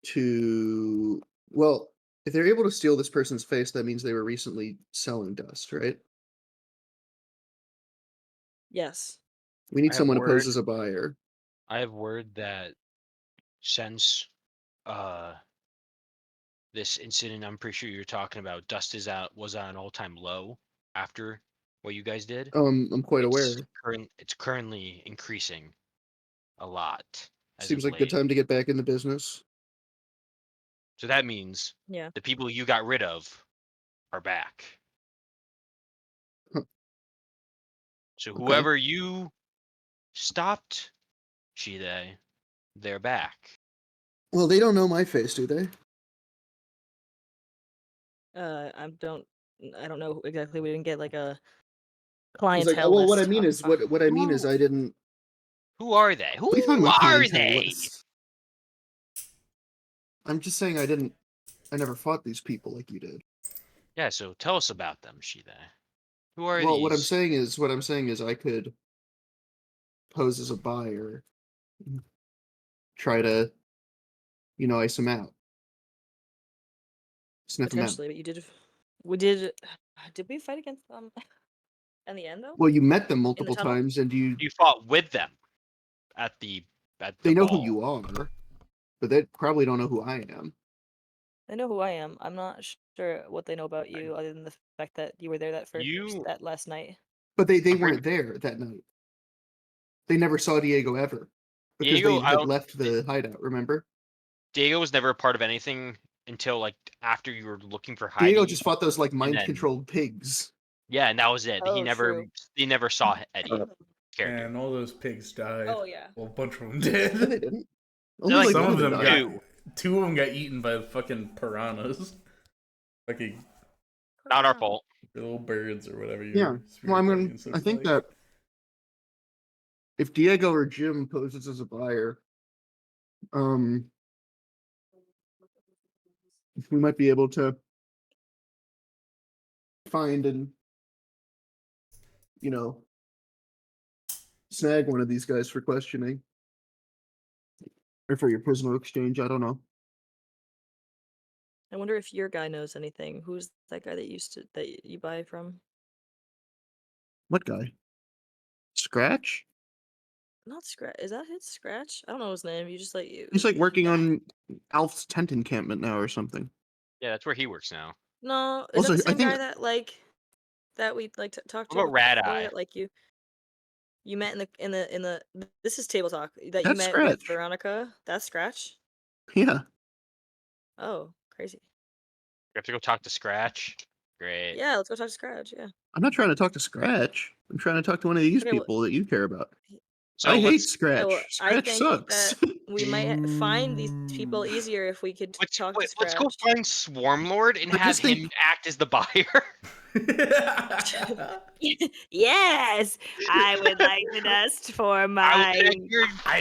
to, well, if they're able to steal this person's face, that means they were recently selling dust, right? Yes. We need I have someone to pose word. as a buyer. I have word that since this incident, I'm pretty sure you're talking about, dust was at an all-time low after what you guys did. I'm quite aware. It's currently increasing a lot as Seems of like a good late. time to get back in the business. So that means Yeah. the people you got rid of are back. Huh. So Okay. whoever you stopped, they're back. Well, they don't know my face, do they? I don't know exactly. We didn't get like a It's clientele like, well, what I list. mean is, what I mean is, I didn't. Who are they? Who What are you talking about are clientele they? lists? I'm just saying I didn't. I never fought these people like you did. Yeah, so tell us about them, Shide. Who are Well, these? what I'm saying is, I could pose as a buyer, and try to, ice them out, sniff them out. Potentially, but we did we fight against them in the end though? Well, you met them multiple tunnel? times, and You fought with them at the they know ball. who you are, but they probably don't know who I am. They know who I am. I'm not sure what they know about you, other than the fact that you were there that last night. But they I'm pretty- weren't there that night. They never saw Diego ever because Diego, they had left the hideout. Remember? Diego was never a part of anything until like after you were looking for hiding. Diego just fought those like mind then- controlled pigs. Yeah, and that was it. Oh, true. He never saw Eddie Uh, character. And all those pigs died. Oh yeah. Well, a bunch of them No, they did. didn't. They're Only like like Some one of them died. got. Two. Two of them got eaten by fucking piranhas. Fucking Not our fault. little birds or whatever. Yeah. Well, I think that if Diego or Jim poses as a buyer, we might be able to find and snag one of these guys for questioning or for your prisoner exchange. I don't know. I wonder if your guy knows anything. Who's that guy that you buy from? What guy? Scratch? Not Scratch. Is that his Scratch? I don't know his name. You just like you. He's like working on Alf's tent encampment now or something. Yeah, that's where he works now. No, is Also, that the I same guy think- that we talked to? What about Red before, Eye? that, like you met in the this is table talk that you That's met with Scratch. Veronica. That's Scratch. Yeah. Oh, crazy. You have to go talk to Scratch. Great. Yeah, let's go talk to Scratch. Yeah. I'm not trying to talk to Scratch. I'm trying to talk to one of these Okay, well- people that you care about. So I hate let's Scratch. well, I Scratch think sucks. that we might find these people easier if we could talk to let's Scratch. go find Swarmlord and But have this thing- him act as the buyer. Yes, I would like the dust for I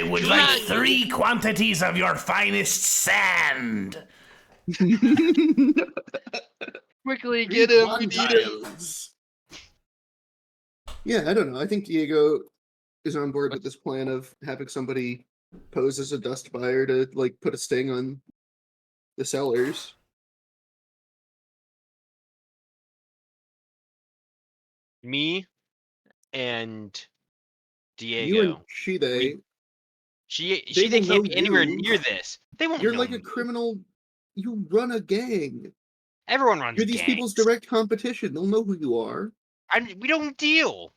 would Do like not- 3 quantities of your finest sand. Quickly Get him. We need him. Yeah, I don't know. I think Diego is on board with this plan of having somebody pose as a dust buyer to like put a sting on the sellers. Me and Diego. You and Shide, She They they will can't know be anywhere you. near this. They won't you're know like a me. criminal. You run a gang. Everyone runs You're these people's gangs. direct competition. They'll know who you are. We don't deal.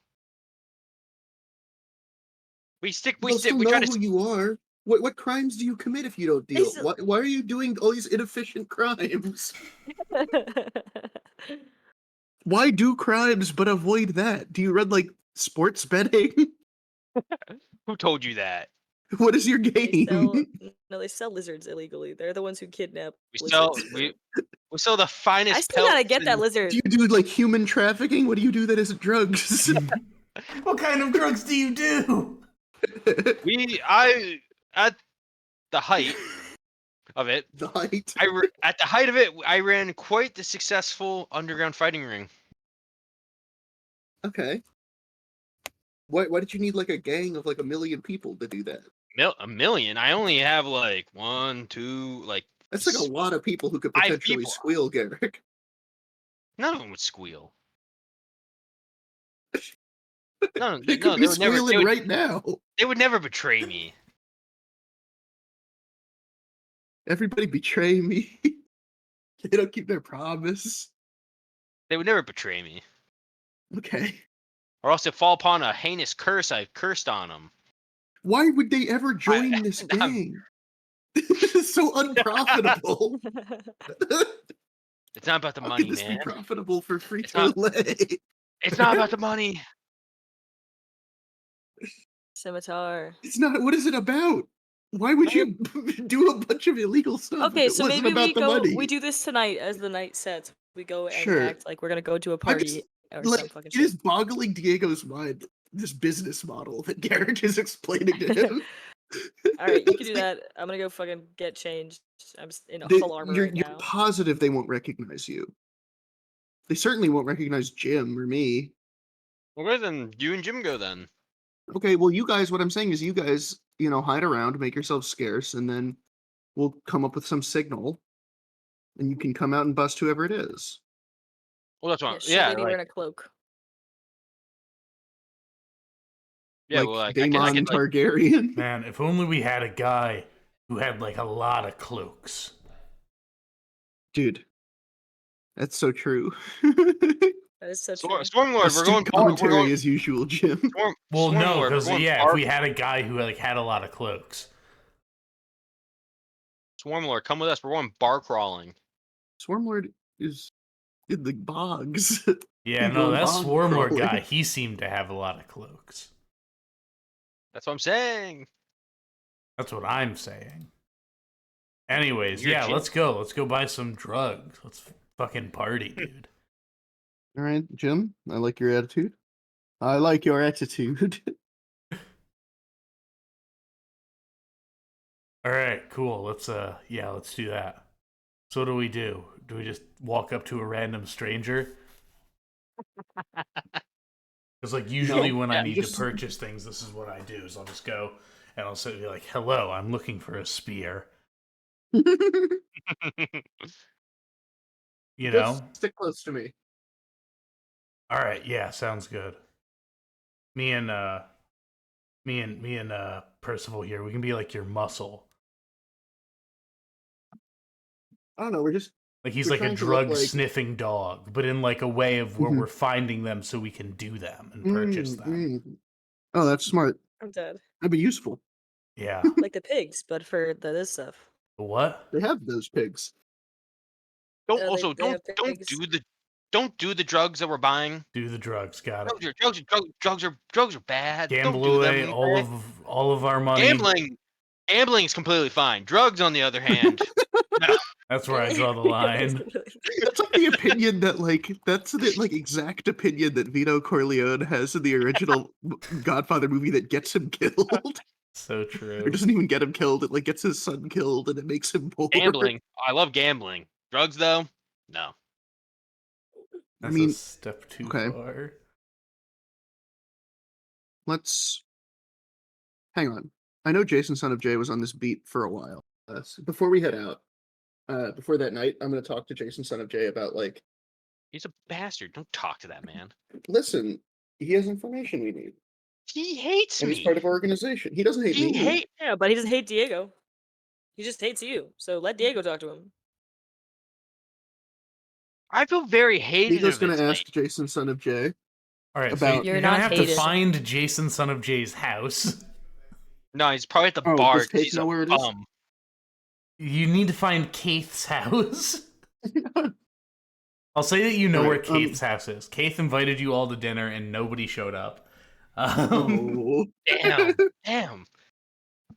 We They'll still we know try who to you are. What crimes do you commit if you don't deal? still- Why are you doing all these inefficient crimes? Why do crimes but avoid that? Do you run like sports betting? Who told you that? What is your They game? sell no, they sell lizards illegally. They're the ones who kidnap We sell lizards. we sell the finest I still gotta pelts get that and- lizard. Do you do like human trafficking? What do you do that isn't drugs? What kind of drugs do you do? I at the height of it, The height. at the height of it, I ran quite the successful underground fighting ring. Okay. Why did you need like a gang of like 1 million people to do that? A million? I only have like 1, 2, like That's like a lot of people who could 5 potentially people. squeal, Garrick. None of them would squeal. No, They no, could be they would never. squealing right now. They would never betray me. Everybody betray me. They don't keep their promise. They would never betray me, Okay. or else it fall upon a heinous curse I've cursed on them. Why would they ever join this I'm- gang? This is so unprofitable. It's not about the How money, could this man. be profitable for free It's not- to It's not about the money. Scimitar. It's not. What is it about? Why would you do a bunch of illegal stuff? if Okay, it so wasn't maybe about we the go. money? We do this tonight as the night sets. We go and Sure. act like we're gonna go to a I just, party or like, some fucking it shit. is boggling Diego's mind, this business model that Garrick is explaining to him. All right, you can It's do like, that. I'm gonna go fucking get changed. I'm in they- full armor you're, right you're now. positive they won't recognize you. They certainly won't recognize Jim or me. Okay, then you and Jim go then. Okay, well, you guys, what I'm saying is you guys, hide around, make yourselves scarce, and then we'll come up with some signal, and you can come out and bust whoever it is. Well, that's Yeah, what. shit Yeah, lady like, wearing a cloak. yeah. Like Well, like, Daemon I can like, Targaryen. Man, if only we had a guy who had like a lot of cloaks. Dude, that's so true. That is so true. Stormlord. We're Astute going. commentary We're going. as usual, Jim. Well, no, Stormlord, we're because going yeah, bar- if we had a guy who like had a lot of cloaks. Swarmlord, come with us. We're going bar crawling. Swarmlord is in the bogs. Yeah, You no, go that bog Swarmlord crawling. guy, he seemed to have a lot of cloaks. That's what I'm saying. That's what I'm saying. Anyways, You're yeah, Jim. let's go. Let's go buy some drugs. Let's fucking party, dude. All right, Jim, I like your attitude. I like your attitude. All right, cool. Let's let's do that. So what do we do? Do we just walk up to a random stranger? Because like usually when I Yeah, need just- to purchase things, this is what I do: is I'll just go and I'll say like, "Hello, I'm looking for a spear." You know? Just stick close to me. All right, yeah, sounds good. Me and Percival here, we can be like your muscle. I don't know. We're just Like he's We're like a trying to look drug like- sniffing dog, but in like a way of where Mhm. we're finding them so we can do them and purchase them. Oh, that's smart. I'm dead. That'd be useful. Yeah. Like the pigs, but for this stuff. What? They have those pigs. Don't they- also they have don't pigs. don't do the drugs that we're buying. Do the drugs, got it. Drugs are bad. Don't Gamble do them, away okay? all of our money. Gambling is completely fine. Drugs, on the other hand, That's where I draw the line. That's like the opinion that that's the exact opinion that Vito Corleone has in the original Godfather movie that gets him killed. So Or true. doesn't even get him killed. It gets his son killed and it makes him poor. gambling. I love gambling. Drugs, though, no. That's mean, a step too okay. far. Let's hang on. I know Jason Son of Jay was on this beat for a while. Before we head out, before that night, I'm going to talk to Jason Son of Jay about He's a bastard. Don't talk to that man. listen, he has information we need, He hates and me. he's part of our organization. He doesn't hate He me. hate. Yeah, but he doesn't hate Diego. He just hates you. So let Diego talk to him. I feel very hated. Diego's of going it to ask tonight. Jason Son of Jay. All right, so About- you're You're gonna not have to hated. find Jason, son of Jay's house. No, he's probably at the Oh, bar. does 'cause Kate he's know a where it is? You need to find Keith's house. I'll say that you know where Alright, Kate's house is. Kate invited you all to dinner and nobody showed up. Oh. Damn. Damn.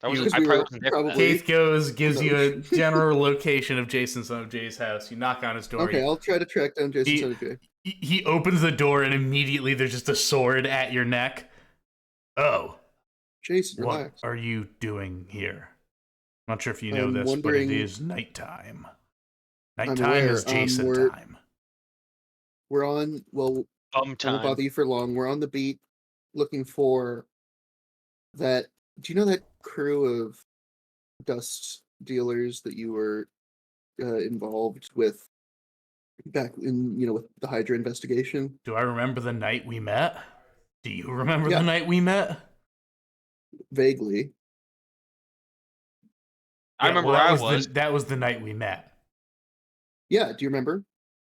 That was, Because I we probably were wasn't there for that. probably- Keith goes, gives you a Emotions. general location of Jason Son of Jay's house. You knock on his door. Okay, I'll try to track down Jason He- Son of Jay. He opens the door and immediately there's just a sword at your neck. Oh, Jason, what relax. are you doing here? I'm not sure if you know I'm this, but it wondering- is nighttime. I'm Nighttime aware, is Jason we're- time. We're on, well, I won't Time. bother you for long. We're on the beat looking for that. Do you know that crew of dust dealers that you were involved with back in, with the Hydra investigation? Do I remember the night we met? Do you remember Yeah. the night we met? Vaguely. I remember that where I was was. that was the night we met. Yeah, do you remember?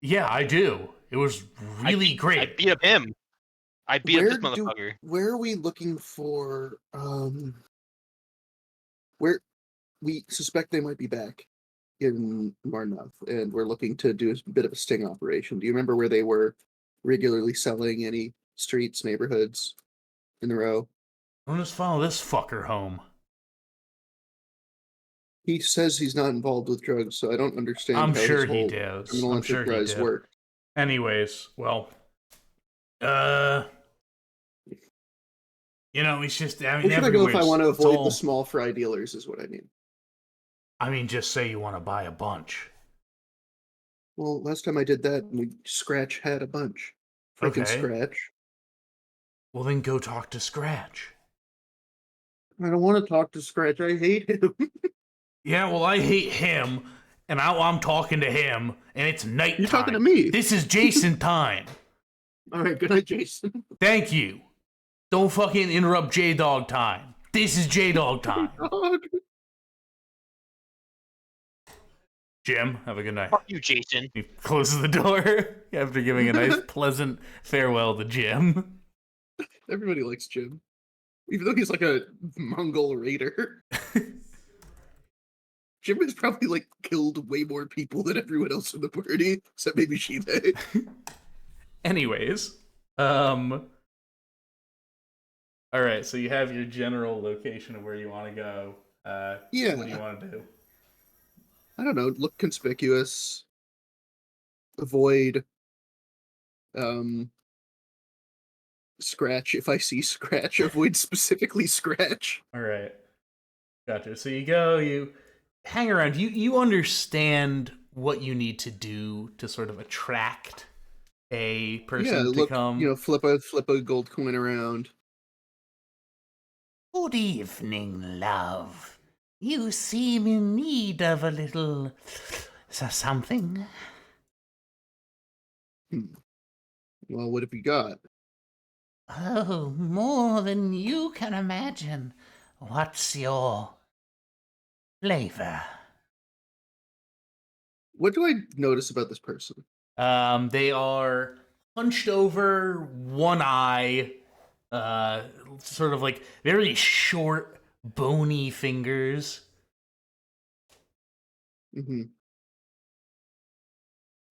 Yeah, I do. It was really great. I beat up him. I beat up this Where do- motherfucker. Where are we looking for where we suspect they might be back in Marnoth, and we're looking to do a bit of a sting operation. Do you remember where they were regularly selling any streets, neighborhoods in the row? I'm gonna just follow this fucker home. He says he's not involved with drugs, so I don't understand I'm how sure his he whole does. criminal I'm sure he enterprise did. work. Anyways, well, it's just, I mean, Where should I go if I everywhere's- want to it's avoid all- the small fry dealers is what I mean. I mean, just say you want to buy a bunch. Well, last time I did that, Scratch had a bunch. Freaking Okay. Scratch. Well, then go talk to Scratch. I don't want to talk to Scratch. I hate him. Yeah, well, I hate him, and now I'm talking to him, and it's nighttime. You're talking to me. This is Jason time. All right, good night, Jason. Thank you. Don't fucking interrupt J-Dog time. This is J-Dog time. Dog. Jim, have a good night. Fuck you, Jason. He closes the door after giving a nice, pleasant farewell to Jim. Everybody likes Jim, even though he's like a Mongol raider. Jim has probably killed way more people than everyone else in the party, except maybe Shive. Anyways, all right, so you have your general location of where you want to go. Yeah. What do you want to do? I don't know. Look conspicuous. Avoid. Scratch. If I see Scratch, avoid specifically Scratch. All right, gotcha. So you go, you hang around. You understand what you need to do to sort of attract a person Yeah, to look. come. Flip a gold coin around. Good evening, love. You seem in need of a little something. Well, what have you got? Oh, more than you can imagine. What's your flavor? What do I notice about this person? They are hunched over, one eye, sort of like very short, bony fingers. Hmm.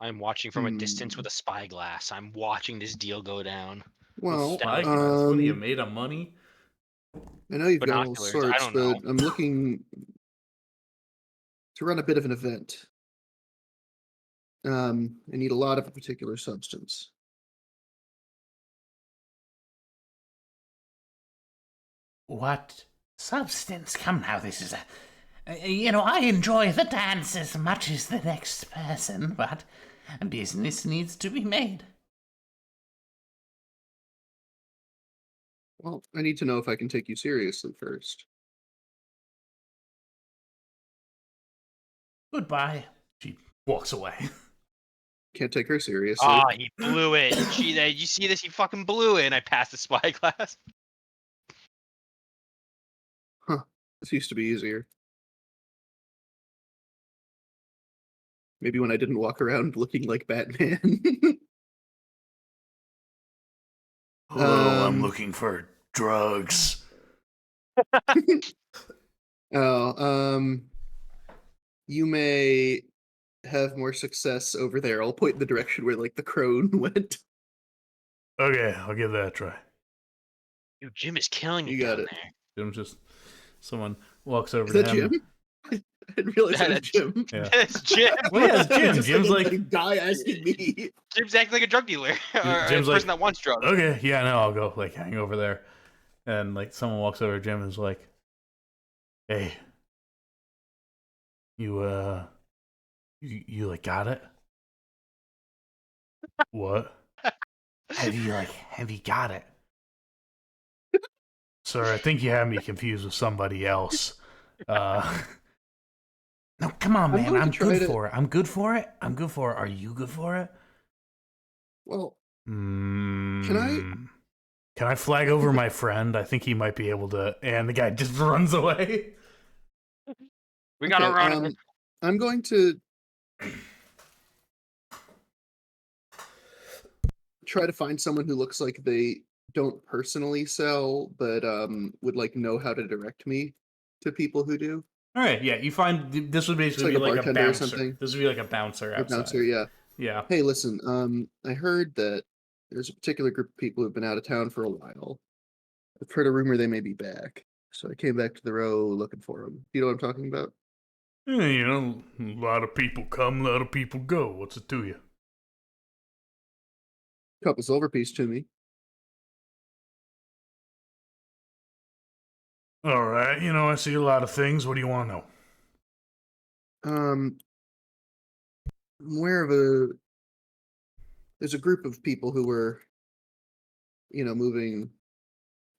I'm watching from a distance with a spyglass. I'm watching this deal go down. Well, Spyglass, what are you made of money? I know you've got all Binoculars, I sorts, don't but know. I'm looking to run a bit of an event. I need a lot of a particular substance. What substance? Come now, this is I enjoy the dance as much as the next person, but business needs to be made. Well, I need to know if I can take you seriously first. Goodbye. She walks away. Can't take her seriously. Ah, he blew it. You see this? He fucking blew it, and I passed the spyglass. This used to be easier. Maybe when I didn't walk around looking like Batman. Oh, I'm Um, looking for drugs. Oh, you may have more success over there, I'll point in the direction where like the crone went. Okay, I'll give that a try. Dude, Jim is killing You it got down it. there. Jim just someone walks over Is to that him. Jim? I didn't realize that was That's- Jim. Yeah. That's Jim. Well, yeah, it's Jim. Just Jim's a like, guy asking me. Jim's acting like a drug dealer or Jim's a like, person that wants drugs. okay, yeah, no, I'll go like hang over there, and like someone walks over to Jim and is like, hey, you like got it? What? Have you got it? Sir, I think you have me confused with somebody else. No, come on, I'm man. going to I'm try good to- for it. I'm good for it. I'm good for it. Are you good for it? Well, Can I flag over my friend? I think he might be able to. And the guy just runs away. We got okay, around it. I'm going to try to find someone who looks like they don't personally sell, but would like know how to direct me to people who do. All right, yeah. You find this would basically like a be like a bartender or bouncer. something. This would be like a bouncer A outside. bouncer, yeah. Yeah. Hey, listen, I heard that there's a particular group of people who've been out of town for a while. I've heard a rumor they may be back, so I came back to the row looking for them. You know what I'm talking about? Yeah, you know, a lot of people come, a lot of people go. What's it to you? Couple silver piece to me. All right, you know, I see a lot of things. What do you want to know? I'm aware of there's a group of people who were, moving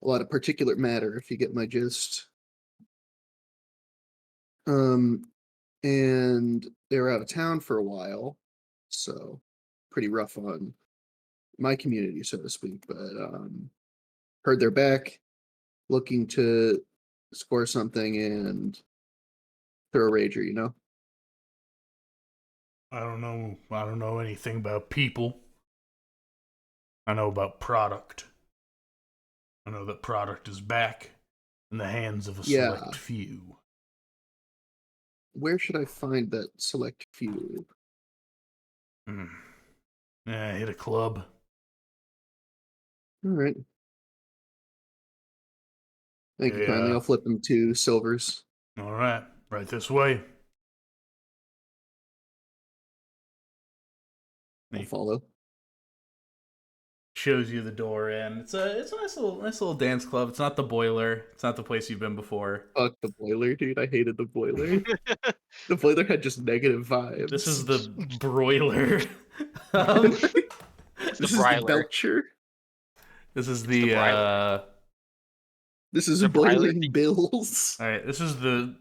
a lot of particulate matter, if you get my gist. And they were out of town for a while, so pretty rough on my community, so to speak. But heard they're back, looking to score something and throw a rager. I don't know. I don't know anything about people. I know about product. I know that product is back in the hands of a Yeah. select few. Where should I find that select few? Yeah, hit a club. All right. Thank you kindly. Yeah. I'll flip them 2 silvers. All right, right this way. I'll follow. Shows you the door in. It's a nice little dance club. It's not the Boiler. It's not the place you've been before. Fuck the boiler, dude. I hated the boiler. The boiler had just negative vibes. This is the Broiler. Um, It's This the is the Bryler. Belcher. this is the the Broiler. This is The Bryler boiling thing. bills. all right. This is the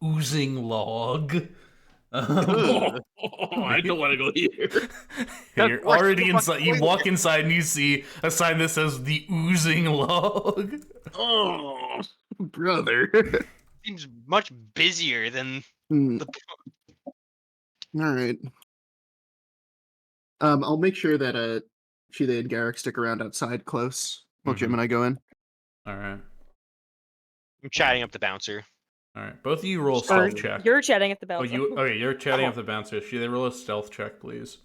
oozing log. Oh, I don't want to go here. You're Where's already the inside. fucking You boiler? walk inside and you see a sign that says the oozing log. Oh, brother. Seems much busier than Hmm, the. all right. I'll make sure that Chile and Garrick stick around outside close while Jim Mhm. and I go in. All right. I'm chatting up the bouncer. All right. Both of you roll Or stealth check. you're chatting at the Oh, bouncer. okay. You're chatting up the bouncer. Should they roll a stealth check, please?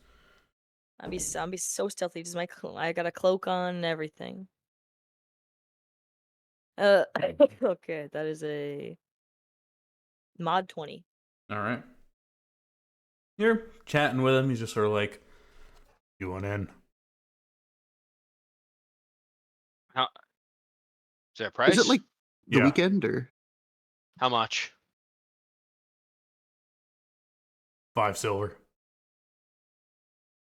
I'll be so stealthy. Just I got a cloak on and everything. Okay, that is a mod 20. All right. You're chatting with him. He's just sort of like, "You want in?" Is there a price? Is it like the Yeah. weekend or? How much? 5 silver.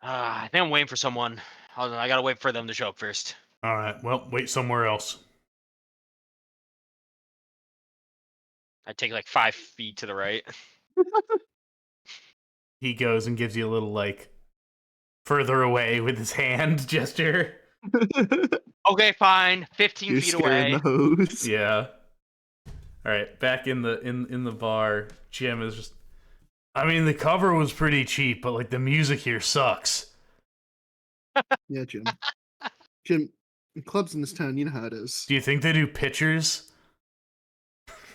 I think I'm waiting for someone. I gotta wait for them to show up first. All right. Well, wait somewhere else. I take like 5 feet to the right. He goes and gives you a little like further away with his hand gesture. Okay, fine. 15 You're feet scaring away. the hose. Yeah. All right, back in the bar, Jim is just. I mean, the cover was pretty cheap, but like the music here sucks. Yeah, Jim. Jim, clubs in this town, you know how it is. Do you think they do pictures?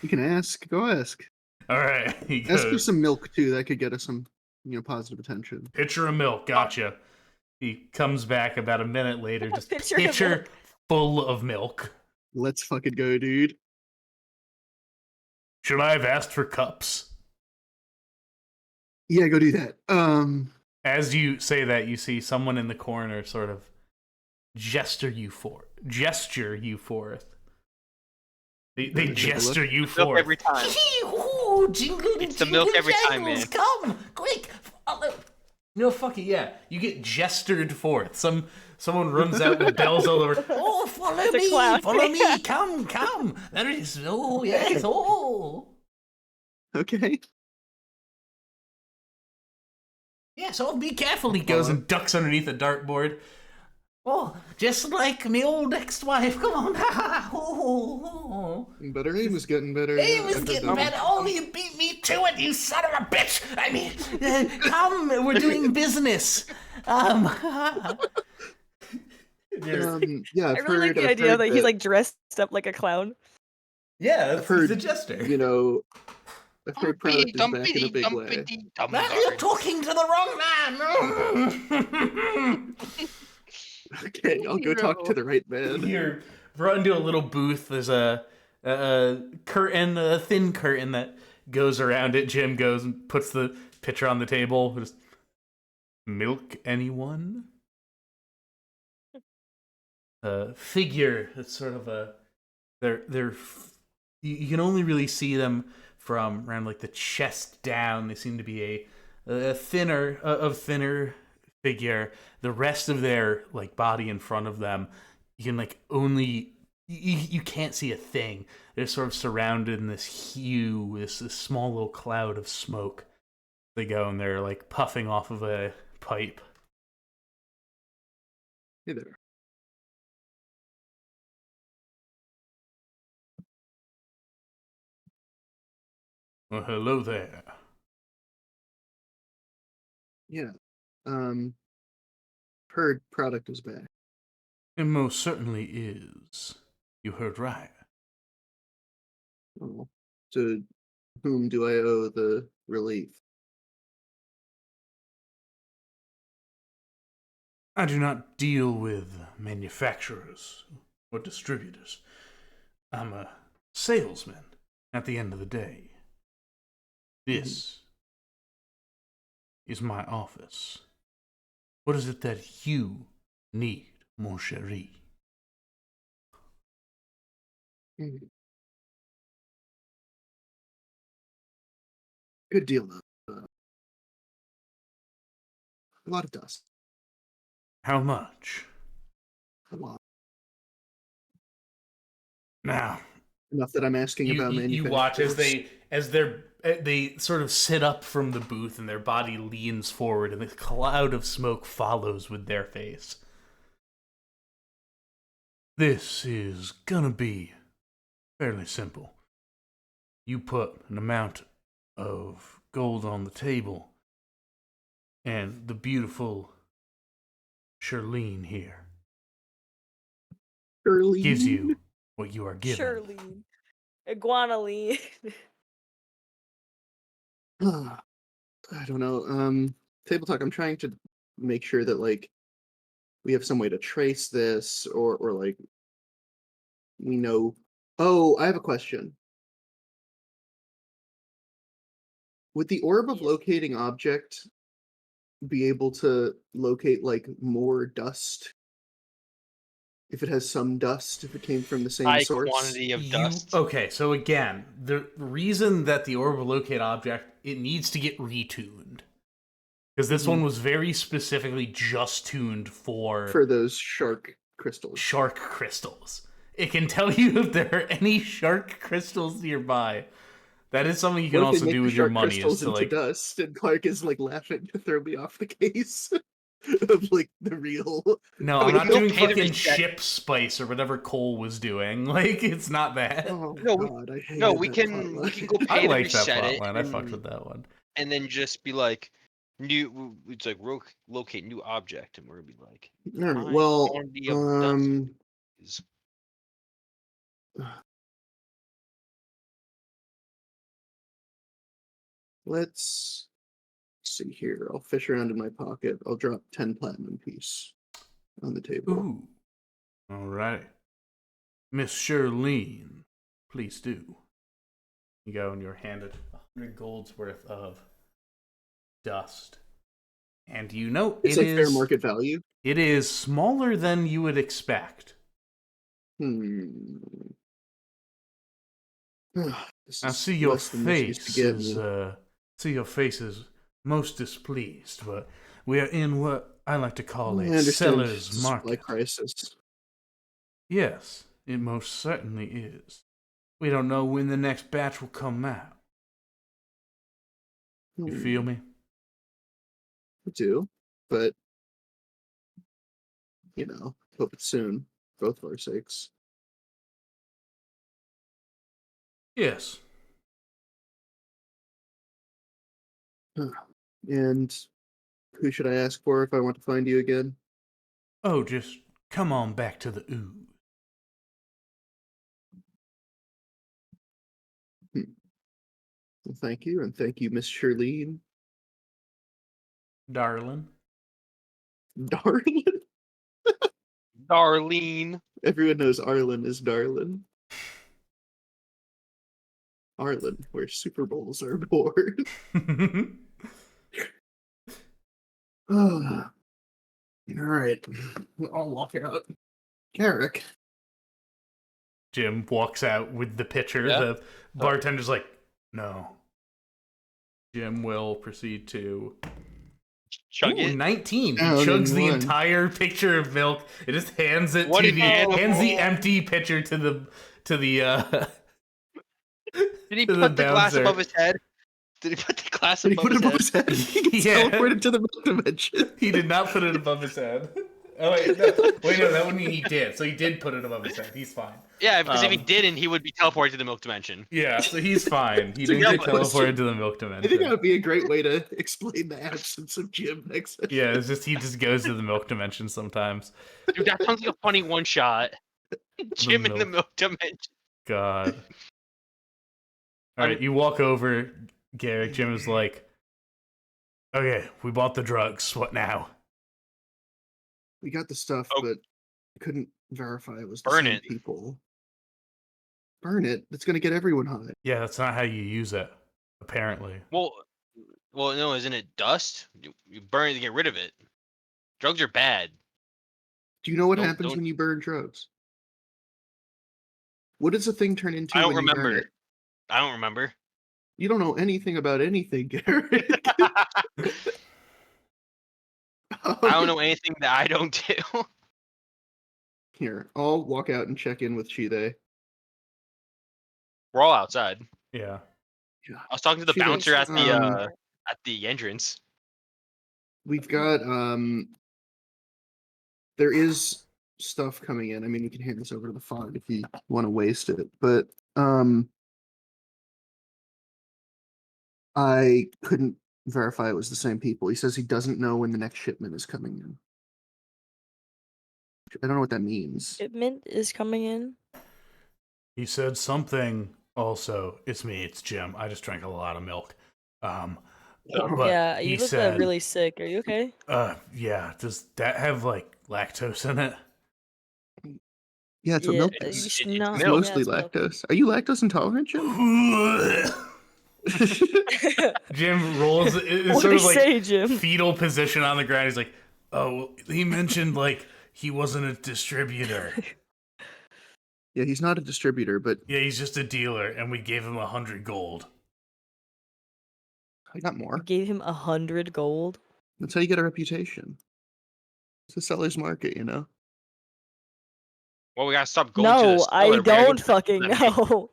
You can ask. Go ask. All right, he Ask for goes. some milk too. That could get us some positive attention. Pitcher of milk, gotcha. He comes back about a minute later, just Pitcher of pitcher milk. full of milk. Let's fucking go, dude. Should I have asked for cups? Yeah, go do that. As you say that, you see someone in the corner sort of gesture you forth. They take a gesture you Milk forth. every time. Ooh, jingle, It's the milk jingle every time, jangles, man. Come, quick, follow. No, fuck it, yeah. You get gestured forth. Someone runs out with bells all over. Oh, follow It's a me, clown. follow me, come. There is, oh, yes, oh. Okay. Yes, oh, be careful. He goes and ducks underneath a dartboard. Oh, just like me old ex-wife. Come on. Oh. But her name was getting better. He was after getting the- better. Oh, you beat me to it, you son of a bitch. I mean, come, we're doing business. Yeah, I I've really like heard, the I've idea heard that he's like dressed up like a clown. yeah, I've heard, the jester. I've heard product is back in a big way. You're talking to the wrong man. Okay, I'll go talk to the right man. You're brought into a little booth. There's a curtain, a thin curtain that goes around it. Jim goes and puts the pitcher on the table. Just, milk anyone? A figure that's sort of a you can only really see them from around like the chest down. They seem to be a thinner figure. The rest of their like body in front of them, you can like only you can't see a thing. They're sort of surrounded in this small little cloud of smoke. They go and they're like puffing off of a pipe. Hey there. Well, hello there. Yeah. Heard product is back. It most certainly is. You heard right. Oh. To whom do I owe the relief? I do not deal with manufacturers or distributors. I'm a salesman at the end of the day. This is my office. What is it that you need, mon chéri? Mhm. Good deal, though. A lot of dust. How much? A lot. Now, Enough that I'm asking about you watch as manufacturers. they sort of sit up from the booth and their body leans forward and the cloud of smoke follows with their face. This is gonna be fairly simple. You put an amount of gold on the table, and the beautiful Shirlene here Shirlene. gives you what you are given. Shirley. Iguanaline. I don't know. Table talk. I'm trying to make sure that like we have some way to trace this, or like we know. Oh, I have a question. Would the orb of Yes. locating object be able to locate like more dust? If it has some dust, if it came from the same High source. quantity of dust. Okay, so again, the reason that the orb will locate object, it needs to get retuned. Because this one was very specifically just tuned for those shark crystals. shark crystals. It can tell you if there are any shark crystals nearby. That is something you can What if they also make do the with your shark money, crystals is to into like dust, and Clark is like laughing to throw me off the case of like the real. no, No, I'm we not don't doing pay to fucking reset. ship spice or whatever Cole was doing. Like, it's not that. Oh No, God, I hate No, we can go I pay to like that reset it, plotline. I fucked with that one. and then just be like, it's like locate new object, and we're gonna be like, All right. high Well, quantity of dust is- let's see here. I'll fish around in my pocket. I'll drop 10 platinum piece on the table. Ooh. All right. Miss Shirlene, please do. You go and you're handed 100 gold's worth of dust. And you know It's like fair market value. It is smaller than you would expect. I see your face is most displeased, but we are in what I like to call a seller's market. Crisis. Yes, it most certainly is. We don't know when the next batch will come out. You feel me? I do, but hope it's soon, both of our sakes. Yes. And who should I ask for if I want to find you again? Oh, just come on back to the ooze. Well, thank you, and thank you, Miss Shirlene. Darling. Darlin? Darlene. Everyone knows Arlen is Darlin. Arlen, where Super Bowls are born. All right. I'll walk out. Garrick. Jim walks out with the pitcher. Yeah? The bartender's like, no. Jim will proceed to Chug it. 19. He Down chugs in the one. entire pitcher of milk. It just hands it What to an the animal. hands the empty pitcher to the Did he to the put the glass bouncer. above his head? Did he put the glass Did he above put it his above head? his head? He gets Yeah. teleported to the milk dimension. He did not put it above his head. Oh wait, no, that would mean he did. So he did put it above his head. He's fine. Yeah, because if he Um, didn't, he would be teleported to the milk dimension. Yeah, so he's fine. He It's a didn't get good question. teleported to the milk I think dimension. that would be a great way to explain the absence of Jim next session. Yeah, it's just he just goes to the milk dimension sometimes. Dude, that sounds like a funny one shot. Jim in the milk. milk dimension. God. All right, you walk over, Garrick. Jim is like, "Okay, we bought the drugs. What now?" We got the stuff, Oh. but couldn't verify it was the Burn same it. people. Burn it. That's going to get everyone high. Yeah, that's not how you use it. Apparently. Well, no, isn't it dust? You burn it to get rid of it. Drugs are bad. Do you know what Don't- happens don't- when you burn drugs? What does the thing turn into I don't when you burn remember. it? I don't remember. You don't know anything about anything, Garrick. I don't know anything that I don't do. Here, I'll walk out and check in with Chide. We're all outside. Yeah. Yeah. I was talking to the She bouncer looks, at the entrance. We've got there is stuff coming in. I mean, you can hand this over to the font if you want to waste it, but I couldn't verify it was the same people. He says he doesn't know when the next shipment is coming in. I don't know what that means. Shipment is coming in. He said something also. It's me, it's Jim. I just drank a lot of milk. But Yeah, he you look said, really sick. Are you okay? yeah, does that have like lactose in it? Yeah, it's what Yeah, milk you is. should it's not- It's milk. mostly yeah, it's milk. lactose. Are you lactose intolerant, Jim? Jim rolls. It's What sort do of you like say, Jim? fetal position on the ground. He's like, "Oh, well, he mentioned like he wasn't a distributor. Yeah, he's not a distributor, but Yeah, he's just a dealer, and we gave him 100 gold." I got more. Gave him 100 gold. That's how you get a reputation. It's a seller's market, you know? Well, we gotta stop going to the No, store. I We gotta go don't to the fucking people that make- know.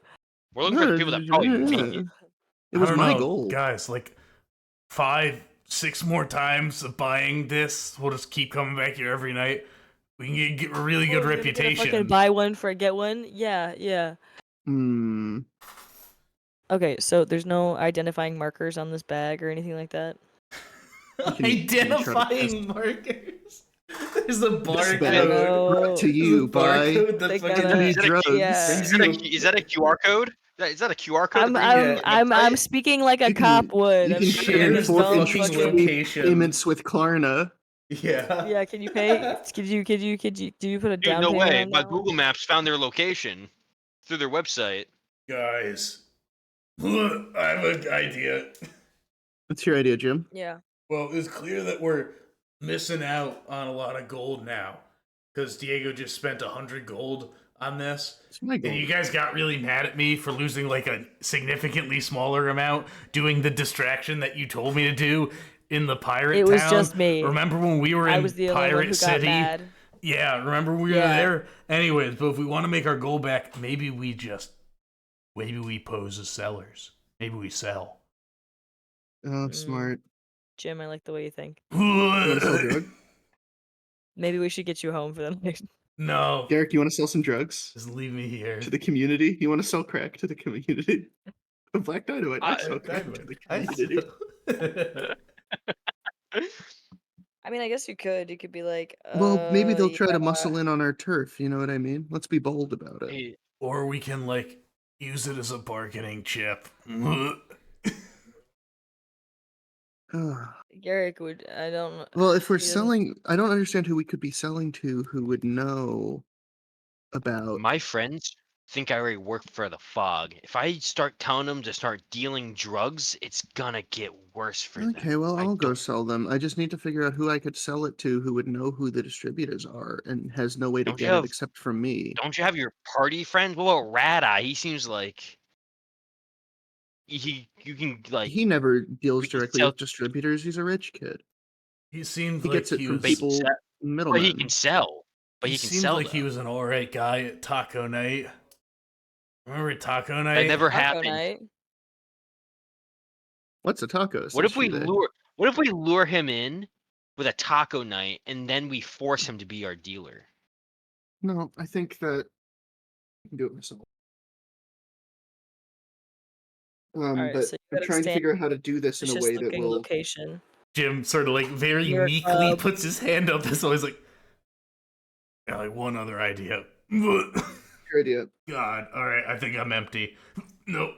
We're looking for the people that probably make it. It was I don't my know, goal. guys. Like 5-6 more times of buying this, we'll just keep coming back here every night. We can get a really good Oh, you're gonna reputation. Fucking buy one for get one. Yeah, yeah. Hmm. Okay, so there's no identifying markers on this bag or anything like that. Can you try to Identifying markers. There's a This bag barcode. brought to There's a you by barcode that They fucking gotta- Any Is that a- drugs. yeah. Is that a QR code? Is that a QR code? I'm that brings you to I'm the I'm website? speaking like a You can- cop would. You I'm can speaking share like his his fourth phone fucking interest fucking. location. payments with Klarna. Yeah. Yeah, can you pay? Could you do you put a Dude, down no payment way. on My that one? Google Maps found their location through their website. Guys, I have an idea. What's your idea, Jim? Yeah. Well, it's clear that we're missing out on a lot of gold now because Diego just spent 100 gold on this. It's my goal. And you guys got really mad at me for losing like a significantly smaller amount doing the distraction that you told me to do in the pirate It was town. just me. Remember when we were in I was the only Pirate one who City? got mad. Yeah, remember we were Yeah. there? Anyways, but if we want to make our gold back, maybe we pose as sellers. Maybe we sell. Oh, smart. Jim, I like the way you think. You want to sell drugs? Maybe we should get you home for the next. No, Derek, do you want to sell some drugs just leave me here. to the community? You want to sell crack to the community? Black Dynamite, I sell crack to the community. I mean, I guess you could. You could be like, Well, maybe they'll try yeah. to muscle in on our turf. You know what I mean? Let's be bold about it. Hey, Or we can like use it as a bargaining chip. Garrick would. I don't. know. Well, if we're He doesn't- selling, I don't understand who we could be selling to who would know about. my friends think I already work for the Fog. If I start telling them to start dealing drugs, it's gonna get worse for them. Okay, well, I I'll go don't- sell them. I just need to figure out who I could sell it to who would know who the distributors are and has no way to Don't you get it have- except from me. Don't you have your party friend? What about Rat Eye? He seems like you can like He never deals we can directly sell- with distributors. He's a rich kid. He seemed He like gets it he from was. people, but middlemen. he can sell. But he he can seemed sell. like he though. was an alright guy at Taco Night. Remember Taco Night? That never Taco happened. night. What's a taco? What if we says Shide? lure him in with a taco night and then we force him to be our dealer? No, I think that I can do it myself. Alright, But so you I'm gotta trying to stand figure out how to do this in a way that looking will. location. Jim sort of like very Your meekly club. puts his hand up. That's always like, yeah, like one other idea. Your idea. God, all right, I think I'm empty. Nope.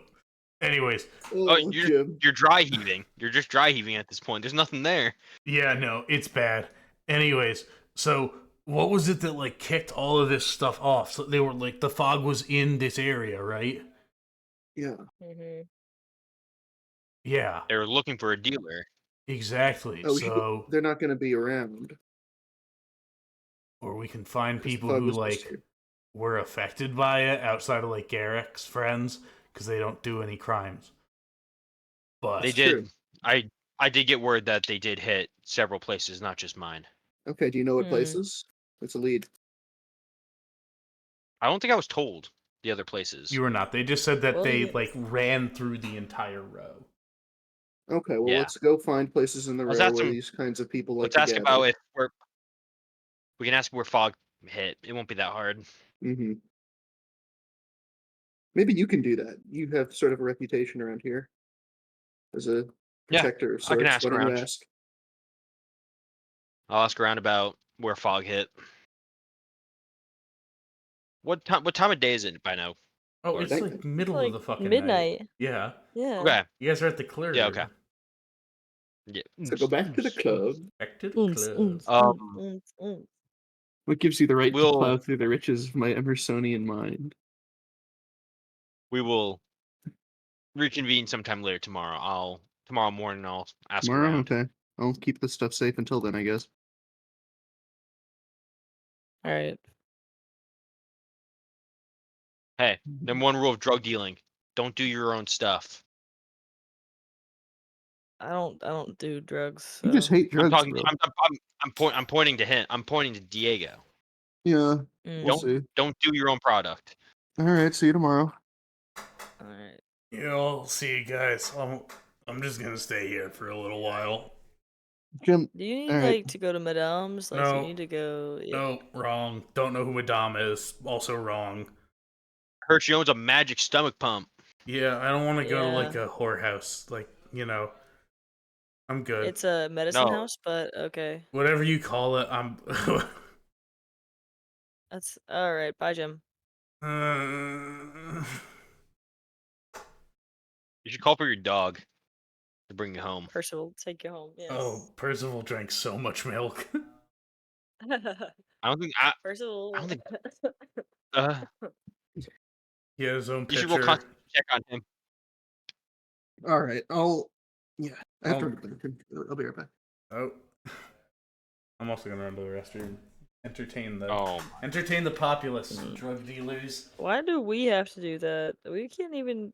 Anyways, Oh, Jim. you're dry heaving. You're just dry heaving at this point. There's nothing there. yeah, no, it's bad. Anyways, so what was it that like kicked all of this stuff off? So they were like the Fog was in this area, right? Yeah. Mm-hmm. Yeah, They were looking for a dealer. exactly. Oh, So, they're not going to be around. or we can find 'cause the people Fog who was supposed like to. were affected by it outside of like Garrick's friends because they don't do any crimes. But They true. did. I did get word that they did hit several places, not just mine. Okay, do you know what Hmm. places? It's a lead. I don't think I was told the other places. you were not. They just said that Well, they yeah. like ran through the entire row. Okay, well, Yeah. let's go find places in the Let's row ask where them- these kinds of people like Let's to ask gather. about if we can ask where Fog hit. It won't be that hard. Mm-hmm. Maybe you can do that. You have sort of a reputation around here as a Yeah, protector of I sorts. can ask Why don't you around. ask? I'll ask around about where Fog hit. What time of day is it by now? Oh, Or- it's Thank- like middle Like of the fucking midnight. night. Yeah, Yeah. Okay. you guys are at the clear. Yeah, okay. Yeah. So go back to the club. Back to the Oons, club. oons, Um, oons, oons. What gives you the right to We'll- plow through the riches of my Emersonian mind? We will reconvene sometime later tomorrow. Tomorrow morning I'll ask Tomorrow? around. Okay. I'll keep this stuff safe until then, I guess. All right. Hey, number one rule of drug dealing: don't do your own stuff. I don't do drugs. You just so- hate drugs, I'm talking. bro. I'm pointing to him. I'm pointing to Diego. Yeah, Mm, we'll see. Don't do your own product. All right, see you tomorrow. all right. Yeah, I'll see you guys. I'm just gonna stay here for a little while. Jim, Do you need All right. like to go to Madame's? Like, No. you need to go. Yeah. No, wrong. Don't know who Madame is. Also wrong. Heard she owns a magic stomach pump. Yeah, I don't want to go to like Yeah. a whorehouse. Like, I'm good. It's a medicine No. house, but okay. Whatever you call it, I'm. That's all right. Bye, Jim. Uh, You should call for your dog to bring you home. Percival, take you home. Yes. Oh, Percival drank so much milk. I don't think. I Percival. don't think. Uh, He had his own you should roll pitcher. constitution check on him. All right, I have to I'll- run to the bathroom. I'll be right back. Oh, I'm also gonna run to the restroom. Entertain the Oh, populace, drug dealers. Why do we have to do that? We can't even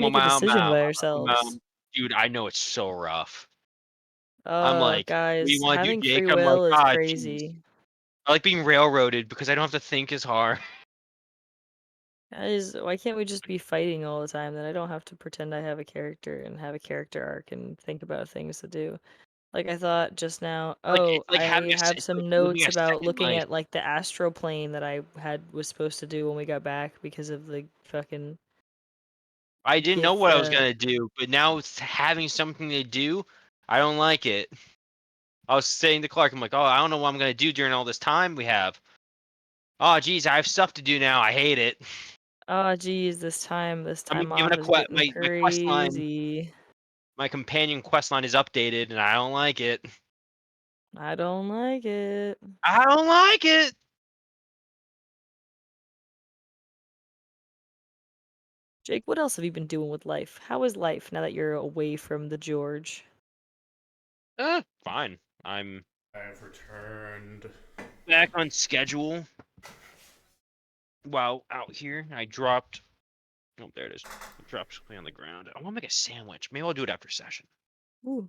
Well, make a decision by ourselves. dude, I know it's so rough. Oh, like, guys, we wanna do having Jake, free I'm like, will is "Ah, jeez." crazy. I like being railroaded because I don't have to think as hard. Guys, why can't we just be fighting all the time? Then I don't have to pretend I have a character and have a character arc and think about things to do. Like I thought just now, Like, oh, it's like I having have it's some like living notes a about second looking life. at like the astral plane that I was supposed to do when we got back because of the fucking I didn't know GIF, what I was gonna do, but now it's having something to do, I don't like it. I was saying to Clark, I'm like, oh, I don't know what I'm gonna do during all this time we have. Oh, geez, I have stuff to do now. I hate it. oh geez, this I'm time given off a is getting my quest line. crazy. My companion quest line is updated, and I don't like it. I don't like it. I don't like it. Jake, what else have you been doing with life? How is life now that you're away from the George? Fine. I'm I've returned. back on schedule. While out here, I dropped. Oh, there it is. I dropped something on the ground. I want to make a sandwich. Maybe I'll do it after session. Ooh.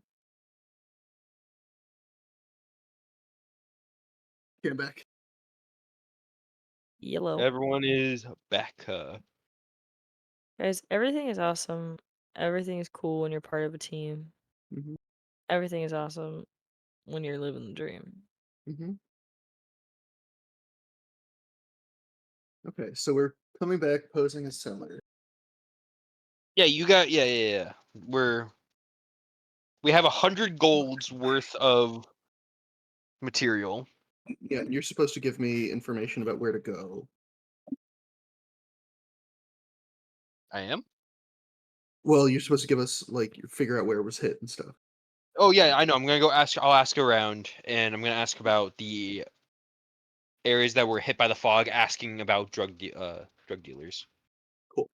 Okay, I'm back. Yellow. Everyone is back. Guys, everything is awesome. Everything is cool when you're part of a team. Mm-hmm. Everything is awesome when you're living the dream. Mm-hmm. Okay, so we're coming back posing as Seller. Yeah, you got. Yeah. We have 100 golds worth of material. Yeah, you're supposed to give me information about where to go. I am. Well, you're supposed to give us figure out where it was hit and stuff. Oh yeah, I know. I'm gonna go ask. I'll ask around, and I'm gonna ask about the areas that were hit by the fog. Asking about drug dealers. Cool.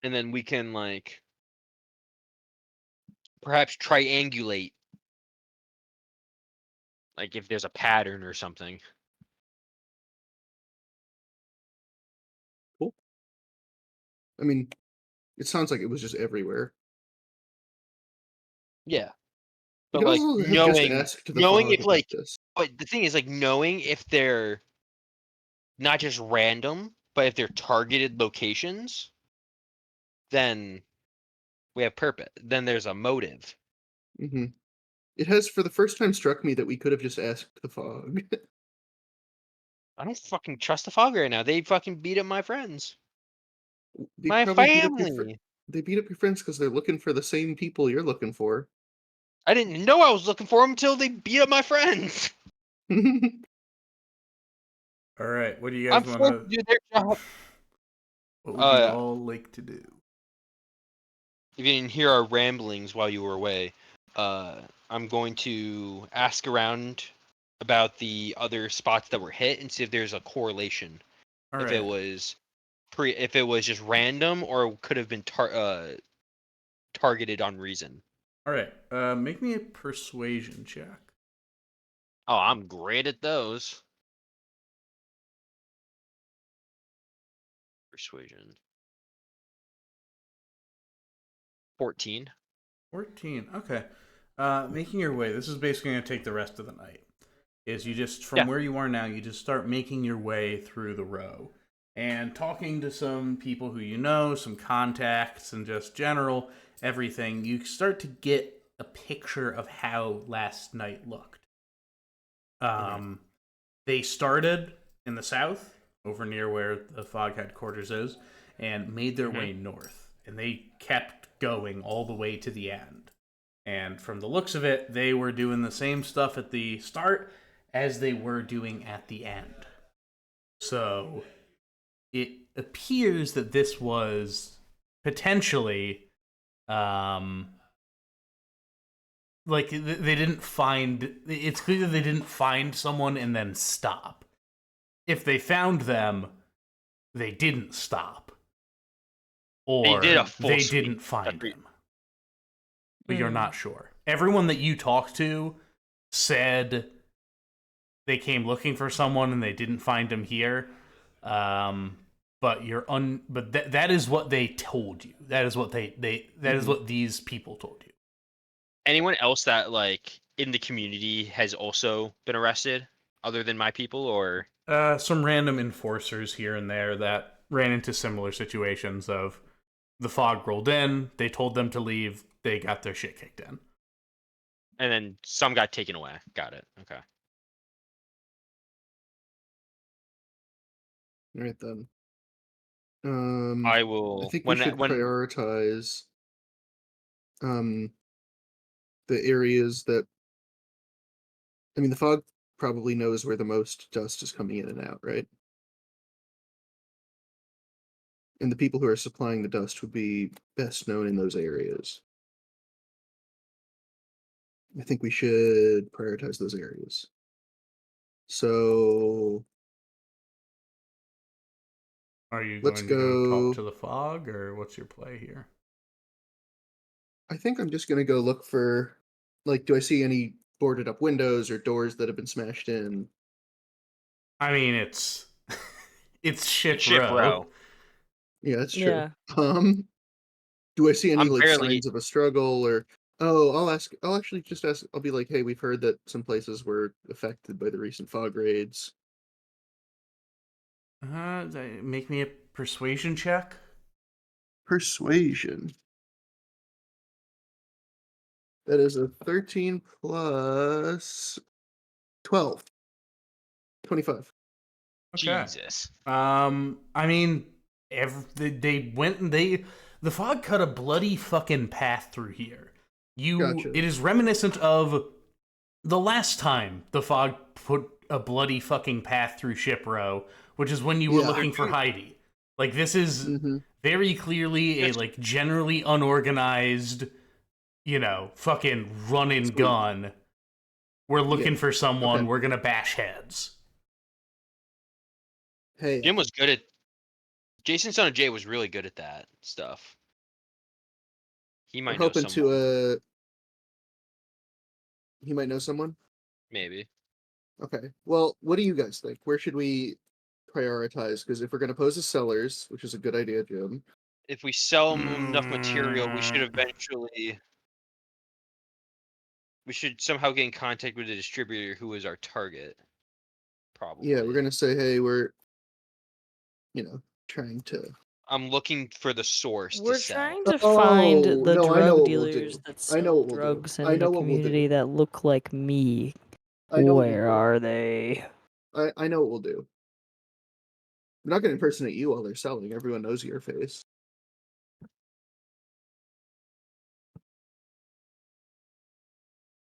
And then we can perhaps triangulate, if there's a pattern or something. Cool. I mean, it sounds like it was just everywhere. Yeah. You But can also have just knowing asked the knowing fog if about this. but the thing is knowing if they're not just random, but if they're targeted locations, then we have purpose. Then there's a motive. Mm-hmm. It has, for the first time, struck me that we could have just asked the fog. I don't fucking trust the fog right now. They fucking beat up my friends. They My probably beat up your family. They beat up your friends because they're looking for the same people you're looking for. I didn't know I was looking for them until they beat up my friends. All right, what do you I'm guys forced want to do their job. What would you all like to do? If you didn't hear our ramblings while you were away, I'm going to ask around about the other spots that were hit and see if there's a correlation. All if right. it was just random or could have been targeted on reason. All right. Make me a persuasion check. Oh, I'm great at those. Persuasion. 14. 14. Okay. Making your way. This is basically going to take the rest of the night. Is you just, from Yeah. where you are now, you just start making your way through the row. And talking to some people who you know, some contacts, and just general everything, you start to get a picture of how last night looked. They started in the south, over near where the Fog headquarters is, and made their way north. And they kept going all the way to the end. And from the looks of it, they were doing the same stuff at the start as they were doing at the end. So it appears that this was potentially, like they didn't find. It's clear that they didn't find someone and then stop. If they found them, they didn't stop, or did a full they sweep. didn't find That's them. But you're not sure. Everyone that you talked to said they came looking for someone and they didn't find him here. But that is what they told you. That is what that is what these people told you. Anyone else that like in the community has also been arrested, other than my people, or Some random enforcers here and there that ran into similar situations of the fog rolled in, they told them to leave, they got their shit kicked in. and then some got taken away. Got it. Okay. All right then. I will. I think we should prioritize the areas that. I mean, the fog probably knows where the most dust is coming in and out, right? And the people who are supplying the dust would be best known in those areas. I think we should prioritize those areas. So Are you let's going to go go. talk to the fog, or what's your play here? I think I'm just gonna go look for, like, do I see any boarded up windows or doors that have been smashed in? I mean, it's it's ship Ship row. row. Yeah, that's true. Yeah. Do I see any I'm like barely- signs of a struggle or? Oh, I'll actually just ask. I'll be like, hey, we've heard that some places were affected by the recent fog raids. Make me a persuasion check. Persuasion. That is a 13 plus 12. 25. Okay. Jesus. I mean, they went and the fog cut a bloody fucking path through here. Gotcha. It is reminiscent of the last time the fog put a bloody fucking path through Ship Row, which is when you were Yeah. looking for Heidi. Like, this is very clearly a like generally unorganized, fucking run and gun. We're looking for someone. Okay. We're gonna bash heads. Hey, Jim was good at. Jason Son of Jay was really good at that stuff. He we're might know hoping someone. to he might know someone. Maybe. Okay. Well, what do you guys think? Where should we prioritize? Because if we're going to pose as sellers, which is a good idea, Jim. If we sell enough material, we should eventually. We should somehow get in contact with the distributor who is our target. Probably. Yeah, we're going to say, hey, we're, trying to. I'm looking for the source. We're to sell. trying to find Oh, the no, I know drug what we'll dealers do. that I know sell what we'll do. drugs I in know the what we'll community do. that look like me. I know what Where we'll do. are they? I know what we'll do. I'm not going to impersonate you while they're selling. Everyone knows your face.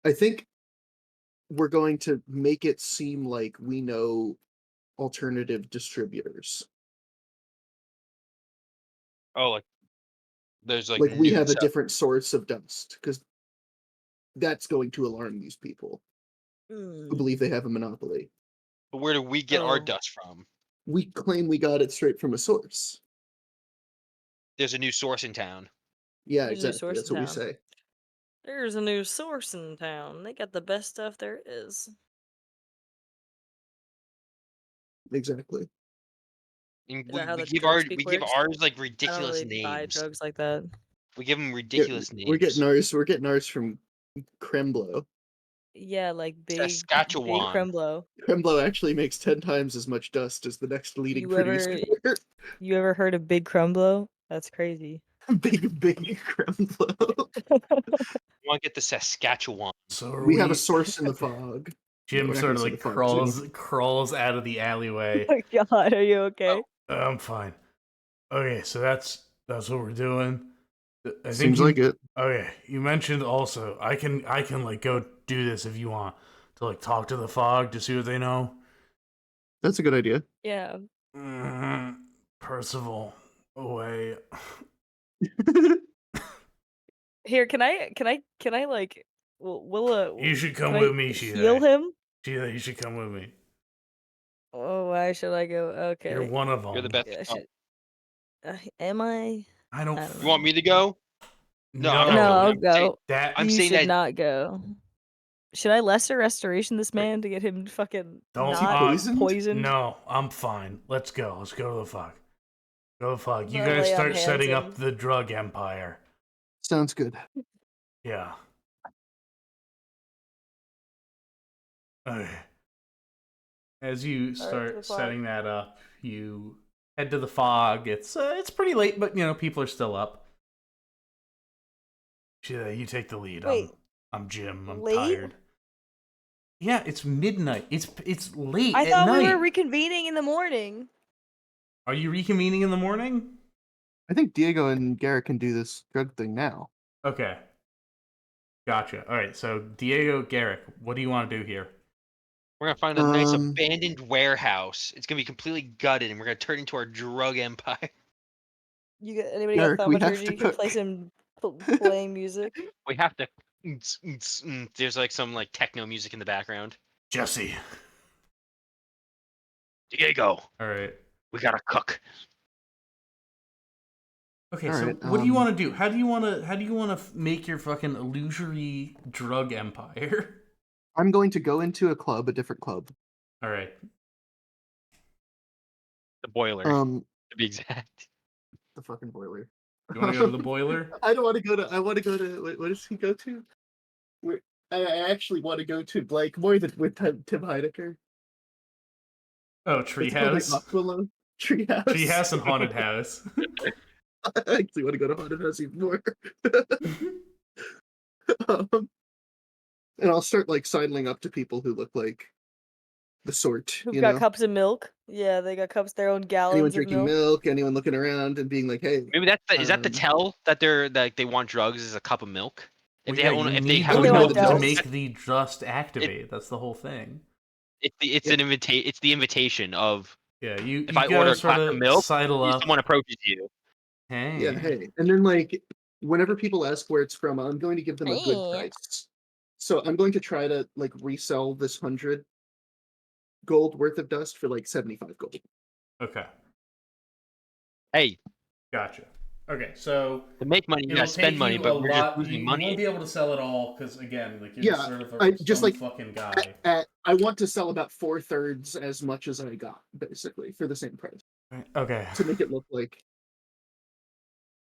I think we're going to make it seem like we know alternative distributors. Oh, like there's like Like we new have a stuff. different source of dust, because that's going to alarm these people who believe they have a monopoly. But where do we get our Oh. dust from? We claim we got it straight from a source. There's a new source in town. Yeah, There's a new exactly. source That's in what we town. say. There's a new source in town. They got the best stuff there is. Exactly. And Is that how we the give drug our speak we give works? ours like I don't ridiculous really buy names. drugs like that. We give them ridiculous names. We're getting ours. We're getting ours from Kremblo. Yeah, like big Saskatchewan. Kremblo. Kremblo actually makes 10 times as much dust as the next leading You producer. You ever heard of Big Kremblo? That's crazy. big Kremblo. I want to get the Saskatchewan. So are We have a source in the fog. Jim We're not sort gonna of say like the fog, too. crawls out of the alleyway. Oh my god, are you okay? I'm fine. Okay, so that's what we're doing. I think Seems like it. Okay, you mentioned also I can like go do this if you want to like talk to the fog to see what they know. That's a good idea. Yeah. Percival, away. Here, can I like, will You should come can with I me, heal Sheila. him? Sheila, you should come with me. Oh, why should I go? Okay. You're one of them. You're the best. Yeah, Oh, am I? I don't. I don't you want me to go? No, I'm not No, going. I'll I'm saying, go. That I'm You saying should that not go. Should I lesser restoration this man to get him fucking don't. not poisoned? poisoned? No, I'm fine. Let's go. Let's go to the fuck. Go to the fuck. You I'll guys lay on start hands setting up and- the drug empire. Sounds good. Yeah. Okay. As you to the start fog. setting that up, you head to the fog. It's pretty late, but people are still up. Sheila, you take the lead. Wait, I'm Jim. I'm late? tired. Yeah, it's midnight. It's late I at thought night. we were reconvening in the morning. Are you reconvening in the morning? I think Diego and Garrett can do this drug thing now. Okay. Gotcha. All right. So Diego, Garrick, what do you want to do here? we're gonna find a nice Um, abandoned warehouse. It's gonna be completely gutted, and we're gonna turn it into our drug empire. You got anybody Derek, got we have thaumaturgy? to You can play cook. some playing music. We have to. There's like some like techno music in the background. Jesse. Diego, All right. we gotta cook. Okay, All so right, what do you want to do? How do you want to make your fucking illusory drug empire? I'm going to go into a club, a different club. All right. The boiler, Um, to be exact. the fucking boiler. You want to go to the boiler? I don't want to go to. I want to go to. What does he go to? I actually want to go to Blake more than with Tim Heidecker. Oh, What's it called, like, treehouse. Aquilo? Treehouse. Treehouse and haunted house. I actually want to go to haunted house even more. And I'll start like sidling up to people who look like the sort. Who've You got know, cups of milk? Yeah, they got cups, their own gallons anyone of drinking milk, anyone looking around and being like, "Hey, Maybe is that the Um, tell that they're like they want drugs is a cup of milk? If Well, they yeah, own, you if they need have the the a milk milk milk, to does. make the just activate. That's the whole thing. it's Yeah. an it's the invitation of Yeah, you if I gotta order a sort glass of of milk, sidle up. someone approaches you. Hey. yeah, hey," and then like whenever people ask where it's from, I'm going to give them a good Hey. price. So I'm going to try to like resell this 100 gold worth of dust for like 75 gold. Okay, Hey, gotcha. Okay, so to make money, you it'll gotta spend take money, you a but we're just lot. You losing won't money. be able to sell it all because again, like you're Yeah, just sort of I a just some like fucking guy. I want to sell about 4/3 as much as I got, basically, for the same price Okay, to make it look like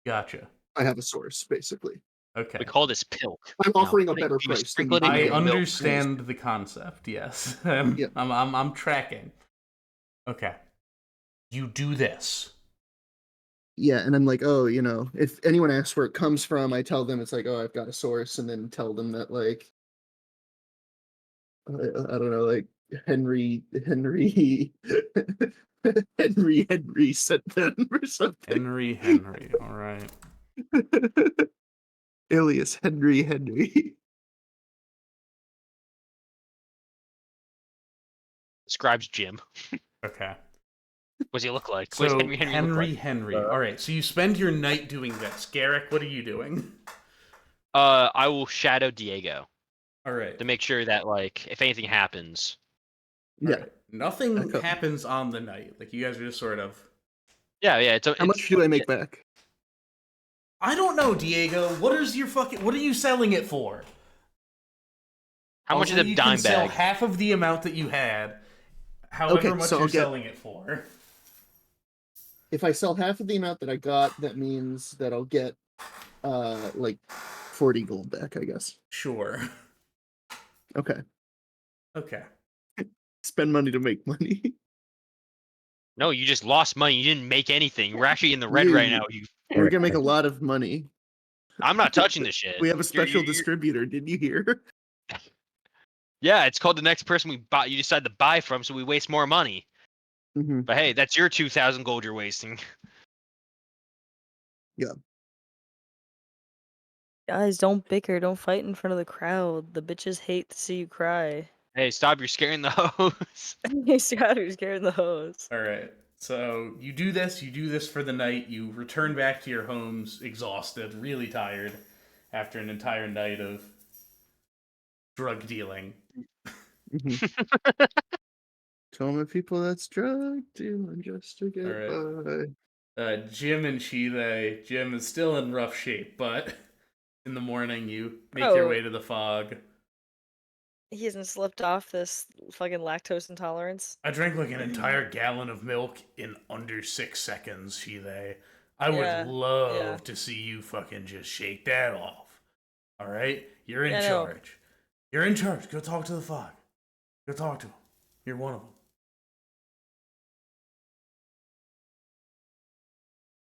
gotcha. I have a source, basically. Okay, We call this pilk. I'm Now, offering a put it- better you price than sprinkle it you in I do. your milk. understand the concept. Yes, Yeah. I'm tracking. Okay, you do this. Yeah, and I'm like, oh, you know, if anyone asks where it comes from, I tell them it's like, oh, I've got a source, and then tell them that like, I don't know, like Henry Henry sent them or something. Henry. All right. Alias Henry. Describes Jim. Okay. What does he look like? What So does Henry look like? Henry. All right. So you spend your night doing this. Garrick, what are you doing? I will shadow Diego All right. to make sure that like if anything happens. All Yeah. right. Nothing Okay. happens on the night. Like you guys are just sort of. Yeah, yeah. It's, How much do I make back? I don't know, Diego. What are you selling it for? How much is Also, a you dime can sell bag? half of the amount that you had. However Okay, much so you're I'll get- selling it for. If I sell half of the amount that I got, that means that I'll get like 40 gold back, I guess. Sure. Okay. Okay. Spend money to make money. No, you just lost money. You didn't make anything. We're actually in the red right You- now. You. We're gonna make a lot of money. I'm not touching this shit. We have a You're- special you're- distributor, did you hear? Yeah, it's called the next person we buy. You decide to buy from, so we waste more money. Mm-hmm. But hey, that's your 2,000 gold you're wasting. Guys, don't bicker. Don't fight in front of the crowd. The bitches hate to see you cry. Hey, stop! You're scaring the hoes. You're scaring the hose. All right. So you do this for the night. You return back to your homes exhausted, really tired, after an entire night of drug dealing. Tell me people that's drug dealing just to get Alright. by. Jim and Chile. Jim is still in rough shape, but in the morning you make your Bro. way to the fog. He hasn't slipped off this fucking lactose intolerance. I drank like an entire gallon of milk in under 6 seconds, Chile. I Yeah, would love yeah. to see you fucking just shake that off. Alright? You're in Yeah, I know. charge. You're in charge. Go talk to the fog. Go talk to him. You're one of them.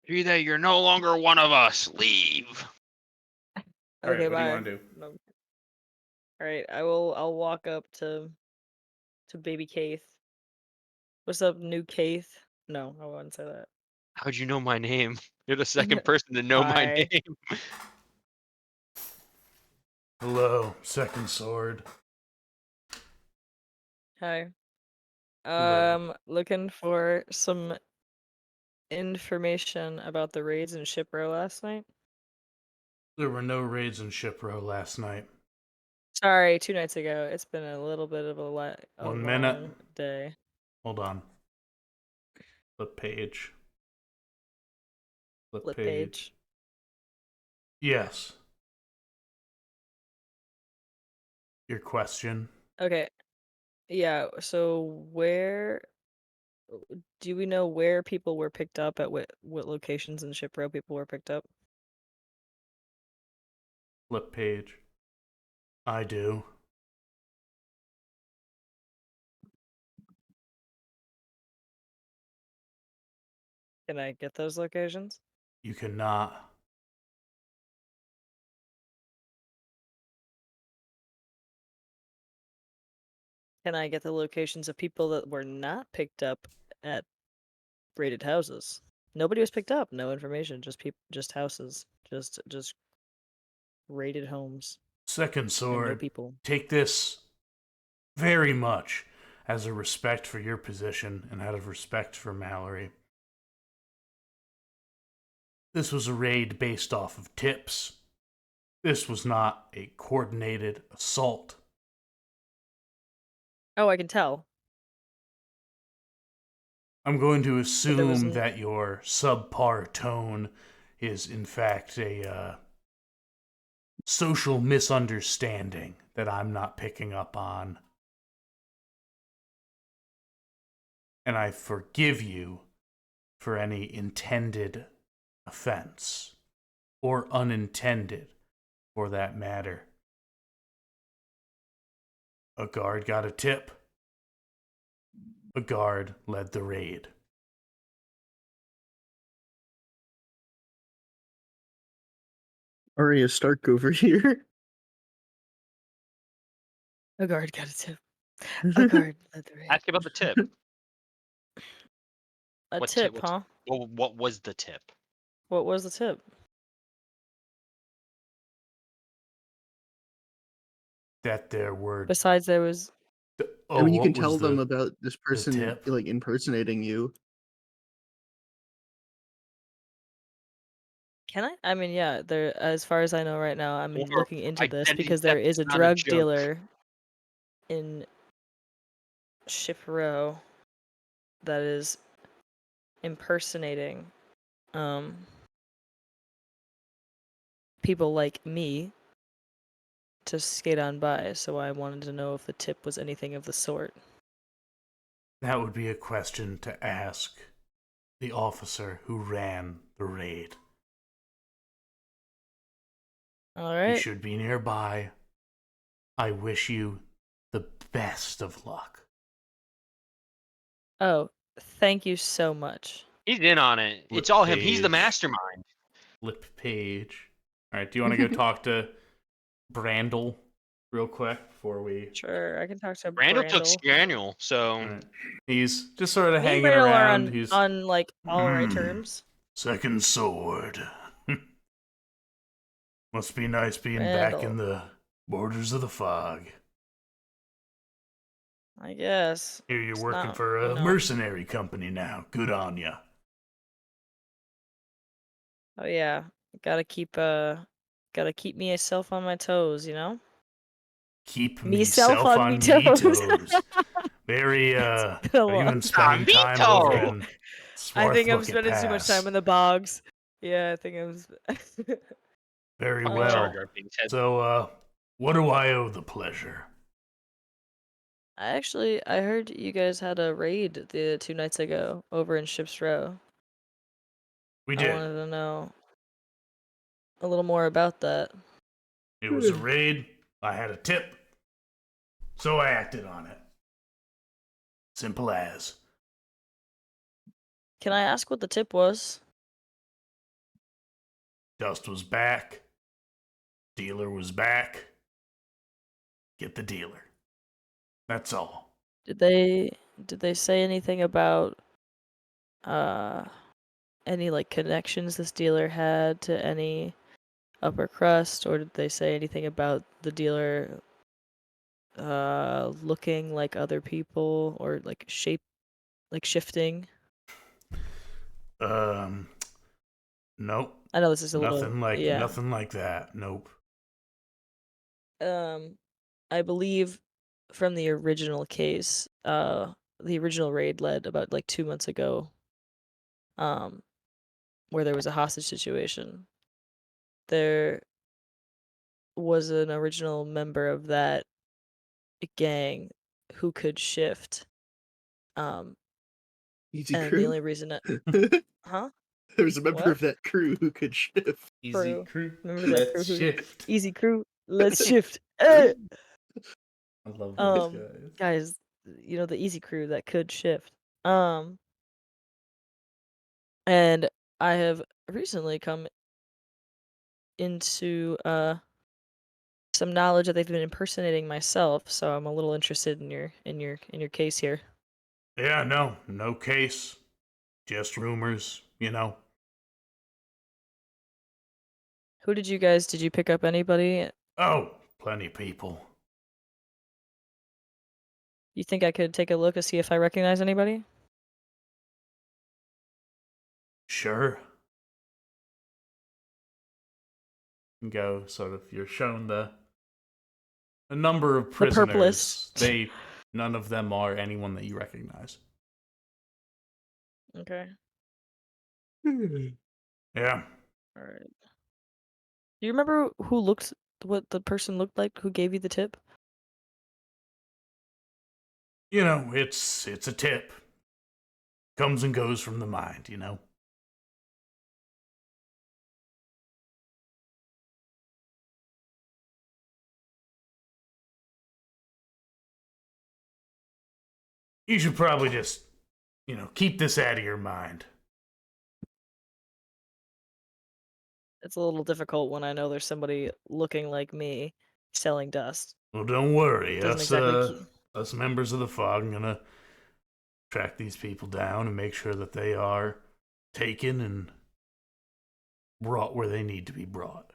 Chile, you're no longer one of us. Leave. Alright, Okay, what do you bye. want to do? No. All right, I'll walk up to baby Keith. What's up, new Keith? No, I wouldn't say that. How'd you know my name? You're the second person to know my Hi. name. Hello, Second Sword. Hi. Hello. Looking for some information about the raids in Ship Row last night. There were no raids in Shipro last night. Sorry, 2 nights ago. It's been a little bit of a 1 minute. long day. Hold on. Flip page. Flip page. Yes. Your question? Okay. Yeah, so where do we know where people were picked up at what locations in Ship Row people were picked up? Flip page. I do. Can I get those locations? You cannot. Can I get the locations of people that were not picked up at raided houses? Nobody was picked up. No information. Just houses. Just raided homes. Second And no Sword, people. take this very much as a respect for your position and out of respect for Mallory. This was a raid based off of tips. This was not a coordinated assault. Oh, I can tell. I'm going to there was assume that your subpar tone is in fact a social misunderstanding that I'm not picking up on. And I forgive you for any intended offense, or unintended, for that matter. A guard got a tip. A guard led the raid. Arya Stark over here. A guard got a tip. A guard led the raid. Ask about the tip. A What tip, tip? huh? What was the tip? What was the tip? That there were. Besides, there was. Oh, I mean, you what can was tell them the- about this person tip? like impersonating you. Can I? I mean, yeah. There, as far as I know right now, I'm Or looking into this identity because there theft is a not a drug joke. dealer in Ship Row that is impersonating people like me to skate on by. So I wanted to know if the tip was anything of the sort. That would be a question to ask the officer who ran the raid. All He right. should be nearby. I wish you the best of luck. Oh, thank you so much. He's in on it. Flip It's all him. He's the page. mastermind. Flip page. All right, do you want to go talk to Brandel real quick before we? Sure, I can talk to Randall took Brandel. Scaniel, so All right. He's just sort of Me and hanging Brandel are around. on, He's on like all right terms. Second Sword. Must be nice being back in Brandel. the borders of the fog. I guess. Here you're It's working not- for a no. mercenary company now. Good on ya. Oh yeah, gotta keep myself on my toes, you know. Keep Myself myself on on me me toes. toes. Very, are been a you long been spending time over Amito! in I think I'm Swarthbucket spending too much Pass? time in the bogs. Yeah, I think I'm. Very Fucking well. Jar Jar Binks head. So, what do I owe the pleasure? I heard you guys had a raid the 2 nights ago over in Ship's Row. We I did. wanted to know a little more about that. It was a raid. I had a tip. So I acted on it. Simple as. Can I ask what the tip was? Dust was back. Dealer was back. Get the dealer. That's all. Did they say anything about any like connections this dealer had to any upper crust, or did they say anything about the dealer looking like other people or like shifting? Nope. I know this is a little Nothing like that. Nope. I believe from the original case, the original raid led about like 2 months ago, where there was a hostage situation. There was an original member of that gang who could shift. Easy And crew. the only reason huh? There was a member What? of that crew who could shift. Crew. crew. Remember that Let's crew? shift. Easy crew. Let's shift. Hey! I love those Guys, you know the easy crew that could shift. And I have recently come into some knowledge that they've been impersonating myself, so I'm a little interested in your case here. Yeah, no case. Just rumors, you know. Who did you pick up anybody? Oh, plenty of people. You think I could take a look and see if I recognize anybody? Sure. Go sort of. You're shown a number of The perp prisoners. list. None of them are anyone that you recognize. Okay. Yeah. All right. Do you remember what the person looked like who gave you the tip? You know, it's a tip. Comes and goes from the mind, you know. You should probably just, keep this out of your mind. It's a little difficult when I know there's somebody looking like me selling dust. Well, don't worry. Doesn't exactly Us members of the Fog are gonna track these people down and make sure that they are taken and brought where they need to be brought.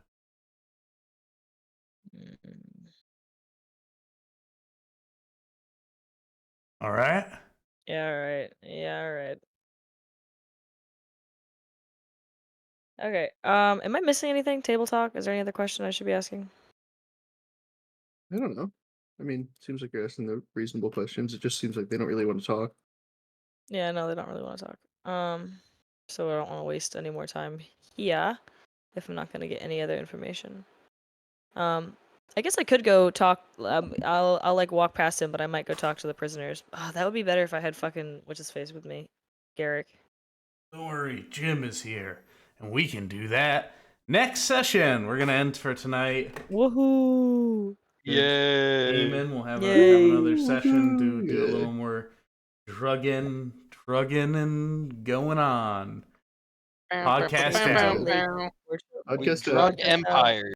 All right? Yeah, all right. Yeah, all right. Okay. Am I missing anything? Table talk? Is there any other question I should be asking? I don't know. I mean, seems like you're asking the reasonable questions. It just seems like they don't really want to talk. Yeah, no, they don't really want to talk. So I don't want to waste any more time here if I'm not gonna get any other information. I guess I could go talk. I'll like walk past him, but I might go talk to the prisoners. Oh, that would be better if I had fucking what's his face with me, Garrick. Don't worry, Jim is here, and we can do that. Next session, we're gonna end for tonight. Woohoo! Yay! Eamon will have Yay. another session to do a Yay. little more drugging and going on. Podcast Unfortunately- out. Podcast Drug out. Empire.